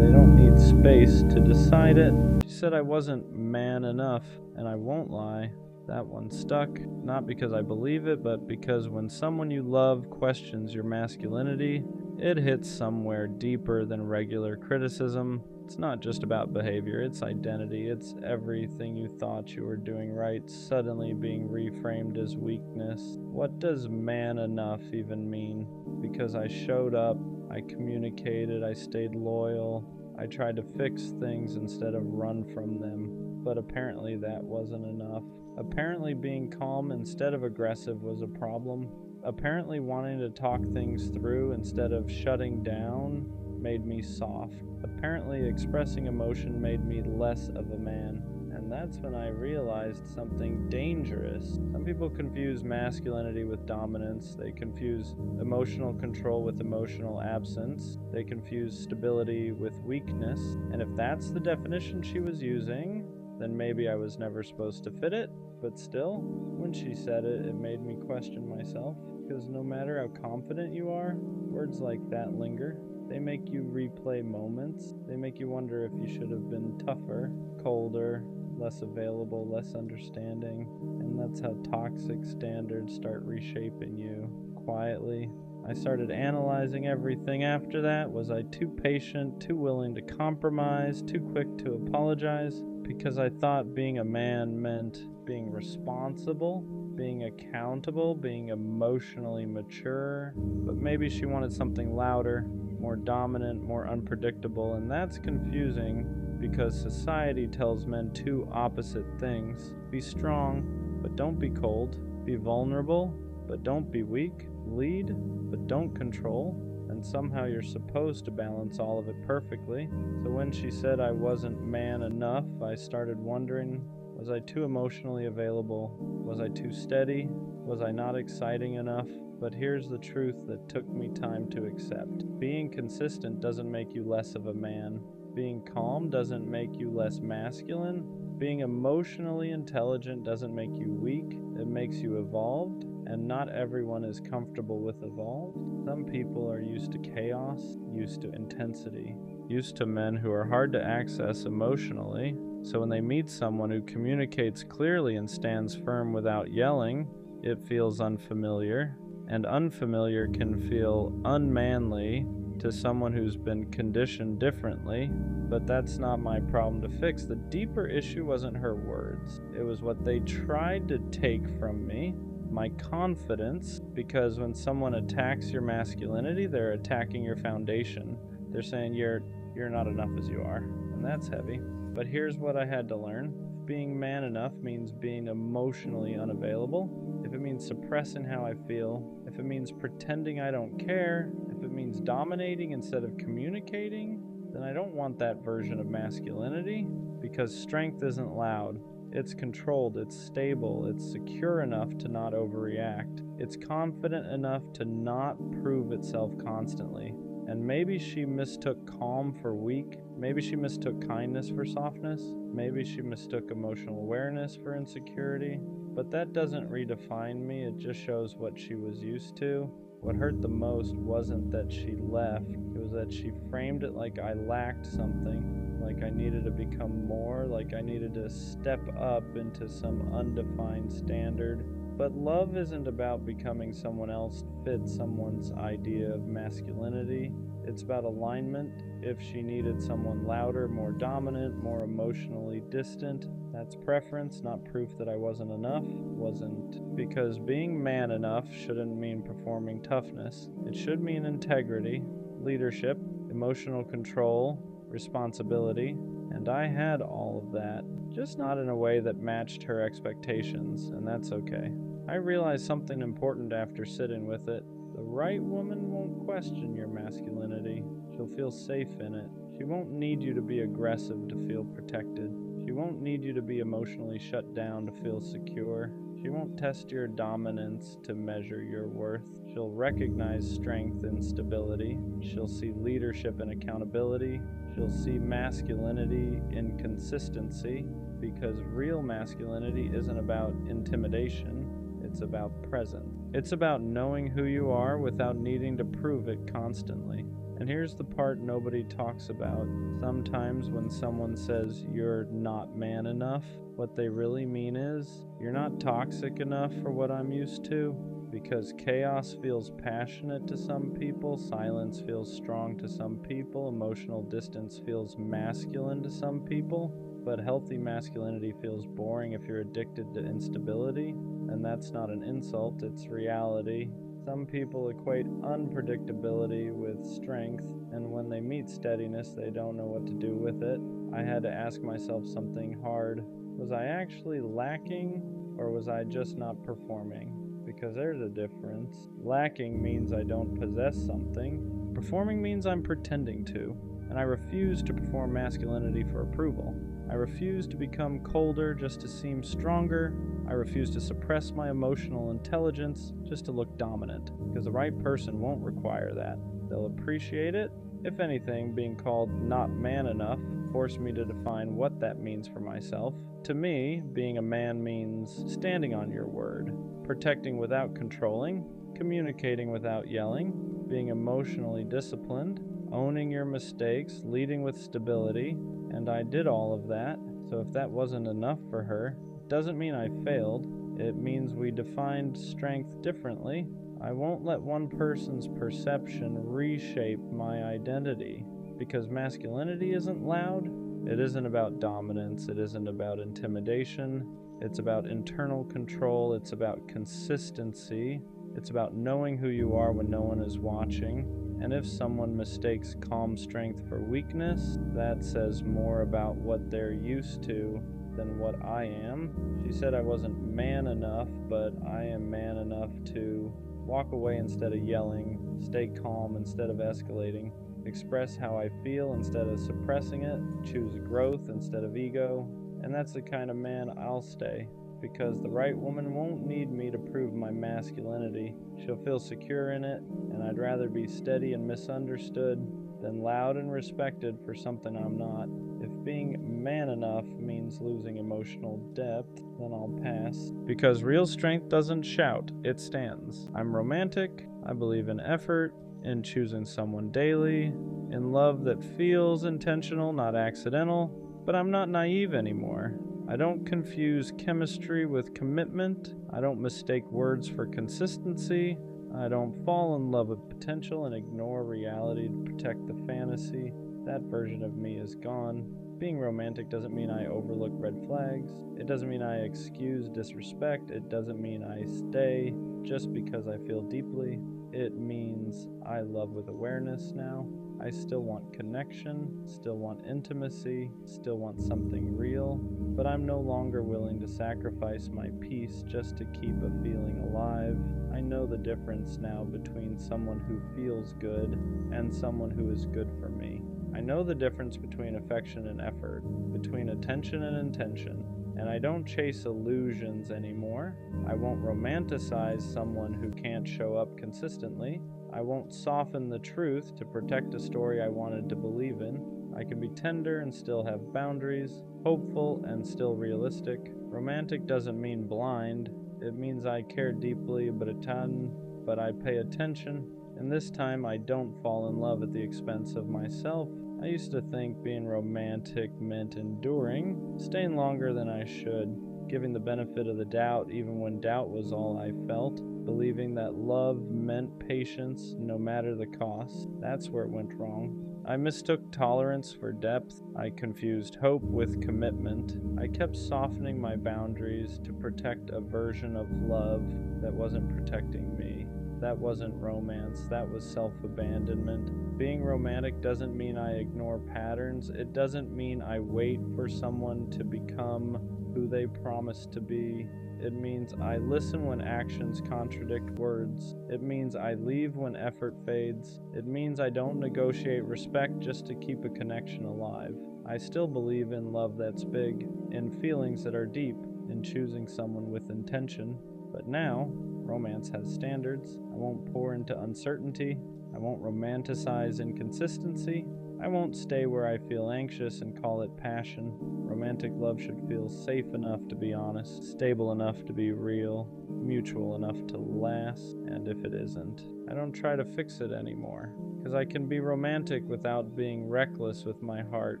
they don't need space to decide it. She said I wasn't man enough, and I won't lie. That one stuck, not because I believe it, but because when someone you love questions your masculinity, it hits somewhere deeper than regular criticism. It's not just about behavior, it's identity. It's everything you thought you were doing right suddenly being reframed as weakness. What does man enough even mean? Because I showed up, I communicated, I stayed loyal, I tried to fix things instead of run from them. But apparently that wasn't enough. Apparently being calm instead of aggressive was a problem. Apparently wanting to talk things through instead of shutting down made me soft. Apparently expressing emotion made me less of a man. And that's when I realized something dangerous. Some people confuse masculinity with dominance. They confuse emotional control with emotional absence. They confuse stability with weakness. And if that's the definition she was using, then maybe I was never supposed to fit it. But still, when she said it, it made me question myself, because no matter how confident you are, words like that linger. They make you replay moments. They make you wonder if you should have been tougher, colder, less available, less understanding. And that's how toxic standards start reshaping you quietly. I started analyzing everything after that. Was I too patient, too willing to compromise, too quick to apologize? Because I thought being a man meant being responsible, being accountable, being emotionally mature. But maybe she wanted something louder, more dominant, more unpredictable, and that's confusing because society tells men two opposite things. Be strong, but don't be cold. Be vulnerable, but don't be weak. Lead, but don't control. And somehow you're supposed to balance all of it perfectly. So when she said I wasn't man enough, I started wondering, was I too emotionally available? Was I too steady? Was I not exciting enough? But here's the truth that took me time to accept. Being consistent doesn't make you less of a man. Being calm doesn't make you less masculine. Being emotionally intelligent doesn't make you weak. It makes you evolved. And not everyone is comfortable with evolved. Some people are used to chaos, used to intensity, used to men who are hard to access emotionally. So when they meet someone who communicates clearly and stands firm without yelling, it feels unfamiliar. And unfamiliar can feel unmanly to someone who's been conditioned differently. But that's not my problem to fix. The deeper issue wasn't her words. It was what they tried to take from me. My confidence, because when someone attacks your masculinity, they're attacking your foundation. They're saying you're not enough as you are, and that's heavy. But here's what I had to learn. If being man enough means being emotionally unavailable, if it means suppressing how I feel, if it means pretending I don't care, if it means dominating instead of communicating, then I don't want that version of masculinity, because strength isn't loud. It's controlled, it's stable, it's secure enough to not overreact. It's confident enough to not prove itself constantly. And maybe she mistook calm for weak. Maybe she mistook kindness for softness. Maybe she mistook emotional awareness for insecurity. But that doesn't redefine me, it just shows what she was used to. What hurt the most wasn't that she left, it was that she framed it like I lacked something, like I needed to become more, like I needed to step up into some undefined standard. But love isn't about becoming someone else to fit someone's idea of masculinity. It's about alignment. If she needed someone louder, more dominant, more emotionally distant, that's preference, not proof that I wasn't enough. Wasn't. Because being man enough shouldn't mean performing toughness. It should mean integrity, leadership, emotional control, responsibility. And I had all of that, just not in a way that matched her expectations, and that's okay. I realized something important after sitting with it. The right woman won't question your masculinity. She'll feel safe in it. She won't need you to be aggressive to feel protected. She won't need you to be emotionally shut down to feel secure. She won't test your dominance to measure your worth. She'll recognize strength and stability. She'll see leadership and accountability. She'll see masculinity in consistency, because real masculinity isn't about intimidation. It's about presence. It's about knowing who you are without needing to prove it constantly. And here's the part nobody talks about. Sometimes when someone says you're not man enough, what they really mean is you're not toxic enough for what I'm used to. Because chaos feels passionate to some people, silence feels strong to some people, emotional distance feels masculine to some people. But healthy masculinity feels boring if you're addicted to instability, and that's not an insult, it's reality. Some people equate unpredictability with strength, and when they meet steadiness, they don't know what to do with it. I had to ask myself something hard. Was I actually lacking, or was I just not performing? Because there's a difference. Lacking means I don't possess something. Performing means I'm pretending to, and I refuse to perform masculinity for approval. I refuse to become colder just to seem stronger. I refuse to suppress my emotional intelligence just to look dominant, because the right person won't require that. They'll appreciate it. If anything, being called not man enough force me to define what that means for myself. To me, being a man means standing on your word, protecting without controlling, communicating without yelling, being emotionally disciplined, owning your mistakes, leading with stability, and I did all of that. So if that wasn't enough for her, it doesn't mean I failed. It means we defined strength differently. I won't let one person's perception reshape my identity, because masculinity isn't loud. It isn't about dominance. It isn't about intimidation. It's about internal control. It's about consistency. It's about knowing who you are when no one is watching. And if someone mistakes calm strength for weakness, that says more about what they're used to than what I am. She said I wasn't man enough, but I am man enough to walk away instead of yelling, stay calm instead of escalating, express how I feel instead of suppressing it, choose growth instead of ego, and that's the kind of man I'll stay. Because the right woman won't need me to prove my masculinity. She'll feel secure in it, and I'd rather be steady and misunderstood than loud and respected for something I'm not. If being man enough means losing emotional depth, then I'll pass. Because real strength doesn't shout, it stands. I'm romantic, I believe in effort, in choosing someone daily, in love that feels intentional, not accidental, but I'm not naive anymore. I don't confuse chemistry with commitment. I don't mistake words for consistency. I don't fall in love with potential and ignore reality to protect the fantasy. That version of me is gone. Being romantic doesn't mean I overlook red flags. It doesn't mean I excuse disrespect. It doesn't mean I stay just because I feel deeply. It means I love with awareness now. I still want connection, still want intimacy, still want something real, but I'm no longer willing to sacrifice my peace just to keep a feeling alive. I know the difference now between someone who feels good and someone who is good for me. I know the difference between affection and effort, between attention and intention, and I don't chase illusions anymore. I won't romanticize someone who can't show up consistently. I won't soften the truth to protect a story I wanted to believe in. I can be tender and still have boundaries, hopeful and still realistic. Romantic doesn't mean blind. It means I care deeply, but I pay attention. And this time I don't fall in love at the expense of myself. I used to think being romantic meant enduring, staying longer than I should, giving the benefit of the doubt even when doubt was all I felt, believing that love meant patience no matter the cost. That's where it went wrong. I mistook tolerance for depth. I confused hope with commitment. I kept softening my boundaries to protect a version of love that wasn't protecting me. That wasn't romance, that was self-abandonment. Being romantic doesn't mean I ignore patterns. It doesn't mean I wait for someone to become who they promise to be. It means I listen when actions contradict words. It means I leave when effort fades. It means I don't negotiate respect just to keep a connection alive. I still believe in love that's big, in feelings that are deep, in choosing someone with intention. But now, romance has standards. I won't pour into uncertainty. I won't romanticize inconsistency. I won't stay where I feel anxious and call it passion. Romantic love should feel safe enough to be honest, stable enough to be real, mutual enough to last, and if it isn't, I don't try to fix it anymore. Because I can be romantic without being reckless with my heart.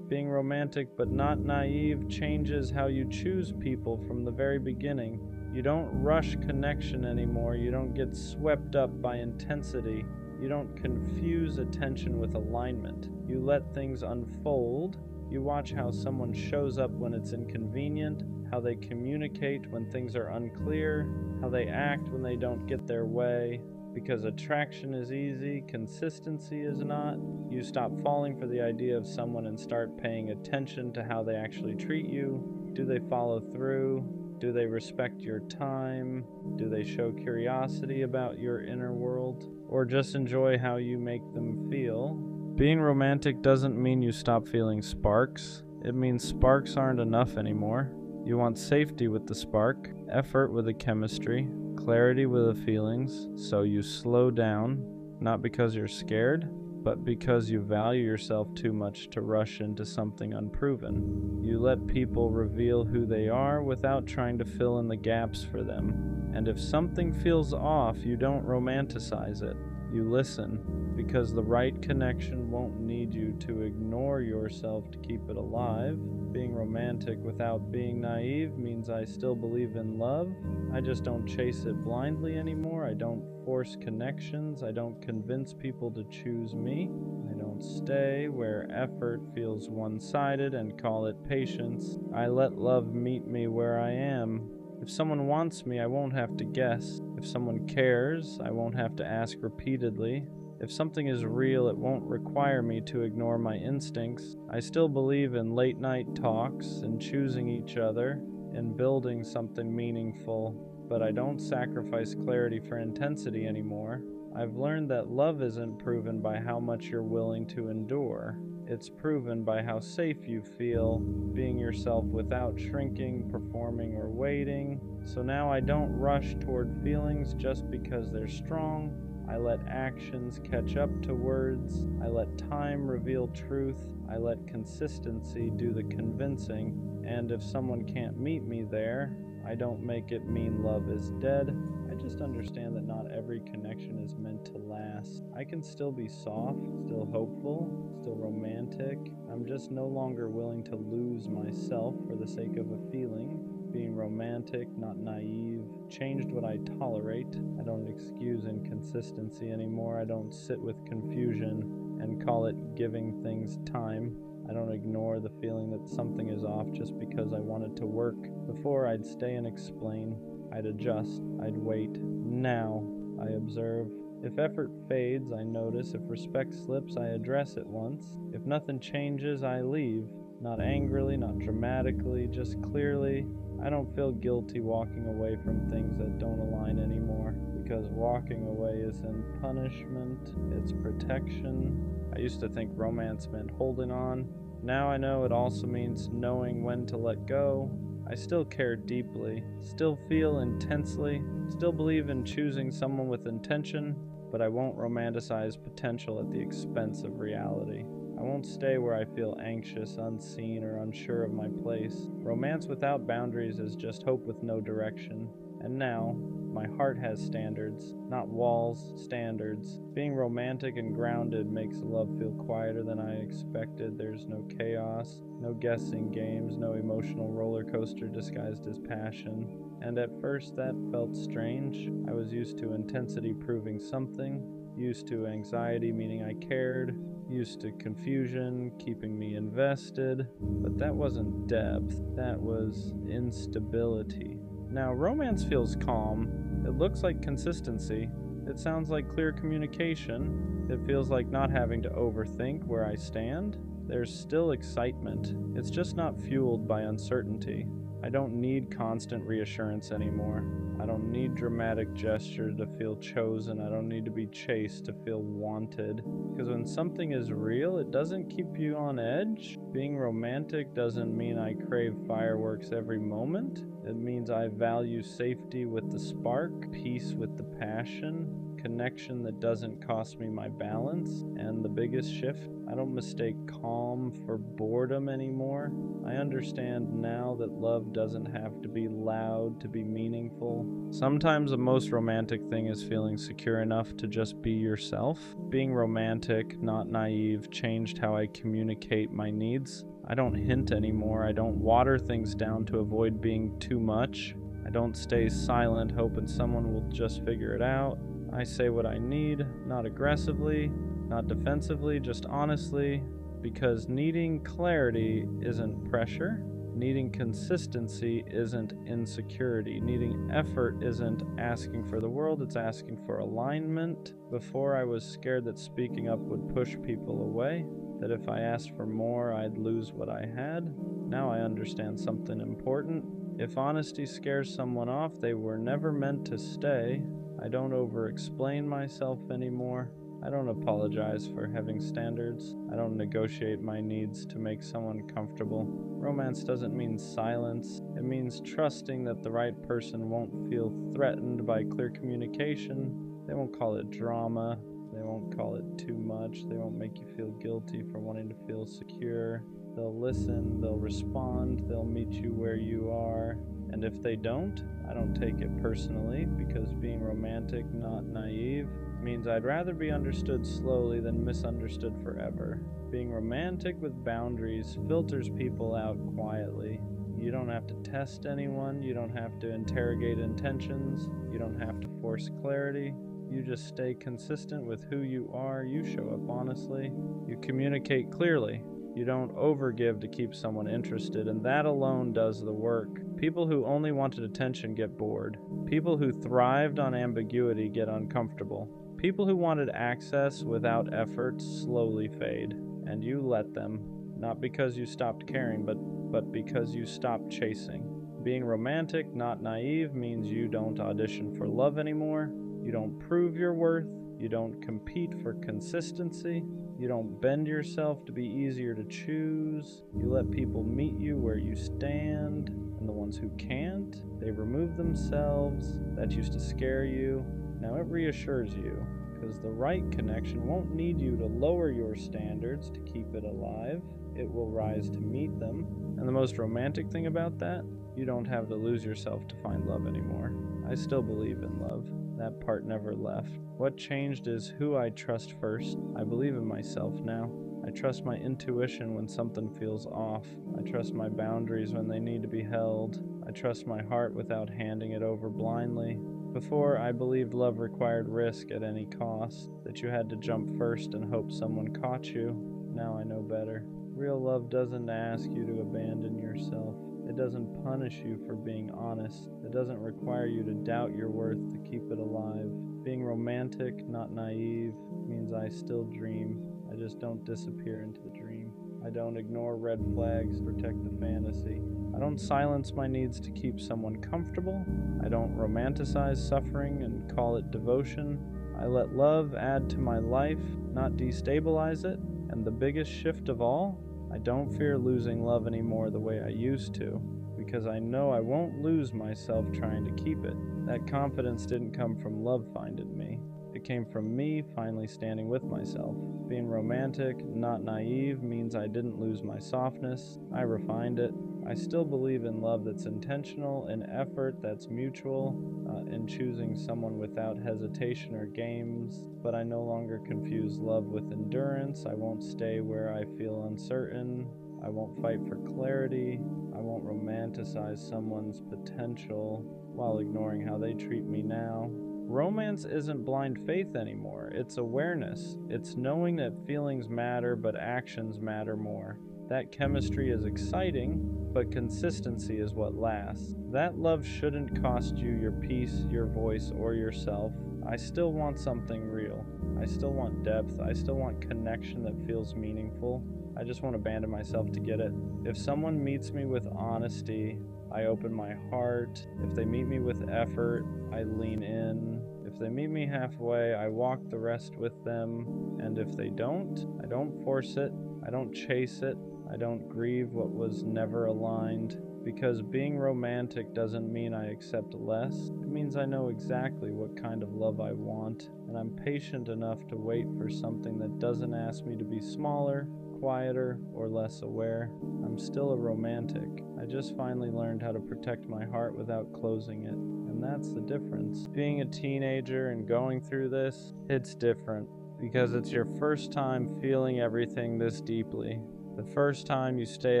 Being romantic but not naive changes how you choose people from the very beginning. You don't rush connection anymore. You don't get swept up by intensity. You don't confuse attention with alignment. You let things unfold. You watch how someone shows up when it's inconvenient, how they communicate when things are unclear, how they act when they don't get their way. Because attraction is easy, consistency is not. You stop falling for the idea of someone and start paying attention to how they actually treat you. Do they follow through? Do they respect your time? Do they show curiosity about your inner world? Or just enjoy how you make them feel? Being romantic doesn't mean you stop feeling sparks. It means sparks aren't enough anymore. You want safety with the spark, effort with the chemistry, clarity with the feelings, so you slow down, not because you're scared, but because you value yourself too much to rush into something unproven. You let people reveal who they are without trying to fill in the gaps for them. And if something feels off, you don't romanticize it. You listen, because the right connection won't need you to ignore yourself to keep it alive. Being romantic without being naive means I still believe in love. I just don't chase it blindly anymore. I don't force connections. I don't convince people to choose me. I don't stay where effort feels one-sided and call it patience. I let love meet me where I am. If someone wants me, I won't have to guess. If someone cares, I won't have to ask repeatedly. If something is real, it won't require me to ignore my instincts. I still believe in late night talks, in choosing each other, in building something meaningful, but I don't sacrifice clarity for intensity anymore. I've learned that love isn't proven by how much you're willing to endure. It's proven by how safe you feel being yourself without shrinking, performing, or waiting. So now I don't rush toward feelings just because they're strong. I let actions catch up to words. I let time reveal truth. I let consistency do the convincing. And if someone can't meet me there, I don't make it mean love is dead. I just understand that not every connection is meant to last. I can still be soft, still hopeful, still romantic. I'm just no longer willing to lose myself for the sake of a feeling. Being romantic, not naive, changed what I tolerate. I don't excuse inconsistency anymore. I don't sit with confusion and call it giving things time. I don't ignore the feeling that something is off just because I want it to work. Before, I'd stay and explain. I'd adjust. I'd wait. Now, I observe. If effort fades, I notice. If respect slips, I address it once. If nothing changes, I leave. Not angrily, not dramatically, just clearly. I don't feel guilty walking away from things that don't align anymore, because walking away isn't punishment, it's protection. I used to think romance meant holding on. Now I know it also means knowing when to let go. I still care deeply, still feel intensely, still believe in choosing someone with intention, but I won't romanticize potential at the expense of reality. I won't stay where I feel anxious, unseen, or unsure of my place. Romance without boundaries is just hope with no direction. And now, my heart has standards, not walls, standards. Being romantic and grounded makes love feel quieter than I expected. There's no chaos, no guessing games, no emotional roller coaster disguised as passion. And at first that felt strange. I was used to intensity proving something, used to anxiety meaning I cared, used to confusion keeping me invested. But that wasn't depth, that was instability. Now, romance feels calm. It looks like consistency. It sounds like clear communication. It feels like not having to overthink where I stand. There's still excitement. It's just not fueled by uncertainty. I don't need constant reassurance anymore. I don't need dramatic gesture to feel chosen. I don't need to be chased to feel wanted. Because when something is real, it doesn't keep you on edge. Being romantic doesn't mean I crave fireworks every moment. It means I value safety with the spark, peace with the passion, connection that doesn't cost me my balance. And the biggest shift, I don't mistake calm for boredom anymore. I understand now that love doesn't have to be loud to be meaningful. Sometimes the most romantic thing is feeling secure enough to just be yourself. Being romantic, not naive, changed how I communicate my needs. I don't hint anymore. I don't water things down to avoid being too much. I don't stay silent hoping someone will just figure it out. I say what I need, not aggressively, not defensively, just honestly, because needing clarity isn't pressure. Needing consistency isn't insecurity. Needing effort isn't asking for the world, it's asking for alignment. Before, I was scared that speaking up would push people away, that if I asked for more, I'd lose what I had. Now I understand something important. If honesty scares someone off, they were never meant to stay. I don't over-explain myself anymore. I don't apologize for having standards. I don't negotiate my needs to make someone comfortable. Romance doesn't mean silence. It means trusting that the right person won't feel threatened by clear communication. They won't call it drama. They won't call it too much. They won't make you feel guilty for wanting to feel secure. They'll listen, they'll respond, they'll meet you where you are. And if they don't, I don't take it personally, because being romantic, not naive, means I'd rather be understood slowly than misunderstood forever. Being romantic with boundaries filters people out quietly. You don't have to test anyone, you don't have to interrogate intentions, you don't have to force clarity. You just stay consistent with who you are, you show up honestly, you communicate clearly. You don't overgive to keep someone interested, and that alone does the work. People who only wanted attention get bored. People who thrived on ambiguity get uncomfortable. People who wanted access without effort slowly fade, and you let them, not because you stopped caring, but because you stopped chasing. Being romantic, not naive, means you don't audition for love anymore. You don't prove your worth. You don't compete for consistency. You don't bend yourself to be easier to choose. You let people meet you where you stand, and the ones who can't, they remove themselves. That used to scare you. Now it reassures you, because the right connection won't need you to lower your standards to keep it alive. It will rise to meet them. And the most romantic thing about that, you don't have to lose yourself to find love anymore. I still believe in love. That part never left. What changed is who I trust first. I believe in myself now. I trust my intuition when something feels off. I trust my boundaries when they need to be held. I trust my heart without handing it over blindly. Before, I believed love required risk at any cost, that you had to jump first and hope someone caught you. Now I know better. Real love doesn't ask you to abandon yourself. It doesn't punish you for being honest. It doesn't require you to doubt your worth to keep it alive. Being romantic, not naive, means I still dream. I just don't disappear into the dream. I don't ignore red flags to protect the fantasy. I don't silence my needs to keep someone comfortable. I don't romanticize suffering and call it devotion. I let love add to my life, not destabilize it. And the biggest shift of all, I don't fear losing love anymore the way I used to, because I know I won't lose myself trying to keep it. That confidence didn't come from love finding me. It came from me finally standing with myself. Being romantic, not naive, means I didn't lose my softness. I refined it. I still believe in love that's intentional, in effort that's mutual, in choosing someone without hesitation or games, but I no longer confuse love with endurance. I won't stay where I feel uncertain. I won't fight for clarity. I won't romanticize someone's potential while ignoring how they treat me now. Romance isn't blind faith anymore. It's awareness. It's knowing that feelings matter, but actions matter more. That chemistry is exciting, but consistency is what lasts. That love shouldn't cost you your peace, your voice, or yourself. I still want something real. I still want depth. I still want connection that feels meaningful. I just won't abandon myself to get it. If someone meets me with honesty, I open my heart. If they meet me with effort, I lean in. If they meet me halfway, I walk the rest with them. And if they don't, I don't force it. I don't chase it. I don't grieve what was never aligned, because being romantic doesn't mean I accept less. It means I know exactly what kind of love I want, and I'm patient enough to wait for something that doesn't ask me to be smaller, quieter, or less aware. I'm still a romantic. I just finally learned how to protect my heart without closing it, and that's the difference. Being a teenager and going through this, it's different, because it's your first time feeling everything this deeply. The first time you stay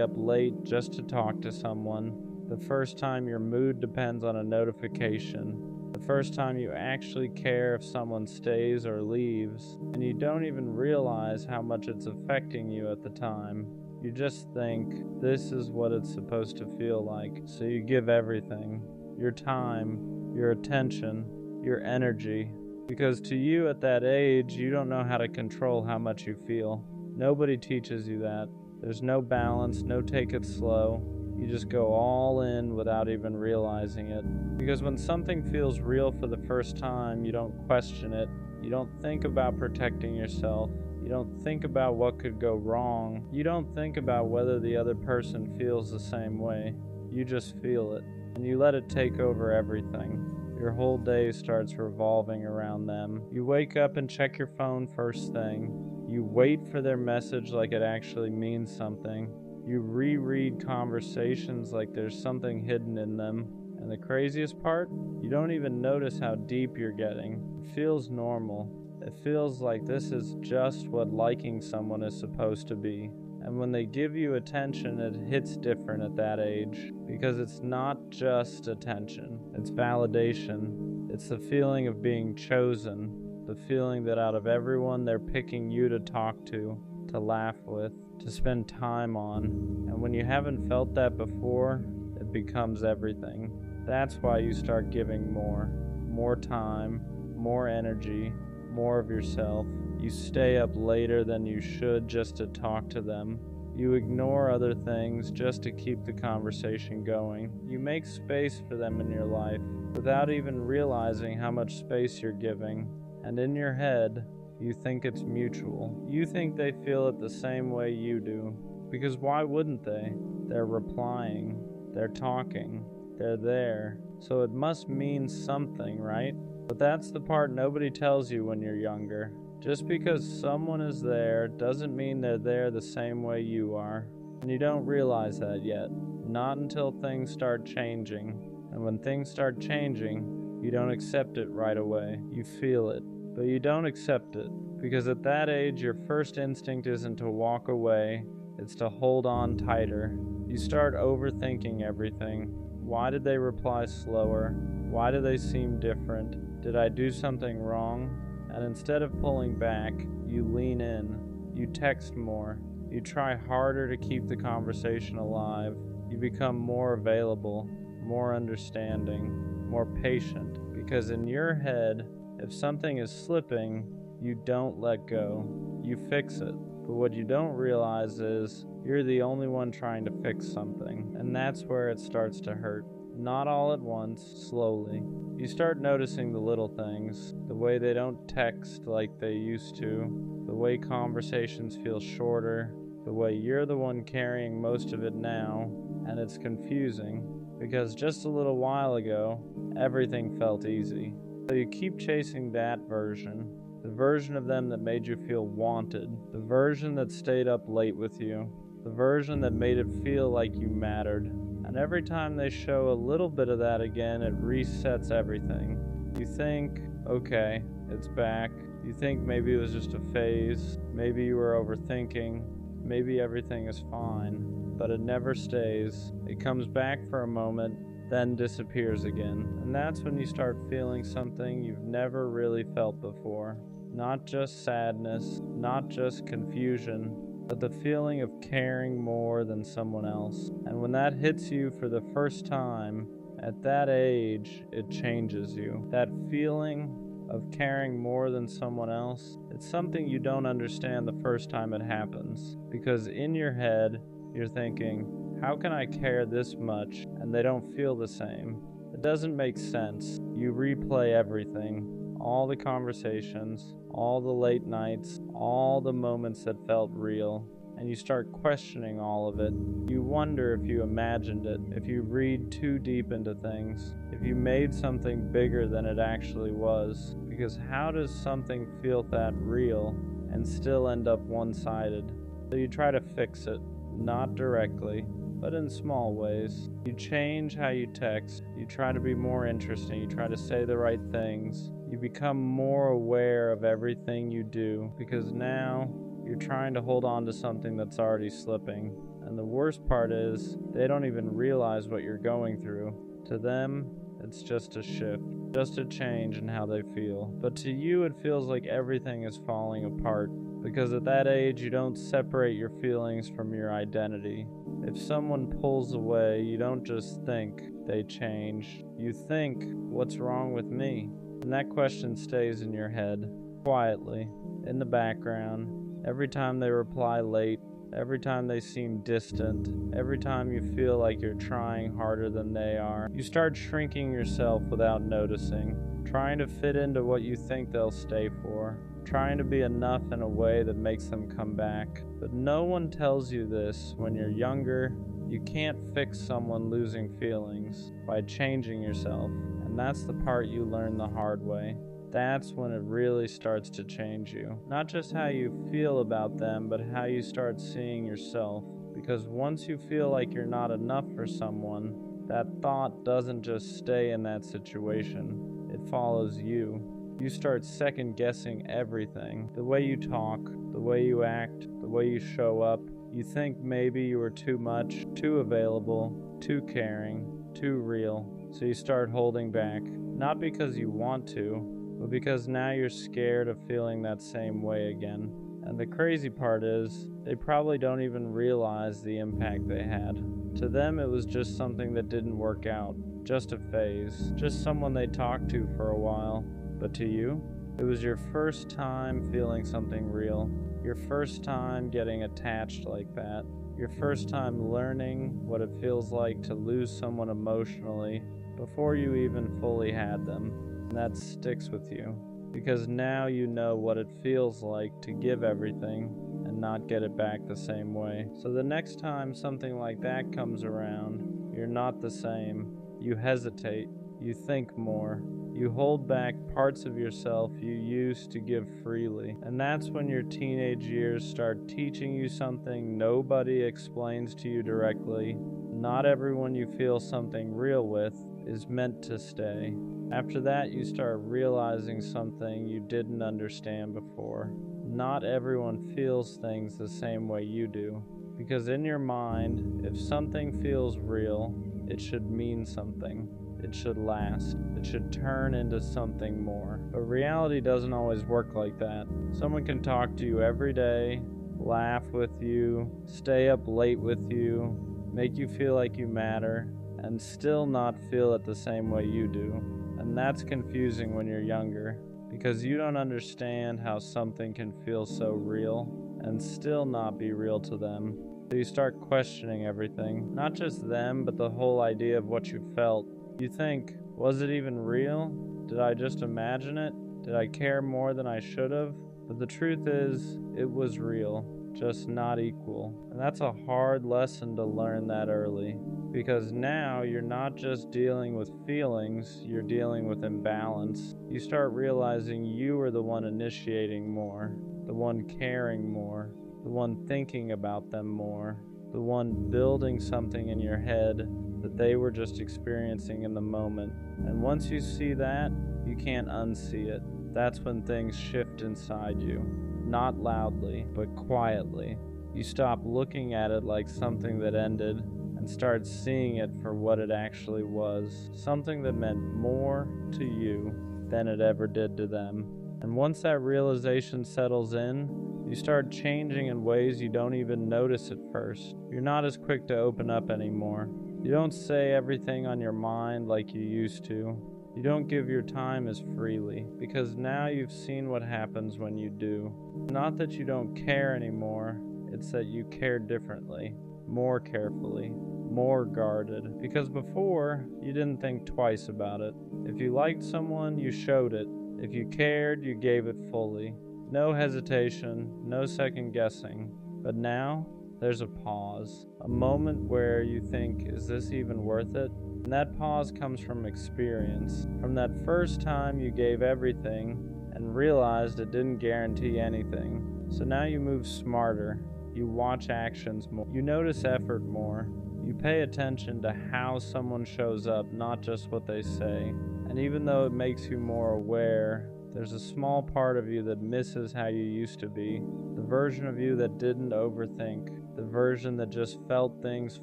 up late just to talk to someone. The first time your mood depends on a notification. The first time you actually care if someone stays or leaves. And you don't even realize how much it's affecting you at the time. You just think, this is what it's supposed to feel like. So you give everything. Your time, your attention, your energy. Because to you at that age, you don't know how to control how much you feel. Nobody teaches you that. There's no balance, no take it slow. You just go all in without even realizing it. Because when something feels real for the first time, you don't question it. You don't think about protecting yourself. You don't think about what could go wrong. You don't think about whether the other person feels the same way. You just feel it. And you let it take over everything. Your Your whole day starts revolving around them. You wake up and check your phone first thing. You wait for their message like it actually means something. You reread conversations like there's something hidden in them. And the craziest part? You don't even notice how deep you're getting. It feels normal. It feels like this is just what liking someone is supposed to be. And when they give you attention, it hits different at that age. Because it's not just attention, it's validation. It's the feeling of being chosen. The feeling that out of everyone, they're picking you to talk to laugh with, to spend time on. And when you haven't felt that before, it becomes everything. That's why you start giving more time, more energy, more of yourself. You stay up later than you should just to talk to them. You ignore other things just to keep the conversation going. You make space for them in your life without even realizing how much space you're giving. And in your head, you think it's mutual. You think they feel it the same way you do. Because why wouldn't they? They're replying. They're talking. They're there. So it must mean something, right? But that's the part nobody tells you when you're younger. Just because someone is there doesn't mean they're there the same way you are. And you don't realize that yet. Not until things start changing. And when things start changing, you don't accept it right away. You feel it, but you don't accept it. Because at that age, your first instinct isn't to walk away, it's to hold on tighter. You start overthinking everything. Why did they reply slower? Why do they seem different? Did I do something wrong? And instead of pulling back, you lean in. You text more. You try harder to keep the conversation alive. You become more available, more understanding, more patient. Because in your head, if something is slipping, you don't let go. You fix it. But what you don't realize is you're the only one trying to fix something. And that's where it starts to hurt. Not all at once, slowly. You start noticing the little things, the way they don't text like they used to, the way conversations feel shorter, the way you're the one carrying most of it now, and it's confusing, because just a little while ago, everything felt easy. So you keep chasing that version, the version of them that made you feel wanted, the version that stayed up late with you, the version that made it feel like you mattered. And every time they show a little bit of that again, it resets everything. You think, okay, it's back. You think maybe it was just a phase. Maybe you were overthinking. Maybe everything is fine. But it never stays. It comes back for a moment, then disappears again. And that's when you start feeling something you've never really felt before. Not just sadness, not just confusion, but the feeling of caring more than someone else. And when that hits you for the first time, at that age, it changes you. That feeling of caring more than someone else, it's something you don't understand the first time it happens. Because in your head, you're thinking, how can I care this much and they don't feel the same? It doesn't make sense. You replay everything. All the conversations, all the late nights, all the moments that felt real, and you start questioning all of it. You wonder if you imagined it, if you read too deep into things, if you made something bigger than it actually was. Because how does something feel that real and still end up one-sided? So you try to fix it, not directly, but in small ways. You change how you text, you try to be more interesting, you try to say the right things. You become more aware of everything you do, because now you're trying to hold on to something that's already slipping. And the worst part is, they don't even realize what you're going through. To them, it's just a shift, just a change in how they feel. But to you, it feels like everything is falling apart, because at that age, you don't separate your feelings from your identity. If someone pulls away, you don't just think they changed. You think, what's wrong with me? And that question stays in your head, quietly, in the background. Every time they reply late, every time they seem distant, every time you feel like you're trying harder than they are, you start shrinking yourself without noticing, trying to fit into what you think they'll stay for, trying to be enough in a way that makes them come back. But no one tells you this when you're younger. You can't fix someone losing feelings by changing yourself. And And that's the part you learn the hard way. That's when it really starts to change you. Not just how you feel about them, but how you start seeing yourself. Because once you feel like you're not enough for someone, that thought doesn't just stay in that situation. It follows you. You start second guessing everything. The way you talk, the way you act, the way you show up. You think maybe you were too much, too available, too caring, too real. So you start holding back. Not because you want to, but because now you're scared of feeling that same way again. And the crazy part is, they probably don't even realize the impact they had. To them, it was just something that didn't work out, just a phase, just someone they talked to for a while. But to you, it was your first time feeling something real, your first time getting attached like that, your first time learning what it feels like to lose someone emotionally before you even fully had them. And that sticks with you, because now you know what it feels like to give everything and not get it back the same way. So the next time something like that comes around, you're not the same. You hesitate, you think more, you hold back parts of yourself you used to give freely. And that's when your teenage years start teaching you something nobody explains to you directly. Not everyone you feel something real with is meant to stay. After that, you start realizing something you didn't understand before. Not everyone feels things the same way you do. Because in your mind, if something feels real, it should mean something. It should last. It should turn into something more. But reality doesn't always work like that. Someone can talk to you every day, laugh with you, stay up late with you, make you feel like you matter, and still not feel it the same way you do. And that's confusing when you're younger, because you don't understand how something can feel so real and still not be real to them. So you start questioning everything, not just them, but the whole idea of what you felt. You think, was it even real? Did I just imagine it? Did I care more than I should have? But the truth is, it was real, just not equal. And that's a hard lesson to learn that early. Because now you're not just dealing with feelings, you're dealing with imbalance. You start realizing you are the one initiating more, the one caring more, the one thinking about them more, the one building something in your head that they were just experiencing in the moment. And once you see that, you can't unsee it. That's when things shift inside you. Not loudly, but quietly. You stop looking at it like something that ended and start seeing it for what it actually was. Something that meant more to you than it ever did to them. And once that realization settles in, you start changing in ways you don't even notice at first. You're not as quick to open up anymore. You don't say everything on your mind like you used to. You don't give your time as freely, because now you've seen what happens when you do. Not that you don't care anymore, it's that you care differently, more carefully, more guarded. Because before, you didn't think twice about it. If you liked someone, you showed it. If you cared, you gave it fully. No hesitation, no second guessing. But now, there's a pause, a moment where you think, is this even worth it? And that pause comes from experience, from that first time you gave everything and realized it didn't guarantee anything. So now you move smarter, you watch actions more, you notice effort more, you pay attention to how someone shows up, not just what they say. And even though it makes you more aware, there's a small part of you that misses how you used to be, the version of you that didn't overthink, the version that just felt things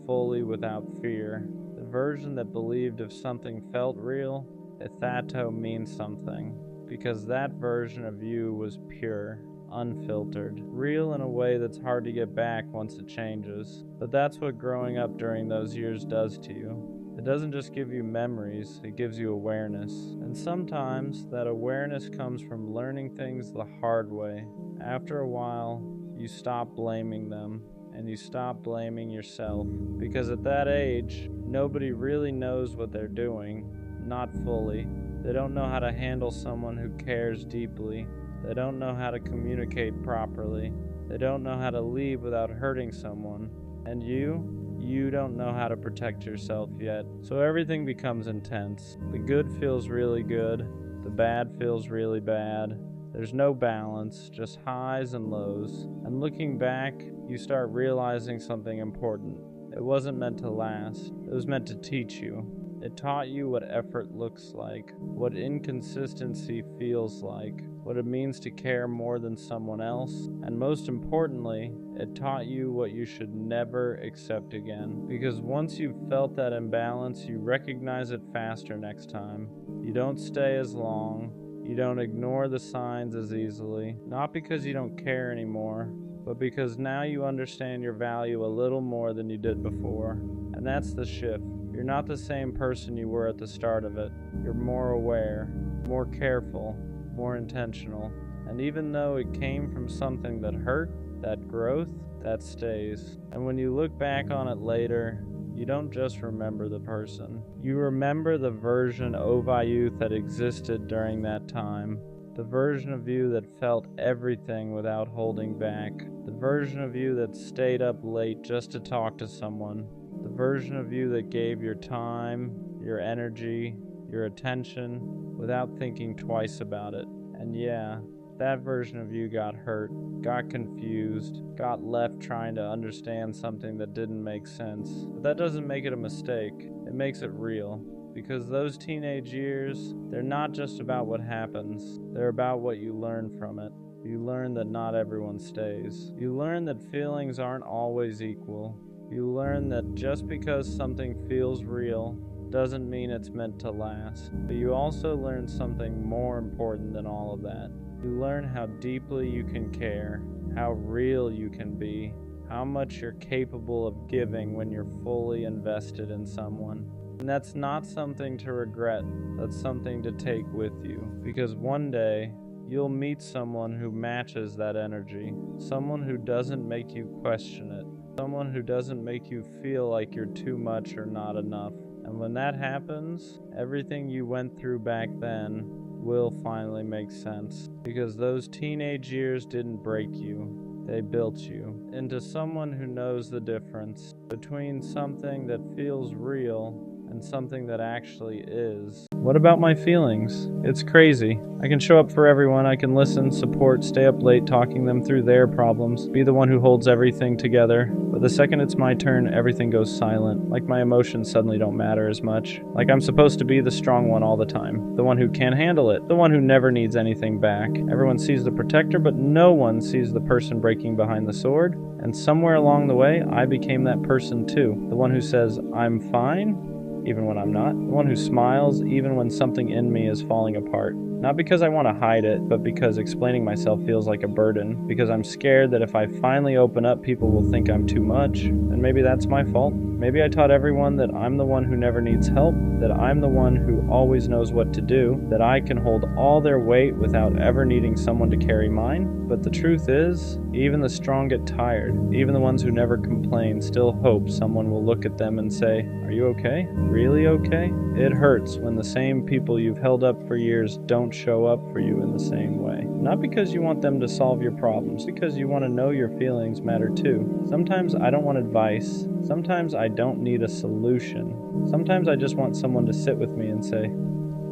fully without fear. The version that believed if something felt real, that means something. Because that version of you was pure, unfiltered, real in a way that's hard to get back once it changes. But that's what growing up during those years does to you. It doesn't just give you memories, it gives you awareness. And sometimes that awareness comes from learning things the hard way. After a while, you stop blaming them. And you stop blaming yourself. Because at that age, nobody really knows what they're doing. Not fully. They don't know how to handle someone who cares deeply. They don't know how to communicate properly. They don't know how to leave without hurting someone. And you You don't know how to protect yourself yet, so everything becomes intense. The good feels really good, the bad feels really bad. There's no balance, just highs and lows. And looking back, you start realizing something important. It wasn't meant to last, it was meant to teach you. It taught you what effort looks like, what inconsistency feels like, what it means to care more than someone else, and most importantly, it taught you what you should never accept again. Because once you've felt that imbalance, you recognize it faster next time. You don't stay as long, you don't ignore the signs as easily, not because you don't care anymore, but because now you understand your value a little more than you did before. And that's the shift. You're not the same person you were at the start of it. You're more aware, more careful, more intentional. And even though it came from something that hurt, that growth, that stays. And when you look back on it later, you don't just remember the person. You remember the version of you that existed during that time. The version of you that felt everything without holding back. The version of you that stayed up late just to talk to someone. The version of you that gave your time, your energy, your attention without thinking twice about it. And yeah, that version of you got hurt, got confused, got left trying to understand something that didn't make sense. But that doesn't make it a mistake, it makes it real. Because those teenage years, they're not just about what happens, they're about what you learn from it. You learn that not everyone stays. You learn that feelings aren't always equal. You learn that just because something feels real doesn't mean it's meant to last. But you also learn something more important than all of that. You learn how deeply you can care, how real you can be, how much you're capable of giving when you're fully invested in someone. And that's not something to regret, that's something to take with you. Because one day, you'll meet someone who matches that energy, someone who doesn't make you question it, someone who doesn't make you feel like you're too much or not enough. And when that happens, everything you went through back then will finally make sense. Because those teenage years didn't break you, they built you into someone who knows the difference between something that feels real and something that actually is. What about my feelings? It's crazy. I can show up for everyone, I can listen, support, stay up late talking them through their problems, be the one who holds everything together. But the second it's my turn, everything goes silent. Like my emotions suddenly don't matter as much. Like I'm supposed to be the strong one all the time. The one who can handle it. The one who never needs anything back. Everyone sees the protector, but no one sees the person breaking behind the sword. And somewhere along the way, I became that person too. The one who says, I'm fine, even when I'm not. The one who smiles even when something in me is falling apart. Not because I want to hide it, but because explaining myself feels like a burden. Because I'm scared that if I finally open up, people will think I'm too much. And maybe that's my fault. Maybe I taught everyone that I'm the one who never needs help, that I'm the one who always knows what to do, that I can hold all their weight without ever needing someone to carry mine. But the truth is, even the strong get tired. Even the ones who never complain still hope someone will look at them and say, "Are you okay? Really okay?" It hurts when the same people you've held up for years don't show up for you in the same way. Not because you want them to solve your problems, because you want to know your feelings matter too. Sometimes I don't want advice. Sometimes I don't need a solution. Sometimes I just want someone to sit with me and say,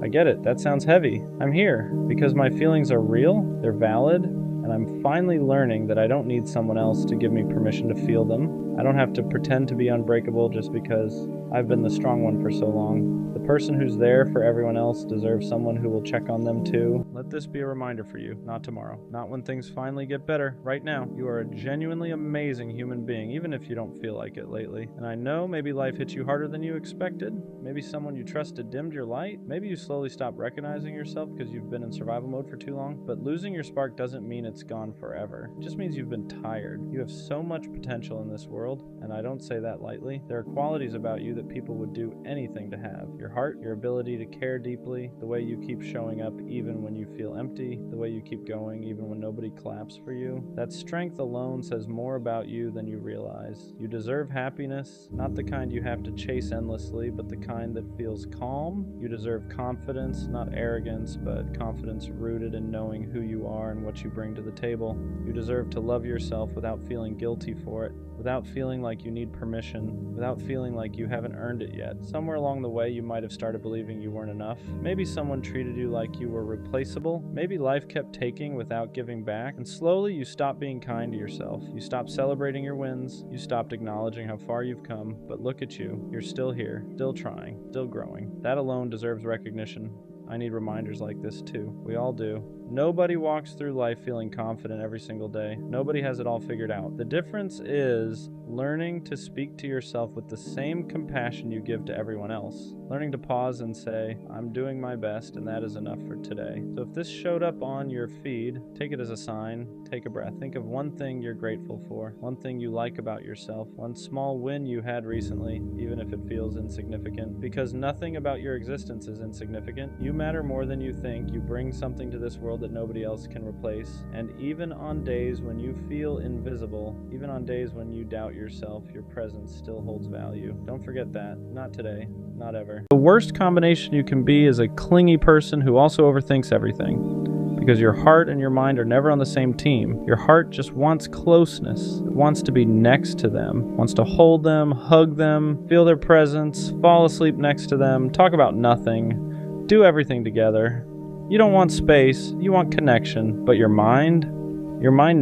I get it, that sounds heavy. I'm here because my feelings are real, they're valid, and I'm finally learning that I don't need someone else to give me permission to feel them. I don't have to pretend to be unbreakable just because I've been the strong one for so long. The person who's there for everyone else deserves someone who will check on them too. Let this be a reminder for you, not tomorrow, not when things finally get better. Right now, you are a genuinely amazing human being, even if you don't feel like it lately. And I know maybe life hit you harder than you expected. Maybe someone you trusted dimmed your light. Maybe you slowly stopped recognizing yourself because you've been in survival mode for too long. But losing your spark doesn't mean it's gone forever. It just means you've been tired. You have so much potential in this world, and I don't say that lightly. There are qualities about you that that people would do anything to have. Your heart, your ability to care deeply, the way you keep showing up even when you feel empty, the way you keep going even when nobody claps for you. That strength alone says more about you than you realize. You deserve happiness, not the kind you have to chase endlessly, but the kind that feels calm. You deserve confidence, not arrogance, but confidence rooted in knowing who you are and what you bring to the table. You deserve to love yourself without feeling guilty for it, without feeling like you need permission, without feeling like you haven't earned it yet. Somewhere along the way, you might have started believing you weren't enough. Maybe someone treated you like you were replaceable. Maybe life kept taking without giving back. And slowly, you stopped being kind to yourself. You stopped celebrating your wins. You stopped acknowledging how far you've come. But look at you. You're still here, still trying, still growing. That alone deserves recognition. I need reminders like this too. We all do. Nobody walks through life feeling confident every single day. Nobody has it all figured out. The difference is learning to speak to yourself with the same compassion you give to everyone else. Learning to pause and say, I'm doing my best and that is enough for today. So if this showed up on your feed, take it as a sign. Take a breath. Think of one thing you're grateful for, one thing you like about yourself, one small win you had recently, even if it feels insignificant. Because nothing about your existence is insignificant. You matter more than you think. You bring something to this world that nobody else can replace. And even on days when you feel invisible, even on days when you doubt yourself, your presence still holds value. Don't forget that. Not today. Not ever. The worst combination you can be is a clingy person who also overthinks everything. Because your heart and your mind are never on the same team. Your heart just wants closeness. It wants to be next to them, wants to hold them, hug them, feel their presence, fall asleep next to them, talk about nothing, do everything together. You don't want space, you want connection. But your mind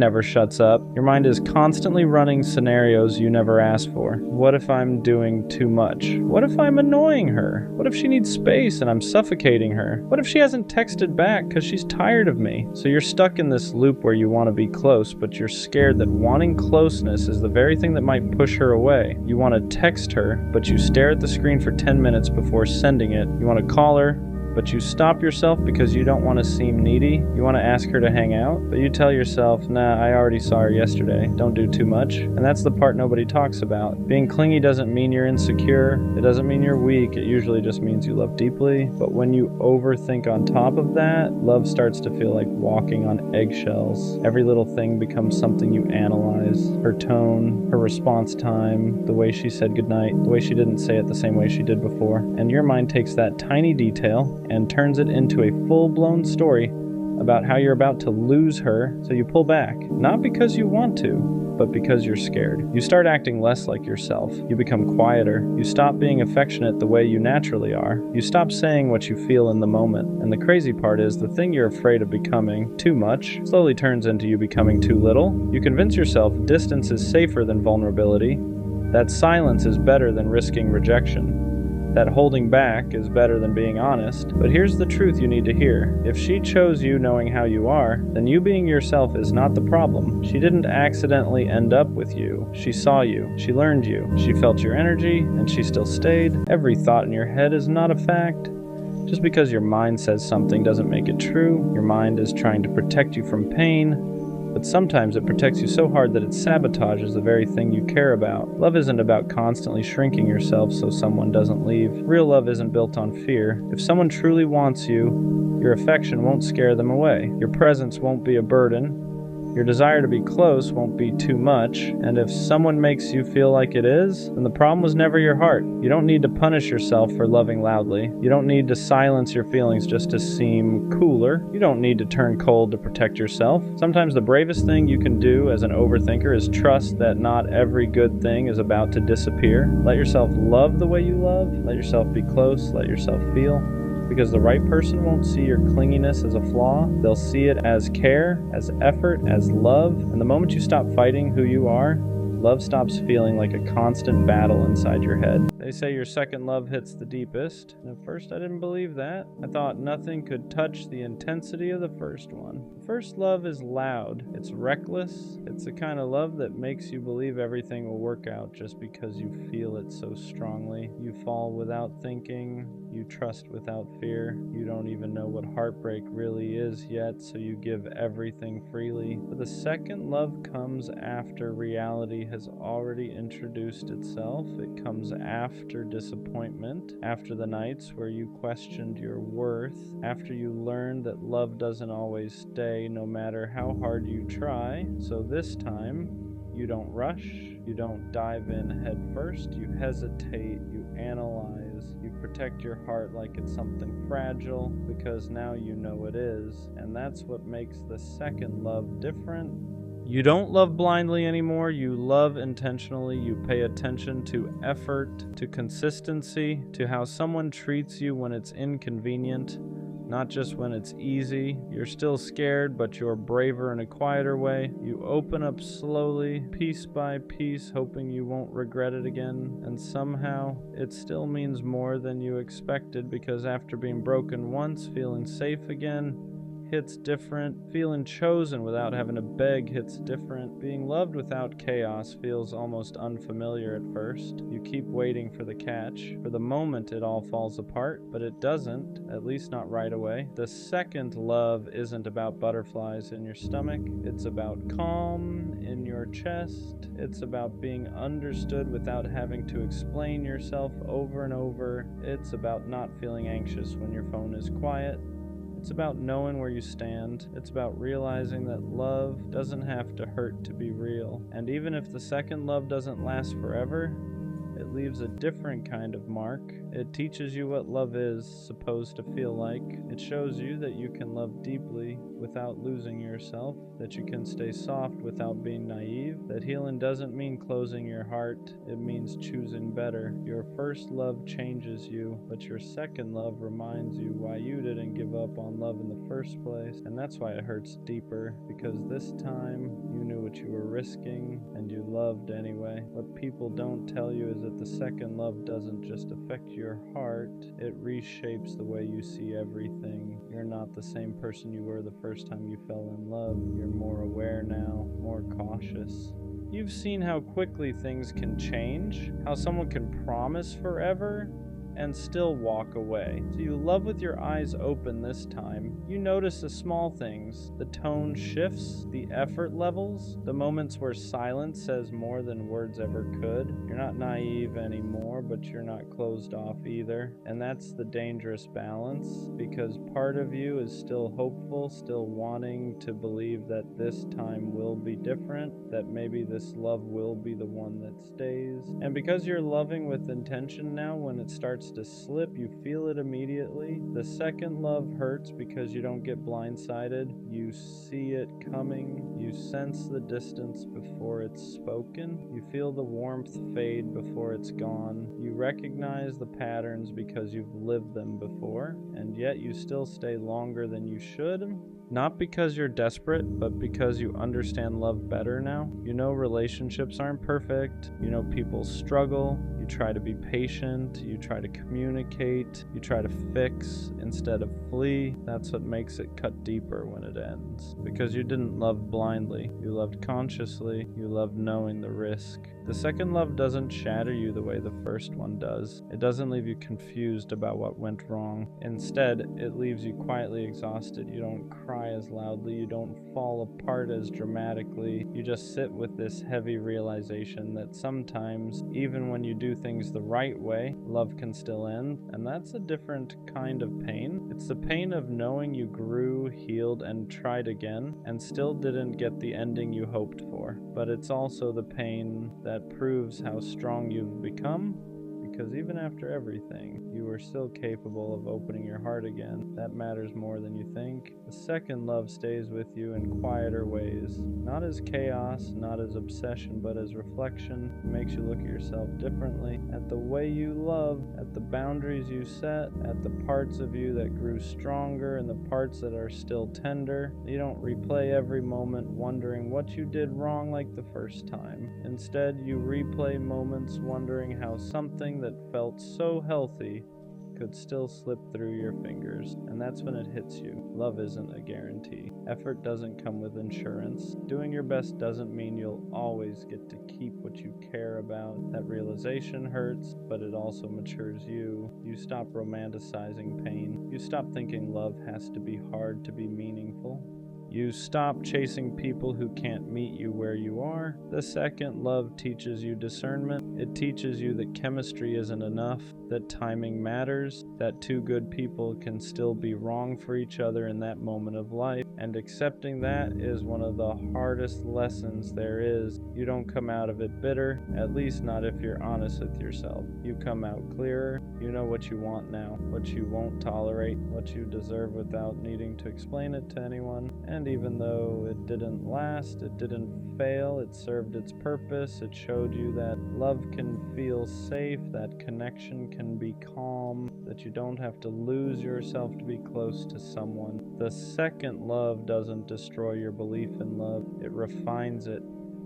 never shuts up. Your mind is constantly running scenarios you never asked for. What if I'm doing too much? What if I'm annoying her? What if she needs space and I'm suffocating her? What if she hasn't texted back because she's tired of me? So you're stuck in this loop where you want to be close, but you're scared that wanting closeness is the very thing that might push her away. You want to text her, but you stare at the screen for 10 minutes before sending it. You want to call her, but you stop yourself because you don't want to seem needy. You want to ask her to hang out, but you tell yourself, nah, I already saw her yesterday. Don't do too much. And that's the part nobody talks about. Being clingy doesn't mean you're insecure. It doesn't mean you're weak. It usually just means you love deeply. But when you overthink on top of that, love starts to feel like walking on eggshells. Every little thing becomes something you analyze. Her tone, her response time, the way she said goodnight, the way she didn't say it the same way she did before. And your mind takes that tiny detail and turns it into a full-blown story about how you're about to lose her, so you pull back. Not because you want to, but because you're scared. You start acting less like yourself. You become quieter. You stop being affectionate the way you naturally are. You stop saying what you feel in the moment. And the crazy part is, the thing you're afraid of becoming too much slowly turns into you becoming too little. You convince yourself distance is safer than vulnerability, that silence is better than risking rejection, that holding back is better than being honest. But here's the truth you need to hear. If she chose you knowing how you are, then you being yourself is not the problem. She didn't accidentally end up with you. She saw you. She learned you. She felt your energy, and she still stayed. Every thought in your head is not a fact. Just because your mind says something doesn't make it true. Your mind is trying to protect you from pain, but sometimes it protects you so hard that it sabotages the very thing you care about. Love isn't about constantly shrinking yourself so someone doesn't leave. Real love isn't built on fear. If someone truly wants you, your affection won't scare them away. Your presence won't be a burden. Your desire to be close won't be too much. And if someone makes you feel like it is, then the problem was never your heart. You don't need to punish yourself for loving loudly. You don't need to silence your feelings just to seem cooler. You don't need to turn cold to protect yourself. Sometimes the bravest thing you can do as an overthinker is trust that not every good thing is about to disappear. Let yourself love the way you love. Let yourself be close. Let yourself feel. Because the right person won't see your clinginess as a flaw. They'll see it as care, as effort, as love. And the moment you stop fighting who you are, love stops feeling like a constant battle inside your head. They say your second love hits the deepest. And at first I didn't believe that. I thought nothing could touch the intensity of the first one. The first love is loud. It's reckless. It's the kind of love that makes you believe everything will work out just because you feel it so strongly. You fall without thinking. You trust without fear. You don't even know what heartbreak really is yet, so you give everything freely. But the second love comes after reality has already introduced itself. It comes after disappointment, after the nights where you questioned your worth, after you learned that love doesn't always stay no matter how hard you try. So this time, you don't rush, you don't dive in head first, you hesitate, you analyze, you protect your heart like it's something fragile because now you know it is, and that's what makes the second love different. You don't love blindly anymore, you love intentionally, you pay attention to effort, to consistency, to how someone treats you when it's inconvenient, not just when it's easy. You're still scared, but you're braver in a quieter way. You open up slowly, piece by piece, hoping you won't regret it again. And somehow, it still means more than you expected, because after being broken once, feeling safe again hits different. Feeling chosen without having to beg hits different. Being loved without chaos feels almost unfamiliar at first. You keep waiting for the catch. For the moment it all falls apart, but it doesn't, at least not right away. The second love isn't about butterflies in your stomach. It's about calm in your chest. It's about being understood without having to explain yourself over and over. It's about not feeling anxious when your phone is quiet. It's about knowing where you stand. It's about realizing that love doesn't have to hurt to be real. And even if the second love doesn't last forever, it leaves a different kind of mark. It teaches you what love is supposed to feel like. It shows you that you can love deeply without losing yourself, that you can stay soft without being naive, that healing doesn't mean closing your heart, it means choosing better. Your first love changes you, but your second love reminds you why you didn't give up on love in the first place. And that's why it hurts deeper, because this time you knew what you were risking and you loved anyway. What people don't tell you is that the second love doesn't just affect your heart, it reshapes the way you see everything. You're not the same person you were the first time you fell in love. You're more aware now, more cautious. You've seen how quickly things can change, how someone can promise forever and still walk away. So you love with your eyes open this time. You notice the small things, the tone shifts, the effort levels, the moments where silence says more than words ever could. You're not naive anymore, but you're not closed off either. And that's the dangerous balance, because part of you is still hopeful, still wanting to believe that this time will be different, that maybe this love will be the one that stays. And because you're loving with intention now, when it starts to slip, you feel it immediately. The second love hurts because you don't get blindsided. You see it coming. You sense the distance before it's spoken. You feel the warmth fade before it's gone. You recognize the patterns because you've lived them before, and yet you still stay longer than you should. Not because you're desperate, but because you understand love better now. You know relationships aren't perfect. You know people struggle. You try to be patient. You try to communicate. You try to fix instead of flee. That's what makes it cut deeper when it ends. Because you didn't love blindly. You loved consciously. You loved knowing the risk. The second love doesn't shatter you the way the first one does. It doesn't leave you confused about what went wrong. Instead, it leaves you quietly exhausted. You don't cry as loudly. You don't fall apart as dramatically. You just sit with this heavy realization that sometimes, even when you do things the right way, love can still end. And that's a different kind of pain. It's the pain of knowing you grew, healed, and tried again, and still didn't get the ending you hoped for. But it's also the pain that proves how strong you've become, because even after everything, you are still capable of opening your heart again. That matters more than you think. The second love stays with you in quieter ways, not as chaos, not as obsession, but as reflection. It makes you look at yourself differently, at the way you love, at the boundaries you set, at the parts of you that grew stronger and the parts that are still tender. You don't replay every moment wondering what you did wrong like the first time. Instead, you replay moments wondering how something that felt so healthy could still slip through your fingers, and that's when it hits you. Love isn't a guarantee. Effort doesn't come with insurance. Doing your best doesn't mean you'll always get to keep what you care about. That realization hurts, but it also matures you. You stop romanticizing pain. You stop thinking love has to be hard to be meaningful. You stop chasing people who can't meet you where you are. The second love teaches you discernment. It teaches you that chemistry isn't enough, that timing matters, that two good people can still be wrong for each other in that moment of life. And accepting that is one of the hardest lessons there is. You don't come out of it bitter, at least not if you're honest with yourself. You come out clearer. You know what you want now, what you won't tolerate, what you deserve without needing to explain it to anyone. And even though it didn't last, it didn't fail, it served its purpose. It showed you that love can feel safe, that connection can be calm, that you don't have to lose yourself to be close to someone. The second love doesn't destroy your belief in love, it refines it.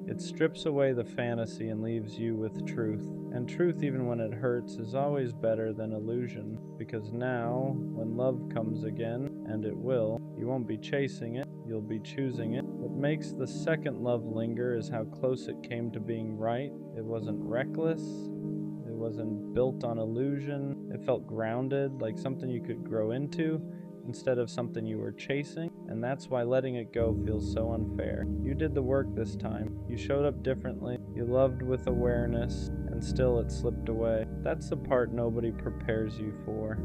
It strips away the fantasy and leaves you with truth. And truth, even when it hurts, is always better than illusion. Because now, when love comes again, and it will, you won't be chasing it, you'll be choosing it. What makes the second love linger is how close it came to being right. It wasn't reckless. It wasn't built on illusion. It felt grounded, like something you could grow into, instead of something you were chasing, and that's why letting it go feels so unfair. You did the work this time. You showed up differently. You loved with awareness, and still it slipped away. That's the part nobody prepares you for.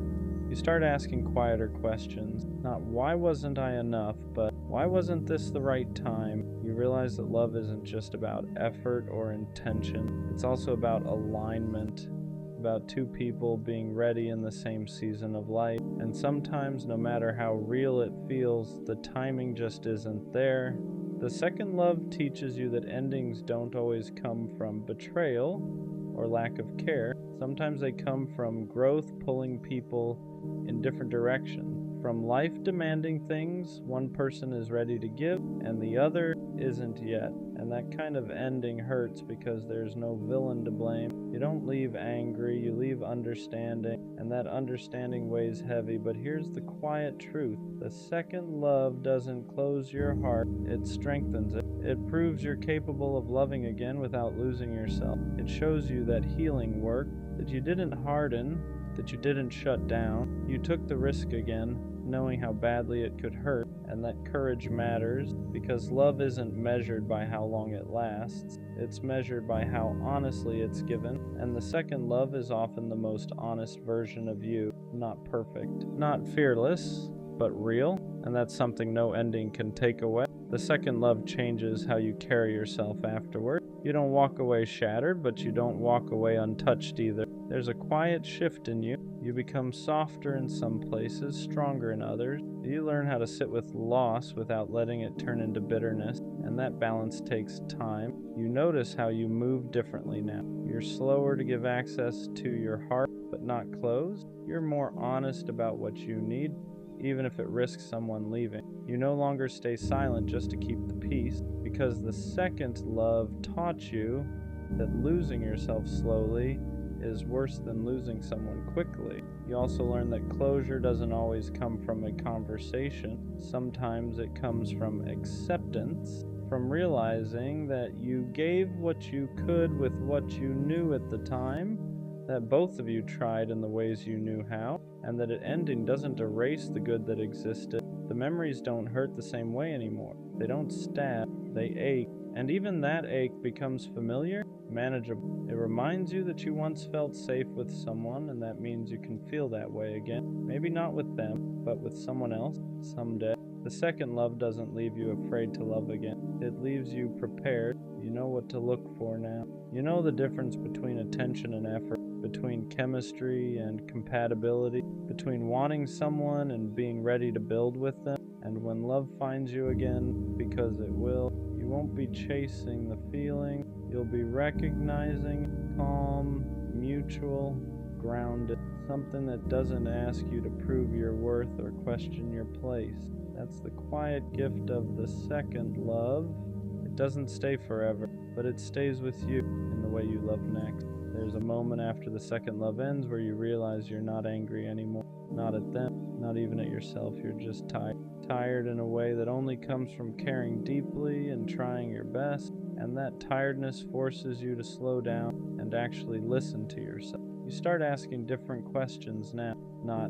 You start asking quieter questions. Not why wasn't I enough, but why wasn't this the right time? You realize that love isn't just about effort or intention. It's also about alignment. About two people being ready in the same season of life. And sometimes, no matter how real it feels, the timing just isn't there. The second love teaches you that endings don't always come from betrayal or lack of care. Sometimes they come from growth pulling people in different directions. From life demanding things one person is ready to give and the other isn't yet. And that kind of ending hurts because there's no villain to blame. You don't leave angry, you leave understanding, and that understanding weighs heavy. But here's the quiet truth. The second love doesn't close your heart, it strengthens it. It proves you're capable of loving again without losing yourself. It shows you that healing worked, that you didn't harden, that you didn't shut down. You took the risk again, knowing how badly it could hurt, and that courage matters because love isn't measured by how long it lasts. It's measured by how honestly it's given, and the second love is often the most honest version of you. Not perfect, not fearless, but real, and that's something no ending can take away. The second love changes how you carry yourself afterward. You don't walk away shattered, but you don't walk away untouched either. There's a quiet shift in you. You become softer in some places, stronger in others. You learn how to sit with loss without letting it turn into bitterness, and that balance takes time. You notice how you move differently now. You're slower to give access to your heart, but not closed. You're more honest about what you need, even if it risks someone leaving. You no longer stay silent just to keep the peace, because the second love taught you that losing yourself slowly is worse than losing someone quickly. You also learn that closure doesn't always come from a conversation. Sometimes it comes from acceptance, from realizing that you gave what you could with what you knew at the time, that both of you tried in the ways you knew how, and that an ending doesn't erase the good that existed. The memories don't hurt the same way anymore. They don't stab, they ache. And even that ache becomes familiar, manageable. It reminds you that you once felt safe with someone, and that means you can feel that way again. Maybe not with them, but with someone else, someday. The second love doesn't leave you afraid to love again. It leaves you prepared. You know what to look for now. You know the difference between attention and effort, between chemistry and compatibility, between wanting someone and being ready to build with them. And when love finds you again, because it will, you won't be chasing the feeling. You'll be recognizing, calm, mutual, grounded, something that doesn't ask you to prove your worth or question your place. That's the quiet gift of the second love. It doesn't stay forever, but it stays with you in the way you love next. There's a moment after the second love ends where you realize you're not angry anymore. Not at them, not even at yourself. You're just tired. Tired in a way that only comes from caring deeply and trying your best. And that tiredness forces you to slow down and actually listen to yourself. You start asking different questions now. Not,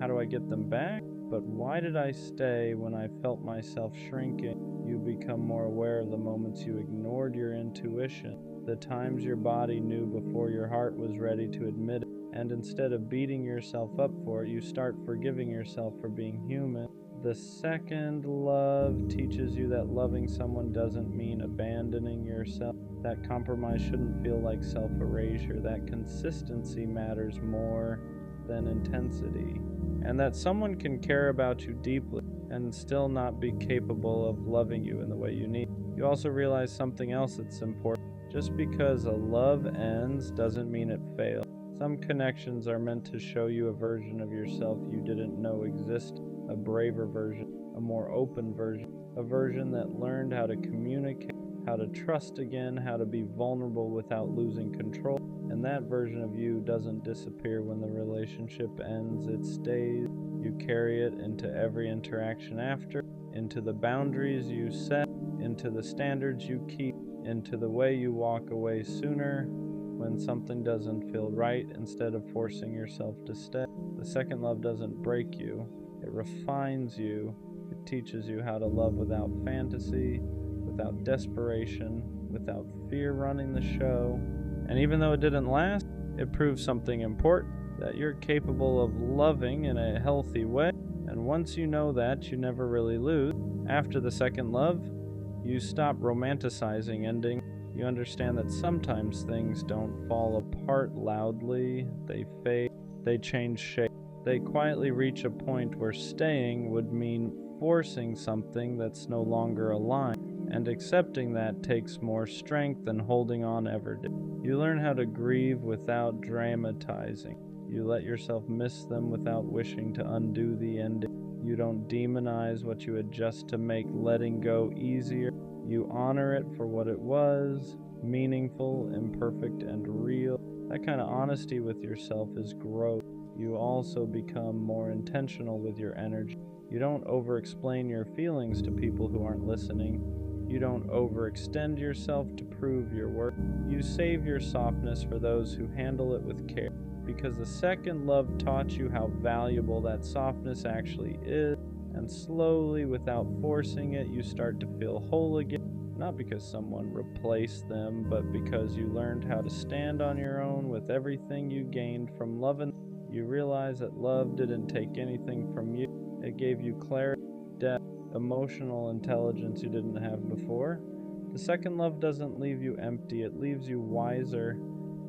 how do I get them back? But why did I stay when I felt myself shrinking? You become more aware of the moments you ignored your intuition, the times your body knew before your heart was ready to admit it. And instead of beating yourself up for it, you start forgiving yourself for being human. The second love teaches you that loving someone doesn't mean abandoning yourself. That compromise shouldn't feel like self-erasure. That consistency matters more than intensity. And that someone can care about you deeply and still not be capable of loving you in the way you need. You also realize something else that's important. Just because a love ends doesn't mean it failed. Some connections are meant to show you a version of yourself you didn't know existed, a braver version, a more open version, a version that learned how to communicate, how to trust again, how to be vulnerable without losing control. And that version of you doesn't disappear when the relationship ends, it stays. You carry it into every interaction after, into the boundaries you set, into the standards you keep, into the way you walk away sooner when something doesn't feel right instead of forcing yourself to stay. The second love doesn't break you, it refines you. It teaches you how to love without fantasy, without desperation, without fear running the show. And even though it didn't last, it proves something important, that you're capable of loving in a healthy way. And once you know that, you never really lose. After the second love, you stop romanticizing ending. You understand that sometimes things don't fall apart loudly, they fade, they change shape. They quietly reach a point where staying would mean forcing something that's no longer aligned, and accepting that takes more strength than holding on ever did. You learn how to grieve without dramatizing. You let yourself miss them without wishing to undo the ending. You don't demonize what you adjust to make letting go easier. You honor it for what it was, meaningful, imperfect, and real. That kind of honesty with yourself is growth. You also become more intentional with your energy. You don't over-explain your feelings to people who aren't listening. You don't overextend yourself to prove your worth. You save your softness for those who handle it with care, because the second love taught you how valuable that softness actually is. And slowly, without forcing it, you start to feel whole again. Not because someone replaced them, but because you learned how to stand on your own with everything you gained from loving. You realize that love didn't take anything from you. It gave you clarity, depth, emotional intelligence you didn't have before. The second love doesn't leave you empty, it leaves you wiser.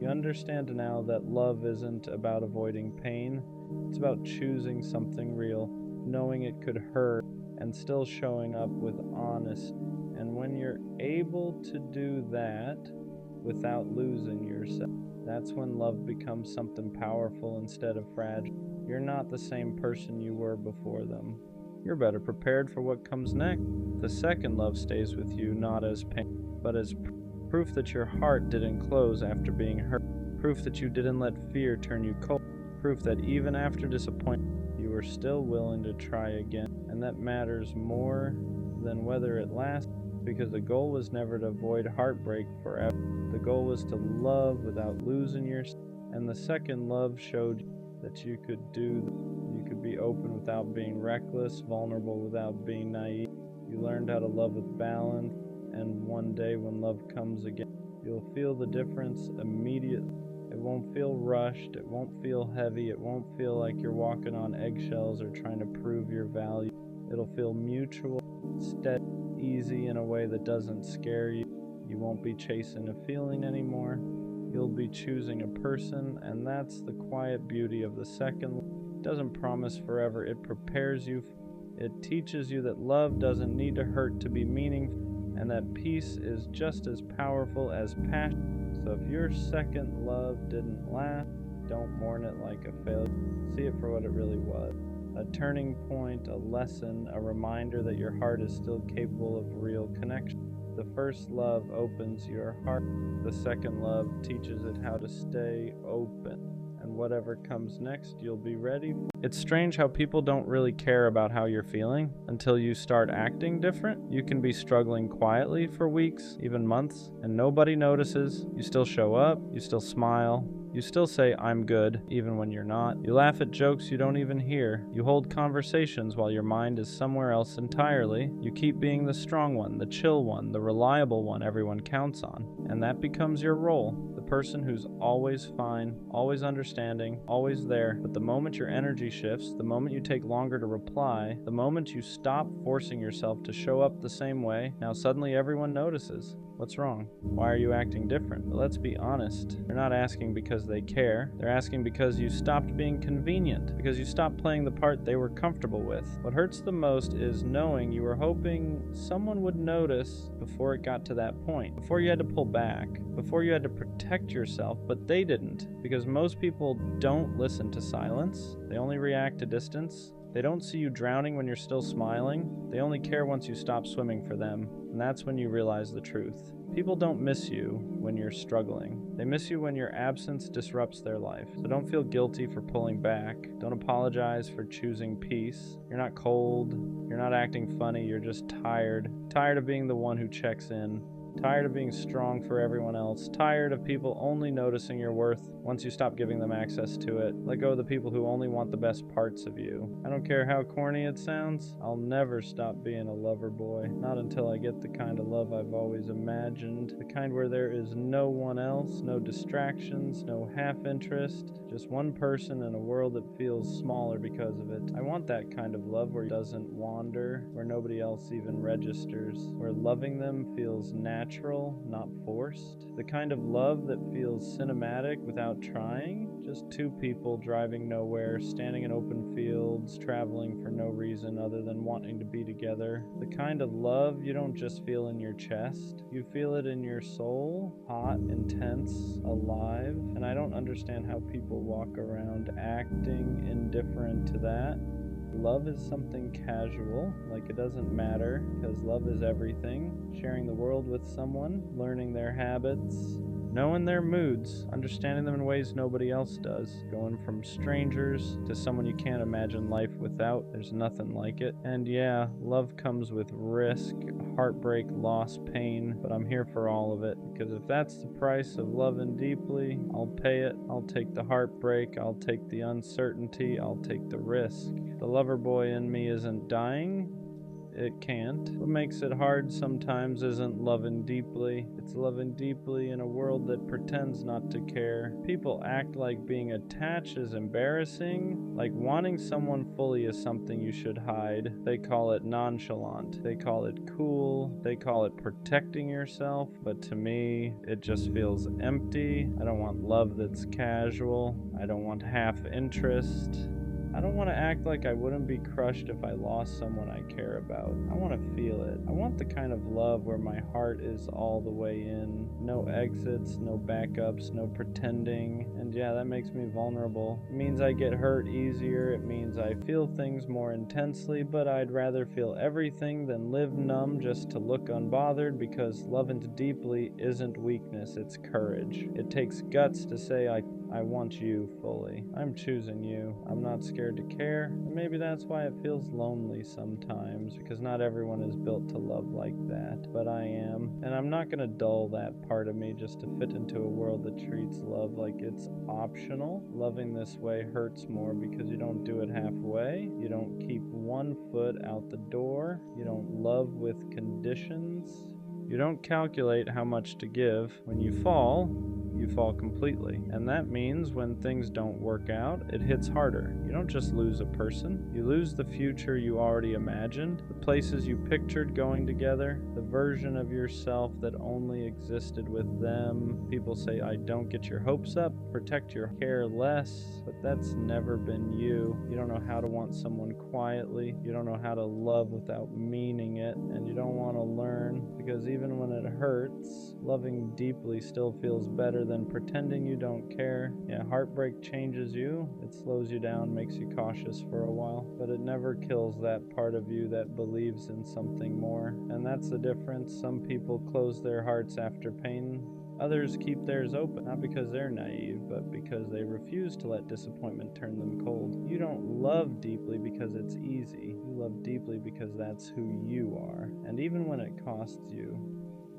You understand now that love isn't about avoiding pain. It's about choosing something real, knowing it could hurt, and still showing up with honesty. And when you're able to do that without losing yourself, that's when love becomes something powerful instead of fragile. You're not the same person you were before them. You're better prepared for what comes next. The second love stays with you not as pain, but as proof that your heart didn't close after being hurt. Proof that you didn't let fear turn you cold. Proof that even after disappointment, you were still willing to try again. And that matters more than whether it lasts, because the goal was never to avoid heartbreak forever. The goal was to love without losing yourself. And the second love showed you that you could do that. You could be open without being reckless, vulnerable without being naive. You learned how to love with balance, and one day when love comes again, you'll feel the difference immediately. It won't feel rushed, it won't feel heavy, it won't feel like you're walking on eggshells or trying to prove your value. It'll feel mutual, steady, easy in a way that doesn't scare you. You won't be chasing a feeling anymore. You'll be choosing a person, and that's the quiet beauty of the second love. It doesn't promise forever, it prepares you. It teaches you that love doesn't need to hurt to be meaningful, and that peace is just as powerful as passion. So if your second love didn't last, don't mourn it like a failure. See it for what it really was. A turning point, a lesson, a reminder that your heart is still capable of real connection. The first love opens your heart. The second love teaches it how to stay open. And whatever comes next, you'll be ready for. It's strange how people don't really care about how you're feeling until you start acting different. You can be struggling quietly for weeks, even months, and nobody notices. You still show up, you still smile, you still say, "I'm good," even when you're not. You laugh at jokes you don't even hear. You hold conversations while your mind is somewhere else entirely. You keep being the strong one, the chill one, the reliable one everyone counts on. And that becomes your role. The person who's always fine, always understanding, always there. But the moment your energy shifts, the moment you take longer to reply, the moment you stop forcing yourself to show up the same way, now suddenly everyone notices. What's wrong? Why are you acting different? But let's be honest. They're not asking because they care. They're asking because you stopped being convenient, because you stopped playing the part they were comfortable with. What hurts the most is knowing you were hoping someone would notice before it got to that point, before you had to pull back, before you had to protect yourself, but they didn't, because most people don't listen to silence. They only react to distance. They don't see you drowning when you're still smiling. They only care once you stop swimming for them. And that's when you realize the truth. People don't miss you when you're struggling. They miss you when your absence disrupts their life. So don't feel guilty for pulling back. Don't apologize for choosing peace. You're not cold. You're not acting funny. You're just tired. Tired of being the one who checks in. Tired of being strong for everyone else. Tired of people only noticing your worth once you stop giving them access to it. Let go of the people who only want the best parts of you. I don't care how corny it sounds. I'll never stop being a lover boy. Not until I get the kind of love I've always imagined. The kind where there is no one else, no distractions, no half interest. Just one person in a world that feels smaller because of it. I want that kind of love where it doesn't wander, where nobody else even registers, where loving them feels natural, not forced. The kind of love that feels cinematic without trying. Just two people driving nowhere, standing in open fields, traveling for no reason other than wanting to be together. The kind of love you don't just feel in your chest, you feel it in your soul, hot, intense, alive. And I don't understand how people walk around acting indifferent to that. Love is something casual, like it doesn't matter, because love is everything. Sharing the world with someone, learning their habits, knowing their moods, understanding them in ways nobody else does. Going from strangers to someone you can't imagine life without, there's nothing like it. And yeah, love comes with risk, heartbreak, loss, pain, but I'm here for all of it, because if that's the price of loving deeply, I'll pay it. I'll take the heartbreak, I'll take the uncertainty, I'll take the risk. The lover boy in me isn't dying. It can't. What makes it hard sometimes isn't loving deeply. It's loving deeply in a world that pretends not to care. People act like being attached is embarrassing, like wanting someone fully is something you should hide. They call it nonchalant. They call it cool. They call it protecting yourself. But to me, it just feels empty. I don't want love that's casual. I don't want half interest. I don't want to act like I wouldn't be crushed if I lost someone I care about. I want to feel it. I want the kind of love where my heart is all the way in. No exits, no backups, no pretending. And yeah, that makes me vulnerable. It means I get hurt easier. It means I feel things more intensely, but I'd rather feel everything than live numb just to look unbothered, because loving deeply isn't weakness, it's courage. It takes guts to say I want you fully. I'm choosing you. I'm not scared to care. And maybe that's why it feels lonely sometimes, because not everyone is built to love like that. But I am. And I'm not gonna dull that part of me just to fit into a world that treats love like it's optional. Loving this way hurts more because you don't do it halfway. You don't keep one foot out the door. You don't love with conditions. You don't calculate how much to give. When you fall completely. And that means when things don't work out, it hits harder. You don't just lose a person, you lose the future you already imagined, the places you pictured going together, the version of yourself that only existed with them. People say, I don't get your hopes up, protect your care less, but that's never been you. You don't know how to want someone quietly, you don't know how to love without meaning it, and you don't want to learn Because even when it hurts, loving deeply still feels better than pretending you don't care. Yeah, heartbreak changes you. It slows you down, makes you cautious for a while, but it never kills that part of you that believes in something more. And that's the difference. Some people close their hearts after pain. Others keep theirs open, not because they're naive, but because they refuse to let disappointment turn them cold. You don't love deeply because it's easy. You love deeply because that's who you are. And even when it costs you,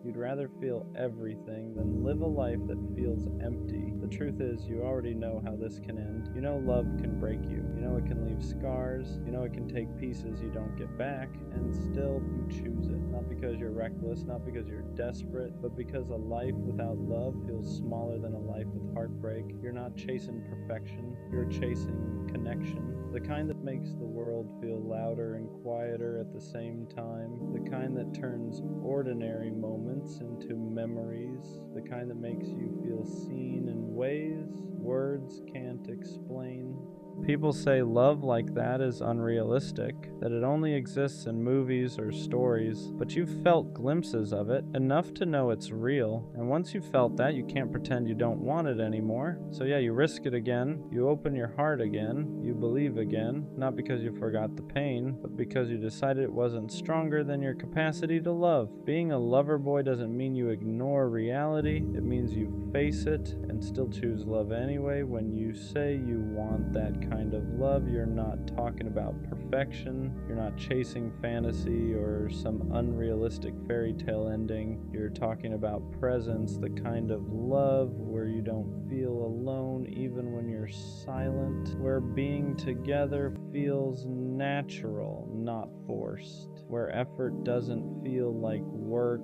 you'd rather feel everything than live a life that feels empty. The truth is, you already know how this can end. You know love can break you. You know it can leave scars. You know it can take pieces you don't get back, and still you choose it. Not because you're reckless, not because you're desperate, but because a life without love feels smaller than a life with heartbreak. You're not chasing perfection, you're chasing connection. The kind that makes the world feel louder and quieter at the same time. The kind that turns ordinary moments into memories. The kind that makes you feel seen in ways words can't explain. People say love like that is unrealistic, that it only exists in movies or stories, but you've felt glimpses of it, enough to know it's real, and once you've felt that, you can't pretend you don't want it anymore. So yeah, you risk it again, you open your heart again, you believe again, not because you forgot the pain, but because you decided it wasn't stronger than your capacity to love. Being a lover boy doesn't mean you ignore reality, it means you face it and still choose love anyway. When you say you want that kind of love, you're not talking about perfection, you're not chasing fantasy or some unrealistic fairy tale ending, you're talking about presence, the kind of love where you don't feel alone even when you're silent, where being together feels natural, not forced, where effort doesn't feel like work.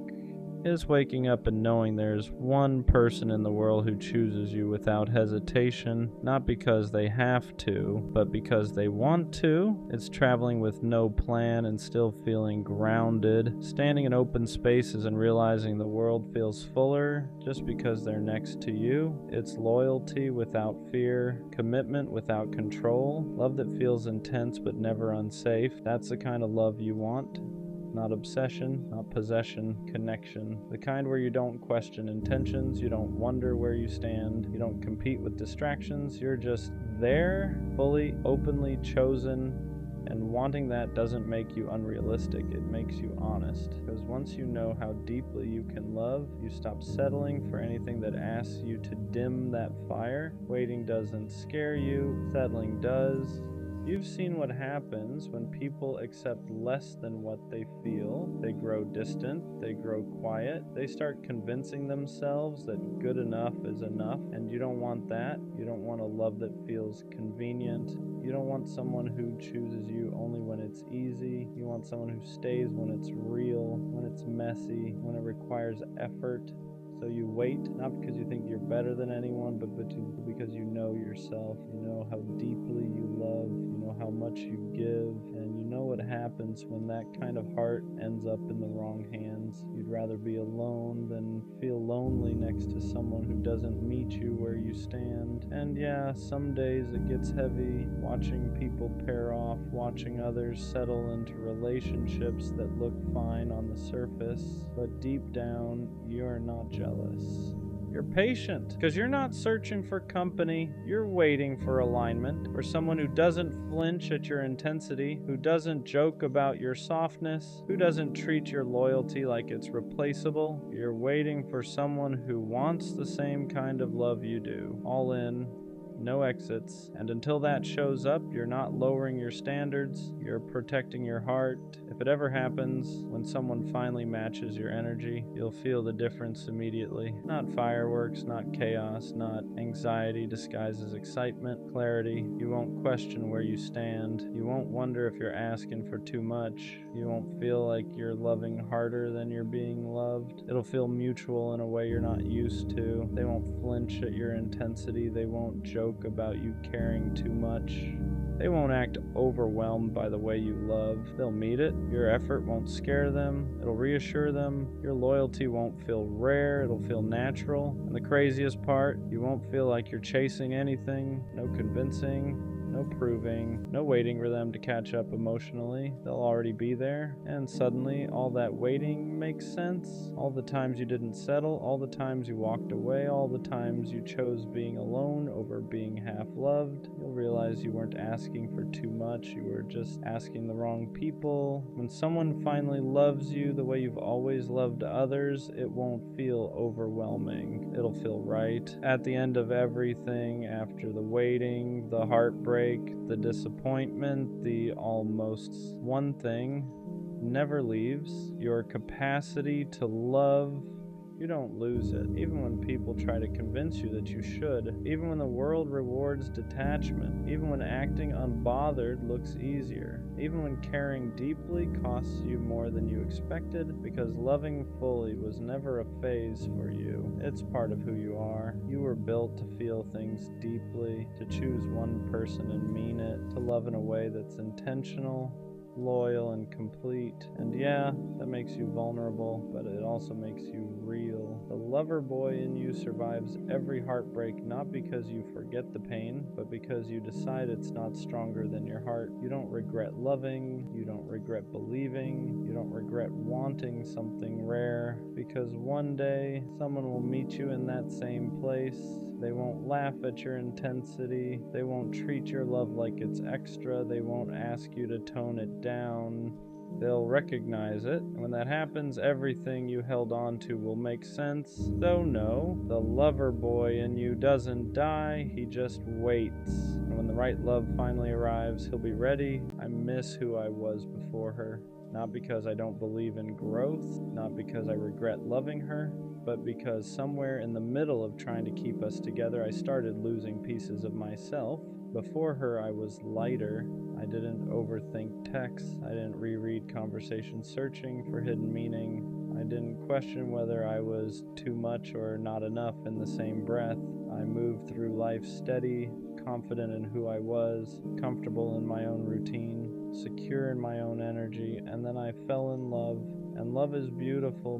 Is waking up and knowing there's one person in the world who chooses you without hesitation, not because they have to, but because they want to. It's traveling with no plan and still feeling grounded, standing in open spaces and realizing the world feels fuller just because they're next to you. It's loyalty without fear, commitment without control, love that feels intense but never unsafe. That's the kind of love you want. Not obsession, not possession, connection. The kind where you don't question intentions, you don't wonder where you stand, you don't compete with distractions, you're just there, fully, openly chosen, and wanting that doesn't make you unrealistic, it makes you honest. Because once you know how deeply you can love, you stop settling for anything that asks you to dim that fire. Waiting doesn't scare you, settling does. You've seen what happens when people accept less than what they feel. They grow distant, they grow quiet, they start convincing themselves that good enough is enough, and you don't want that. You don't want a love that feels convenient. You don't want someone who chooses you only when it's easy. You want someone who stays when it's real, when it's messy, when it requires effort. So you wait, not because you think you're better than anyone, but because you know yourself. You know how deeply you love, you know how much you give, and you know what happens when that kind of heart ends up in the wrong hands. You'd rather be alone than feel lonely next to someone who doesn't meet you where you stand. And yeah, some days it gets heavy, watching people pair off, watching others settle into relationships that look fine on the surface, but deep down, you're not jealous. You're patient, because you're not searching for company, you're waiting for alignment, for someone who doesn't flinch at your intensity, who doesn't joke about your softness, who doesn't treat your loyalty like it's replaceable. You're waiting for someone who wants the same kind of love you do, all in, no exits, and until that shows up, you're not lowering your standards, you're protecting your heart. If it ever happens, when someone finally matches your energy, you'll feel the difference immediately. Not fireworks, not chaos, not anxiety disguised as excitement, clarity. You won't question where you stand. You won't wonder if you're asking for too much. You won't feel like you're loving harder than you're being loved. It'll feel mutual in a way you're not used to. They won't flinch at your intensity. They won't joke about you caring too much. They won't act overwhelmed by the way you love. They'll meet it. Your effort won't scare them. It'll reassure them. Your loyalty won't feel rare. It'll feel natural. And the craziest part, you won't feel like you're chasing anything. No convincing. no proving, no waiting for them to catch up emotionally. They'll already be there, and suddenly all that waiting makes sense. All the times you didn't settle, all the times you walked away, all the times you chose being alone over being half loved. You'll realize you weren't asking for too much, you were just asking the wrong people. When someone finally loves you the way you've always loved others, it won't feel overwhelming. It'll feel right. At the end of everything, after the waiting, the heartbreak, the disappointment, the almost, one thing never leaves: your capacity to love. You don't lose it, even when people try to convince you that you should, even when the world rewards detachment, even when acting unbothered looks easier, even when caring deeply costs you more than you expected, because loving fully was never a phase for you. It's part of who you are. You were built to feel things deeply, to choose one person and mean it, to love in a way that's intentional, loyal, and complete. And yeah, that makes you vulnerable, but it also makes you real. The lover boy in you survives every heartbreak, not because you forget the pain, but because you decide it's not stronger than your heart. You don't regret loving, you don't regret believing, you don't regret wanting something rare, because one day someone will meet you in that same place. They won't laugh at your intensity, they won't treat your love like it's extra, they won't ask you to tone it down. They'll recognize it, and when that happens, everything you held on to will make sense. So no, the lover boy in you doesn't die, he just waits. And when the right love finally arrives, he'll be ready. I miss who I was before her. Not because I don't believe in growth, not because I regret loving her, but because somewhere in the middle of trying to keep us together, I started losing pieces of myself. Before her, I was lighter. I didn't overthink texts. I didn't reread conversations searching for hidden meaning. I didn't question whether I was too much or not enough in the same breath. I moved through life steady, confident in who I was, comfortable in my own routine, secure in my own energy, and then I fell in love. And love is beautiful,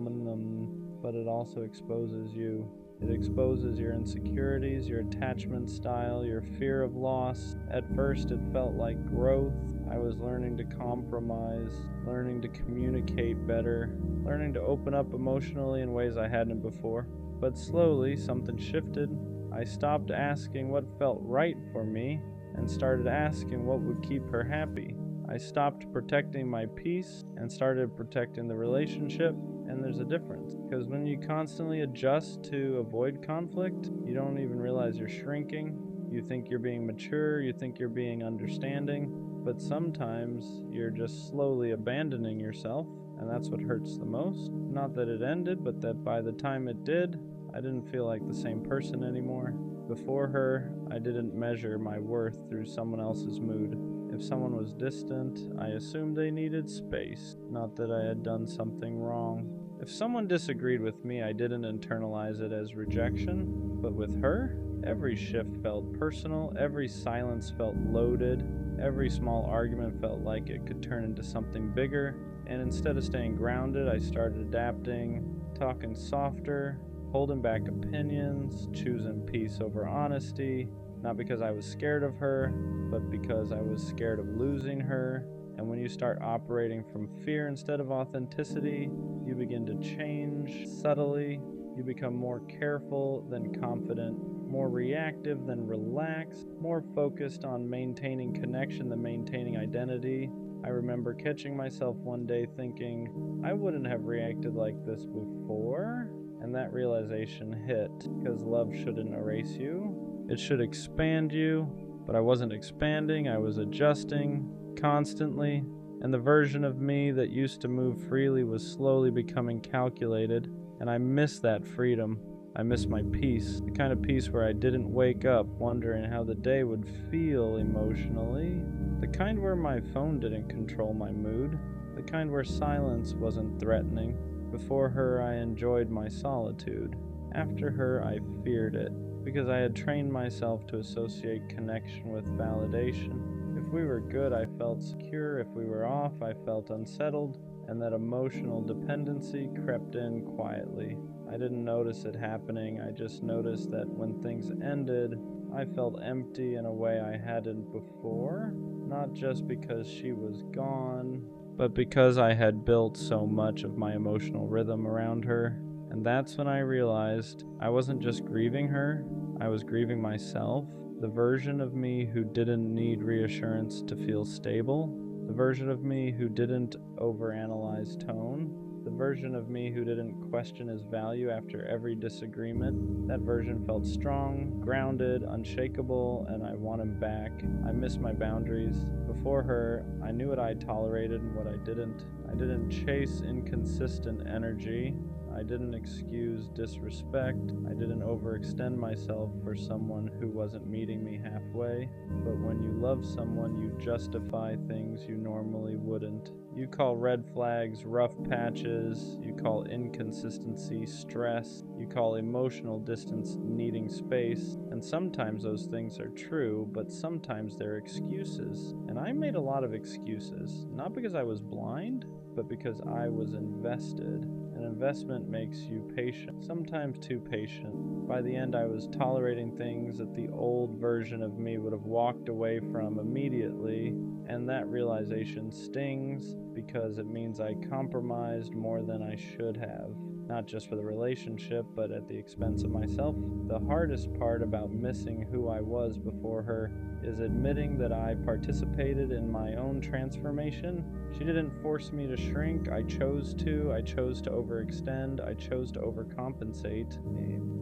but it also exposes you. It exposes your insecurities, your attachment style, your fear of loss. At first, it felt like growth. I was learning to compromise, learning to communicate better, learning to open up emotionally in ways I hadn't before. But slowly, something shifted. I stopped asking what felt right for me and started asking what would keep her happy. I stopped protecting my peace and started protecting the relationship. And there's a difference, because when you constantly adjust to avoid conflict, you don't even realize you're shrinking. You think you're being mature, you think you're being understanding, but sometimes you're just slowly abandoning yourself, and that's what hurts the most. Not that it ended, but that by the time it did, I didn't feel like the same person anymore. Before her, I didn't measure my worth through someone else's mood. If someone was distant, I assumed they needed space, not that I had done something wrong. If someone disagreed with me, I didn't internalize it as rejection. But with her, every shift felt personal, every silence felt loaded, every small argument felt like it could turn into something bigger. And instead of staying grounded, I started adapting, talking softer, holding back opinions, choosing peace over honesty. Not because I was scared of her, but because I was scared of losing her. And when you start operating from fear instead of authenticity, you begin to change subtly. You become more careful than confident, more reactive than relaxed, more focused on maintaining connection than maintaining identity. I remember catching myself one day thinking, I wouldn't have reacted like this before. And that realization hit, because love shouldn't erase you. It should expand you, but I wasn't expanding, I was adjusting constantly, and the version of me that used to move freely was slowly becoming calculated, and I miss that freedom. I miss my peace, the kind of peace where I didn't wake up wondering how the day would feel emotionally, the kind where my phone didn't control my mood, the kind where silence wasn't threatening. Before her, I enjoyed my solitude. After her, I feared it, because I had trained myself to associate connection with validation. If we were good, I felt secure. If we were off, I felt unsettled, and that emotional dependency crept in quietly. I didn't notice it happening. I just noticed that when things ended, I felt empty in a way I hadn't before, not just because she was gone, but because I had built so much of my emotional rhythm around her. And that's when I realized I wasn't just grieving her, I was grieving myself, the version of me who didn't need reassurance to feel stable, the version of me who didn't overanalyze tone, the version of me who didn't question his value after every disagreement. That version felt strong, grounded, unshakable, and I want him back. I miss my boundaries. Before her, I knew what I tolerated and what I didn't. I didn't chase inconsistent energy. I didn't excuse disrespect. I didn't overextend myself for someone who wasn't meeting me halfway. But when you love someone, you justify things you normally wouldn't. You call red flags rough patches. You call inconsistency stress. You call emotional distance needing space. And sometimes those things are true, but sometimes they're excuses. And I made a lot of excuses, not because I was blind, but because I was invested. An investment makes you patient, sometimes too patient. By the end, I was tolerating things that the old version of me would have walked away from immediately, and that realization stings because it means I compromised more than I should have. Not just for the relationship, but at the expense of myself. The hardest part about missing who I was before her is admitting that I participated in my own transformation. She didn't force me to shrink. I chose to. I chose to overextend. I chose to overcompensate.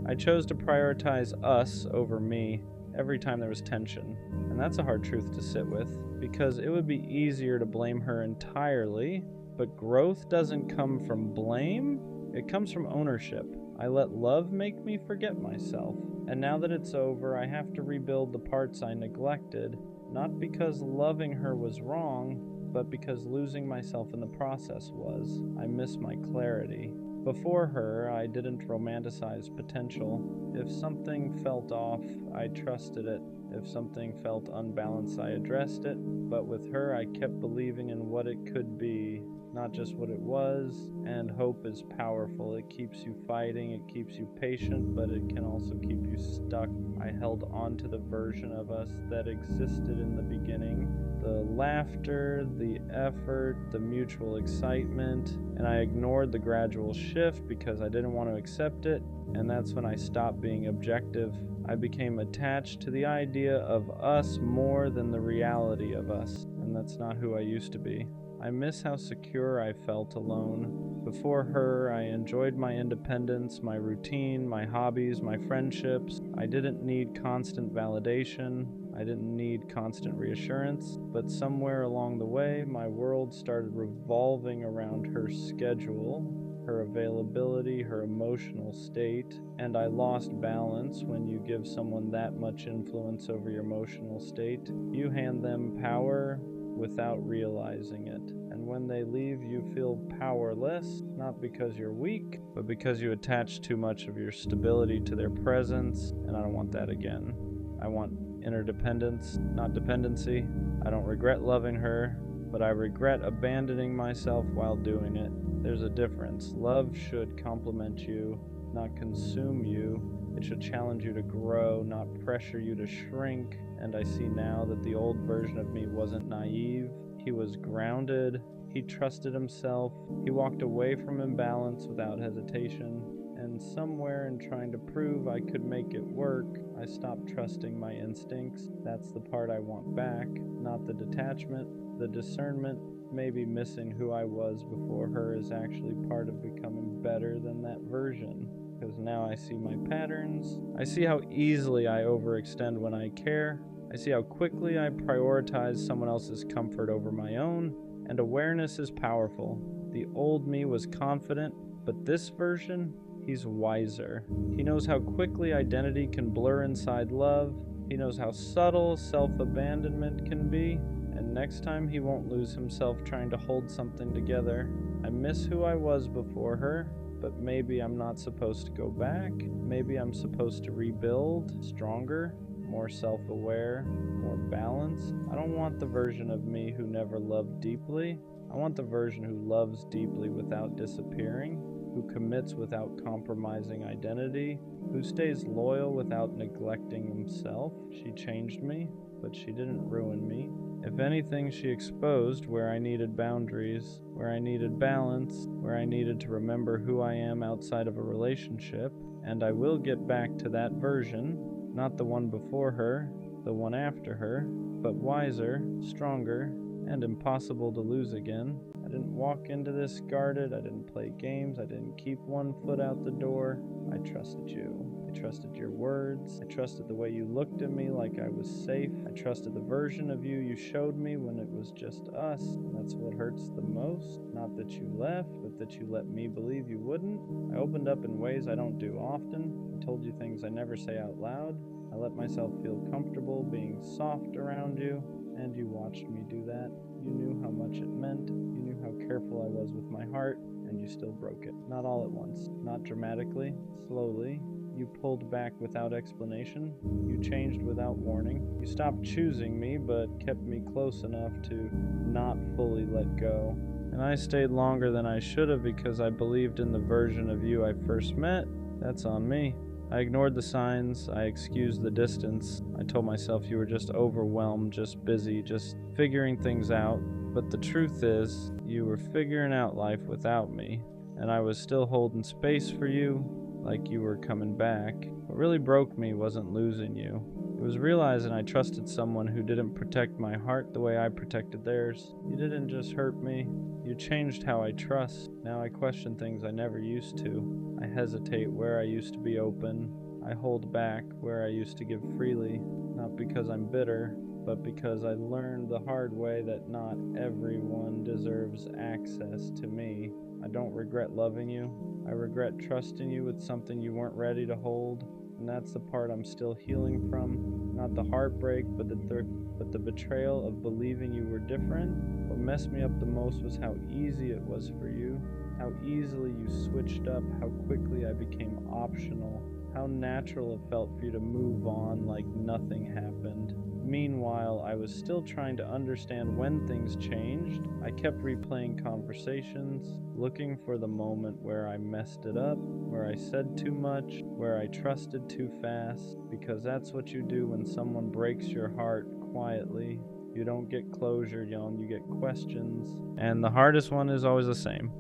I chose to prioritize us over me every time there was tension. And that's a hard truth to sit with, because it would be easier to blame her entirely, but growth doesn't come from blame. It comes from ownership. I let love make me forget myself. And now that it's over, I have to rebuild the parts I neglected, not because loving her was wrong, but because losing myself in the process was. I miss my clarity. Before her, I didn't romanticize potential. If something felt off, I trusted it. If something felt unbalanced, I addressed it. But with her, I kept believing in what it could be, not just what it was, and hope is powerful. It keeps you fighting, it keeps you patient, but it can also keep you stuck. I held on to the version of us that existed in the beginning. The laughter, the effort, the mutual excitement, and I ignored the gradual shift because I didn't want to accept it, and that's when I stopped being objective. I became attached to the idea of us more than the reality of us, and that's not who I used to be. I miss how secure I felt alone. Before her, I enjoyed my independence, my routine, my hobbies, my friendships. I didn't need constant validation. I didn't need constant reassurance. But somewhere along the way, my world started revolving around her schedule, her availability, her emotional state, and I lost balance. When you give someone that much influence over your emotional state, you hand them power without realizing it. And when they leave, you feel powerless, not because you're weak, but because you attach too much of your stability to their presence, and I don't want that again. I want interdependence, not dependency. I don't regret loving her, but I regret abandoning myself while doing it. There's a difference. Love should complement you, not consume you. It should challenge you to grow, not pressure you to shrink. And I see now that the old version of me wasn't naive. He was grounded. He trusted himself. He walked away from imbalance without hesitation. And somewhere in trying to prove I could make it work, I stopped trusting my instincts. That's the part I want back, not the detachment. The discernment, maybe missing who I was before her, is actually part of becoming better than that version. Because now I see my patterns. I see how easily I overextend when I care. I see how quickly I prioritize someone else's comfort over my own. And awareness is powerful. The old me was confident, but this version, he's wiser. He knows how quickly identity can blur inside love. He knows how subtle self-abandonment can be. And next time he won't lose himself trying to hold something together. I miss who I was before her. But maybe I'm not supposed to go back. Maybe I'm supposed to rebuild stronger, more self-aware, more balanced. I don't want the version of me who never loved deeply. I want the version who loves deeply without disappearing. who commits without compromising identity, who stays loyal without neglecting himself. She changed me, but she didn't ruin me. If anything, she exposed where I needed boundaries, where I needed balance, where I needed to remember who I am outside of a relationship, and I will get back to that version, not the one before her, the one after her, but wiser, stronger, and impossible to lose again. I didn't walk into this guarded, I didn't play games, I didn't keep one foot out the door. I trusted you. I trusted your words. I trusted the way you looked at me like I was safe. I trusted the version of you showed me when it was just us. And that's what hurts the most. Not that you left, but that you let me believe you wouldn't. I opened up in ways I don't do often. I told you things I never say out loud. I let myself feel comfortable being soft around you, and you watched me do that. You knew how much it meant. You knew how careful I was with my heart, and you still broke it. Not all at once, not dramatically, slowly. You pulled back without explanation. You changed without warning. You stopped choosing me, but kept me close enough to not fully let go. And I stayed longer than I should have because I believed in the version of you I first met. That's on me. I ignored the signs, I excused the distance. I told myself you were just overwhelmed, just busy, just figuring things out. But the truth is, you were figuring out life without me, and I was still holding space for you, like you were coming back. What really broke me wasn't losing you. It was realizing I trusted someone who didn't protect my heart the way I protected theirs. You didn't just hurt me, you changed how I trust. Now I question things I never used to. I hesitate where I used to be open. I hold back where I used to give freely, not because I'm bitter, but because I learned the hard way that not everyone deserves access to me. I don't regret loving you. I regret trusting you with something you weren't ready to hold, and that's the part I'm still healing from. Not the heartbreak, but the betrayal of believing you were different. What messed me up the most was how easy it was for you, how easily you switched up, how quickly I became optional, how natural it felt for you to move on like nothing happened. Meanwhile, I was still trying to understand when things changed. I kept replaying conversations, looking for the moment where I messed it up, where I said too much, where I trusted too fast, because that's what you do when someone breaks your heart quietly. You don't get closure, you get questions. And the hardest one is always the same.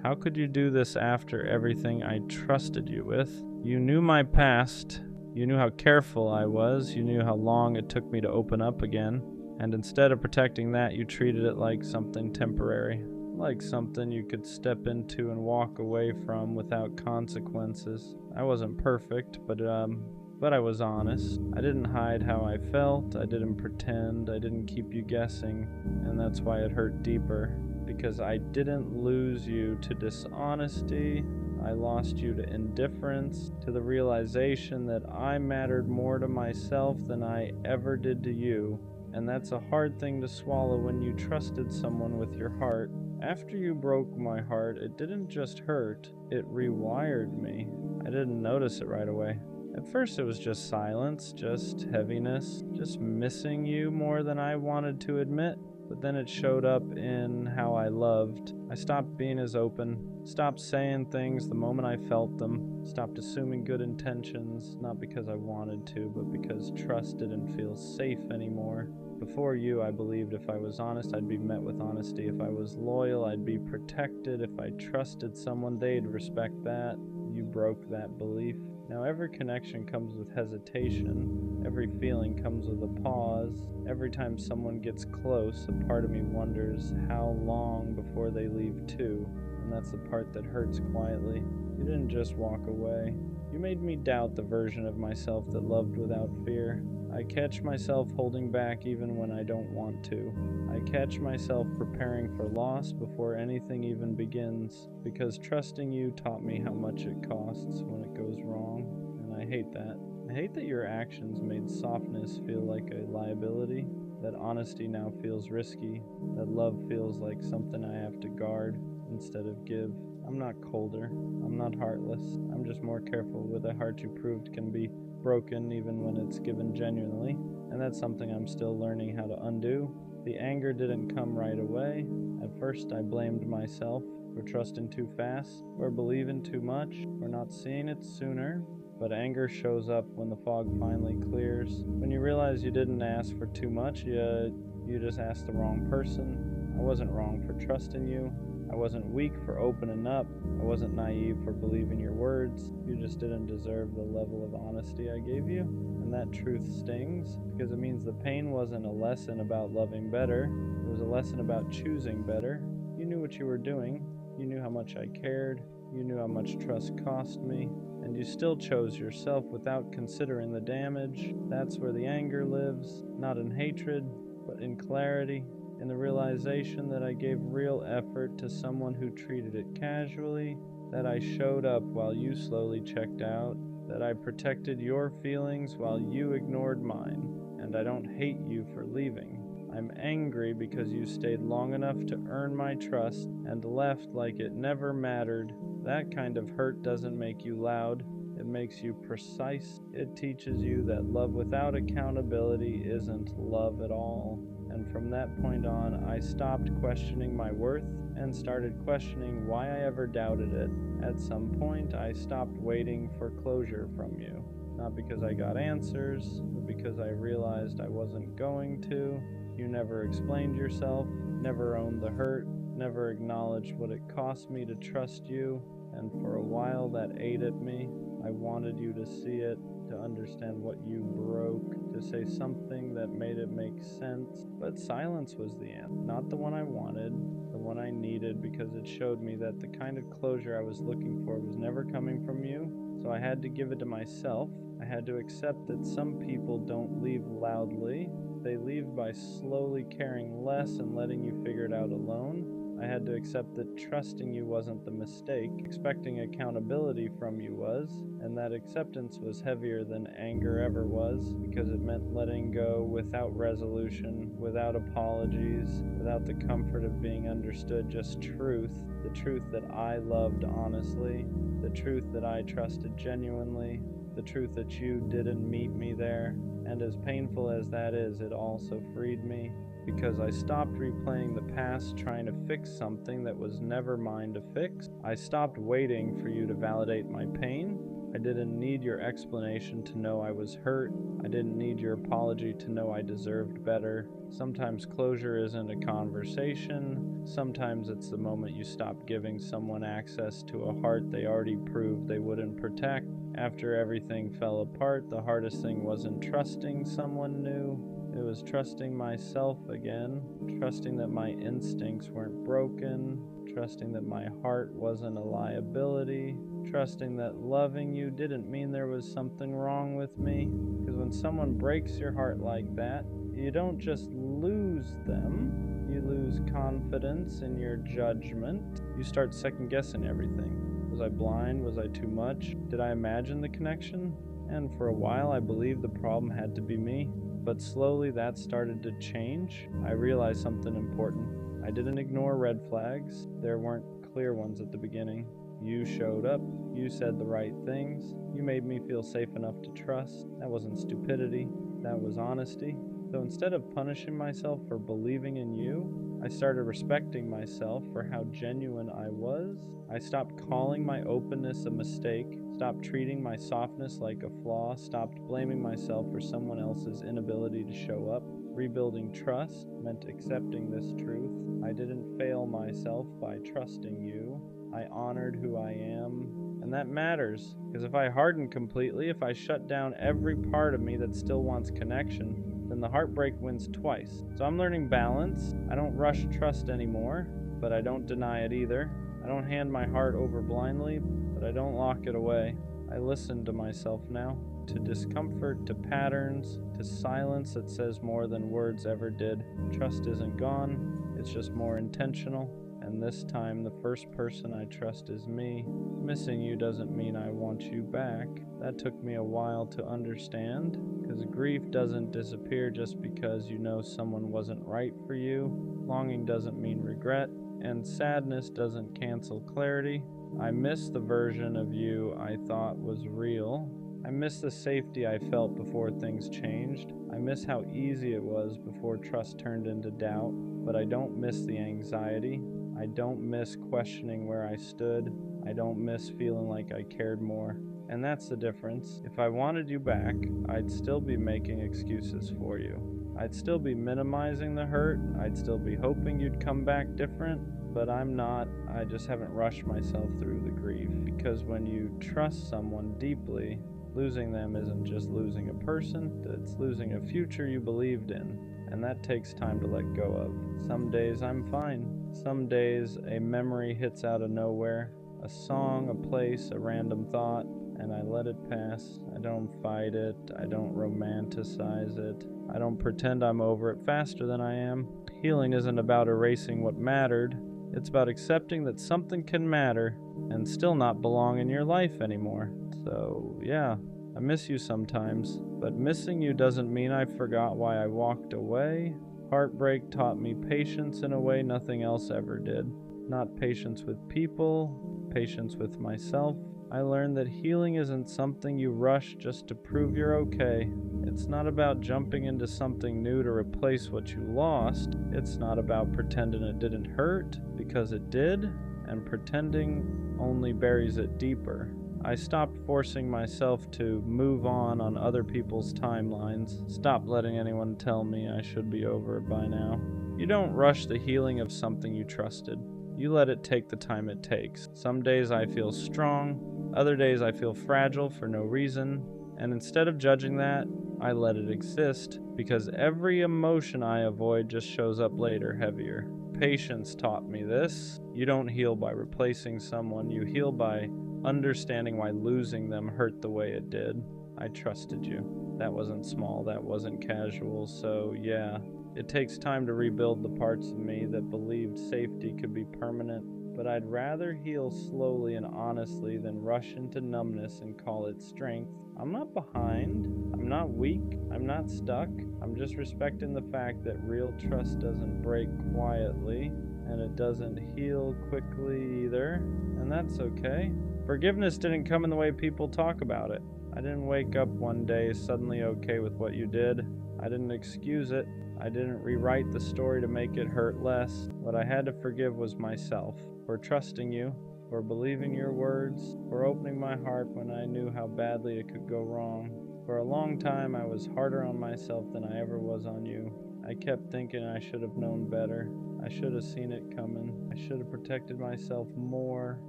How could you do this after everything I trusted you with? You knew my past. You knew how careful I was. You knew how long it took me to open up again. And instead of protecting that, you treated it like something temporary. Like something you could step into and walk away from without consequences. I wasn't perfect, but I was honest. I didn't hide how I felt. I didn't pretend. I didn't keep you guessing. And that's why it hurt deeper. Because I didn't lose you to dishonesty. I lost you to indifference, to the realization that I mattered more to myself than I ever did to you. And that's a hard thing to swallow when you trusted someone with your heart. After you broke my heart, it didn't just hurt, it rewired me. I didn't notice it right away. At first it was just silence, just heaviness, just missing you more than I wanted to admit. But then it showed up in how I loved. I stopped being as open, stopped saying things the moment I felt them, stopped assuming good intentions, not because I wanted to, but because trust didn't feel safe anymore. Before you, I believed if I was honest, I'd be met with honesty. If I was loyal, I'd be protected. If I trusted someone, they'd respect that. You broke that belief. Now every connection comes with hesitation. Every feeling comes with a pause. Every time someone gets close, a part of me wonders how long before they leave too. And that's the part that hurts quietly. You didn't just walk away. You made me doubt the version of myself that loved without fear. I catch myself holding back even when I don't want to. I catch myself preparing for loss before anything even begins, because trusting you taught me how much it costs when it goes wrong, and I hate that. I hate that your actions made softness feel like a liability, that honesty now feels risky, that love feels like something I have to guard instead of give. I'm not colder, I'm not heartless, I'm just more careful with a heart you proved can be broken even when it's given genuinely, and that's something I'm still learning how to undo. The anger didn't come right away. At first I blamed myself. We're trusting too fast, we're believing too much, we're not seeing it sooner. But anger shows up when the fog finally clears. When you realize you didn't ask for too much, you just asked the wrong person. I wasn't wrong for trusting you. I wasn't weak for opening up. I wasn't naive for believing your words. You just didn't deserve the level of honesty I gave you. And that truth stings, because it means the pain wasn't a lesson about loving better. It was a lesson about choosing better. You knew what you were doing. You knew how much I cared. You knew how much trust cost me. And you still chose yourself without considering the damage. That's where the anger lives, not in hatred, but in clarity, in the realization that I gave real effort to someone who treated it casually, that I showed up while you slowly checked out, that I protected your feelings while you ignored mine. And I don't hate you for leaving. I'm angry because you stayed long enough to earn my trust and left like it never mattered. That kind of hurt doesn't make you loud. It makes you precise. It teaches you that love without accountability isn't love at all. And from that point on, I stopped questioning my worth and started questioning why I ever doubted it. At some point, I stopped waiting for closure from you. Not because I got answers, but because I realized I wasn't going to. You never explained yourself, never owned the hurt, never acknowledged what it cost me to trust you, and for a while that ate at me. I wanted you to see it, to understand what you broke, to say something that made it make sense. But silence was the answer, not the one I wanted, the one I needed, because it showed me that the kind of closure I was looking for was never coming from you. So I had to give it to myself. I had to accept that some people don't leave loudly. They leave by slowly caring less and letting you figure it out alone. I had to accept that trusting you wasn't the mistake, expecting accountability from you was, and that acceptance was heavier than anger ever was, because it meant letting go without resolution, without apologies, without the comfort of being understood, just truth, the truth that I loved honestly, the truth that I trusted genuinely, the truth that you didn't meet me there. And as painful as that is, it also freed me, because I stopped replaying the past trying to fix something that was never mine to fix. I stopped waiting for you to validate my pain. I didn't need your explanation to know I was hurt. I didn't need your apology to know I deserved better. Sometimes closure isn't a conversation. Sometimes it's the moment you stop giving someone access to a heart they already proved they wouldn't protect. After everything fell apart, the hardest thing wasn't trusting someone new. It was trusting myself again, trusting that my instincts weren't broken, trusting that my heart wasn't a liability, trusting that loving you didn't mean there was something wrong with me. Because when someone breaks your heart like that, you don't just lose them, you lose confidence in your judgment. You start second-guessing everything. Was I blind? Was I too much? Did I imagine the connection? And for a while I believed the problem had to be me. But slowly that started to change. I realized something important. I didn't ignore red flags. There weren't clear ones at the beginning. You showed up. You said the right things. You made me feel safe enough to trust. That wasn't stupidity. That was honesty. So instead of punishing myself for believing in you, I started respecting myself for how genuine I was. I stopped calling my openness a mistake, stopped treating my softness like a flaw, stopped blaming myself for someone else's inability to show up. Rebuilding trust meant accepting this truth. I didn't fail myself by trusting you. I honored who I am. And that matters, because if I harden completely, if I shut down every part of me that still wants connection, then the heartbreak wins twice. So I'm learning balance. I don't rush trust anymore, but I don't deny it either. I don't hand my heart over blindly, but I don't lock it away. I listen to myself now, to discomfort, to patterns, to silence that says more than words ever did. Trust isn't gone, it's just more intentional. And this time, the first person I trust is me. Missing you doesn't mean I want you back. That took me a while to understand, because grief doesn't disappear just because you know someone wasn't right for you. Longing doesn't mean regret, and sadness doesn't cancel clarity. I miss the version of you I thought was real. I miss the safety I felt before things changed. I miss how easy it was before trust turned into doubt, but I don't miss the anxiety. I don't miss questioning where I stood. I don't miss feeling like I cared more. And that's the difference. If I wanted you back, I'd still be making excuses for you. I'd still be minimizing the hurt. I'd still be hoping you'd come back different, but I'm not. I just haven't rushed myself through the grief. Because when you trust someone deeply, losing them isn't just losing a person, it's losing a future you believed in. And that takes time to let go of. Some days I'm fine. Some days a memory hits out of nowhere. A song, a place, a random thought, and I let it pass. I don't fight it. I don't romanticize it. I don't pretend I'm over it faster than I am. Healing isn't about erasing what mattered. It's about accepting that something can matter and still not belong in your life anymore. So, yeah, I miss you sometimes, but missing you doesn't mean I forgot why I walked away. Heartbreak taught me patience in a way nothing else ever did. Not patience with people, patience with myself. I learned that healing isn't something you rush just to prove you're okay. It's not about jumping into something new to replace what you lost. It's not about pretending it didn't hurt, because it did, and pretending only buries it deeper. I stopped forcing myself to move on other people's timelines. Stopped letting anyone tell me I should be over it by now. You don't rush the healing of something you trusted. You let it take the time it takes. Some days I feel strong, other days I feel fragile for no reason, and instead of judging that, I let it exist, because every emotion I avoid just shows up later heavier. Patience taught me this. You don't heal by replacing someone, you heal by understanding why losing them hurt the way it did. I trusted you. That wasn't small, that wasn't casual, so yeah. It takes time to rebuild the parts of me that believed safety could be permanent, but I'd rather heal slowly and honestly than rush into numbness and call it strength. I'm not behind, I'm not weak, I'm not stuck. I'm just respecting the fact that real trust doesn't break quietly, and it doesn't heal quickly either, and that's okay. Forgiveness didn't come in the way people talk about it. I didn't wake up one day suddenly okay with what you did. I didn't excuse it. I didn't rewrite the story to make it hurt less. What I had to forgive was myself, for trusting you, for believing your words, for opening my heart when I knew how badly it could go wrong. For a long time, I was harder on myself than I ever was on you. I kept thinking I should have known better. I should have seen it coming. I should have protected myself more.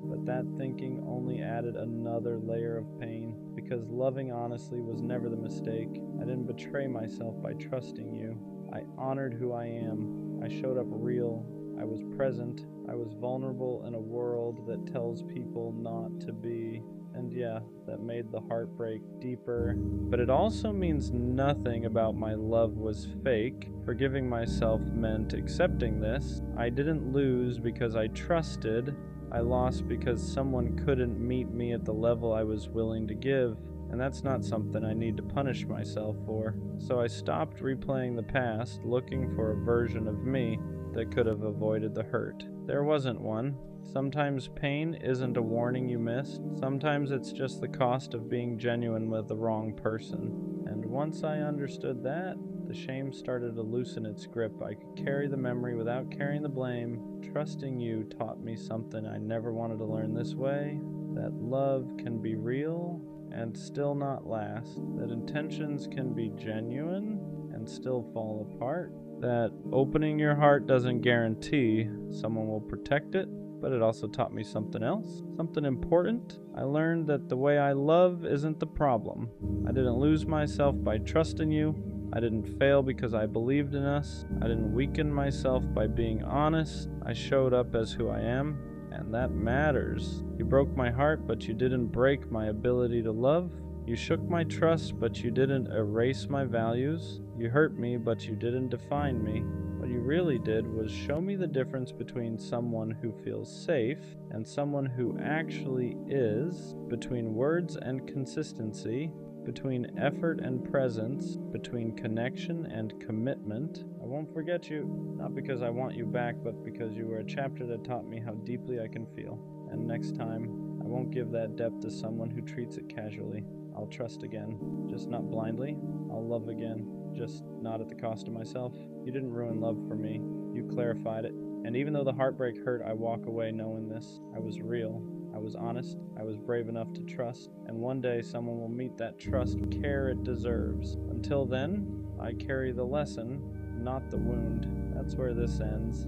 But that thinking only added another layer of pain, because loving honestly was never the mistake. I didn't betray myself by trusting you. I honored who I am. I showed up real. I was present. I was vulnerable in a world that tells people not to be. And yeah, that made the heartbreak deeper. But it also means nothing about my love was fake. Forgiving myself meant accepting this. I didn't lose because I trusted. I lost because someone couldn't meet me at the level I was willing to give. And that's not something I need to punish myself for. So I stopped replaying the past, looking for a version of me that could have avoided the hurt. There wasn't one. Sometimes pain isn't a warning you missed. Sometimes it's just the cost of being genuine with the wrong person. And once I understood that, the shame started to loosen its grip. I could carry the memory without carrying the blame. Trusting you taught me something I never wanted to learn this way. That love can be real and still not last. That intentions can be genuine and still fall apart. That opening your heart doesn't guarantee someone will protect it, but it also taught me something else, something important. I learned that the way I love isn't the problem. I didn't lose myself by trusting you. I didn't fail because I believed in us. I didn't weaken myself by being honest. I showed up as who I am. And that matters. You broke my heart, but you didn't break my ability to love. You shook my trust, but you didn't erase my values. You hurt me, but you didn't define me. What you really did was show me the difference between someone who feels safe and someone who actually is, between words and consistency, between effort and presence, between connection and commitment. I won't forget you, not because I want you back, but because you were a chapter that taught me how deeply I can feel. And next time, I won't give that depth to someone who treats it casually. I'll trust again, just not blindly. I'll love again, just not at the cost of myself. You didn't ruin love for me. You clarified it, And even though the heartbreak hurt, I walk away knowing this. I was real. I was honest. I was brave enough to trust. And one day someone will meet that trust care it deserves. Until then, I carry the lesson, not the wound. That's where this ends.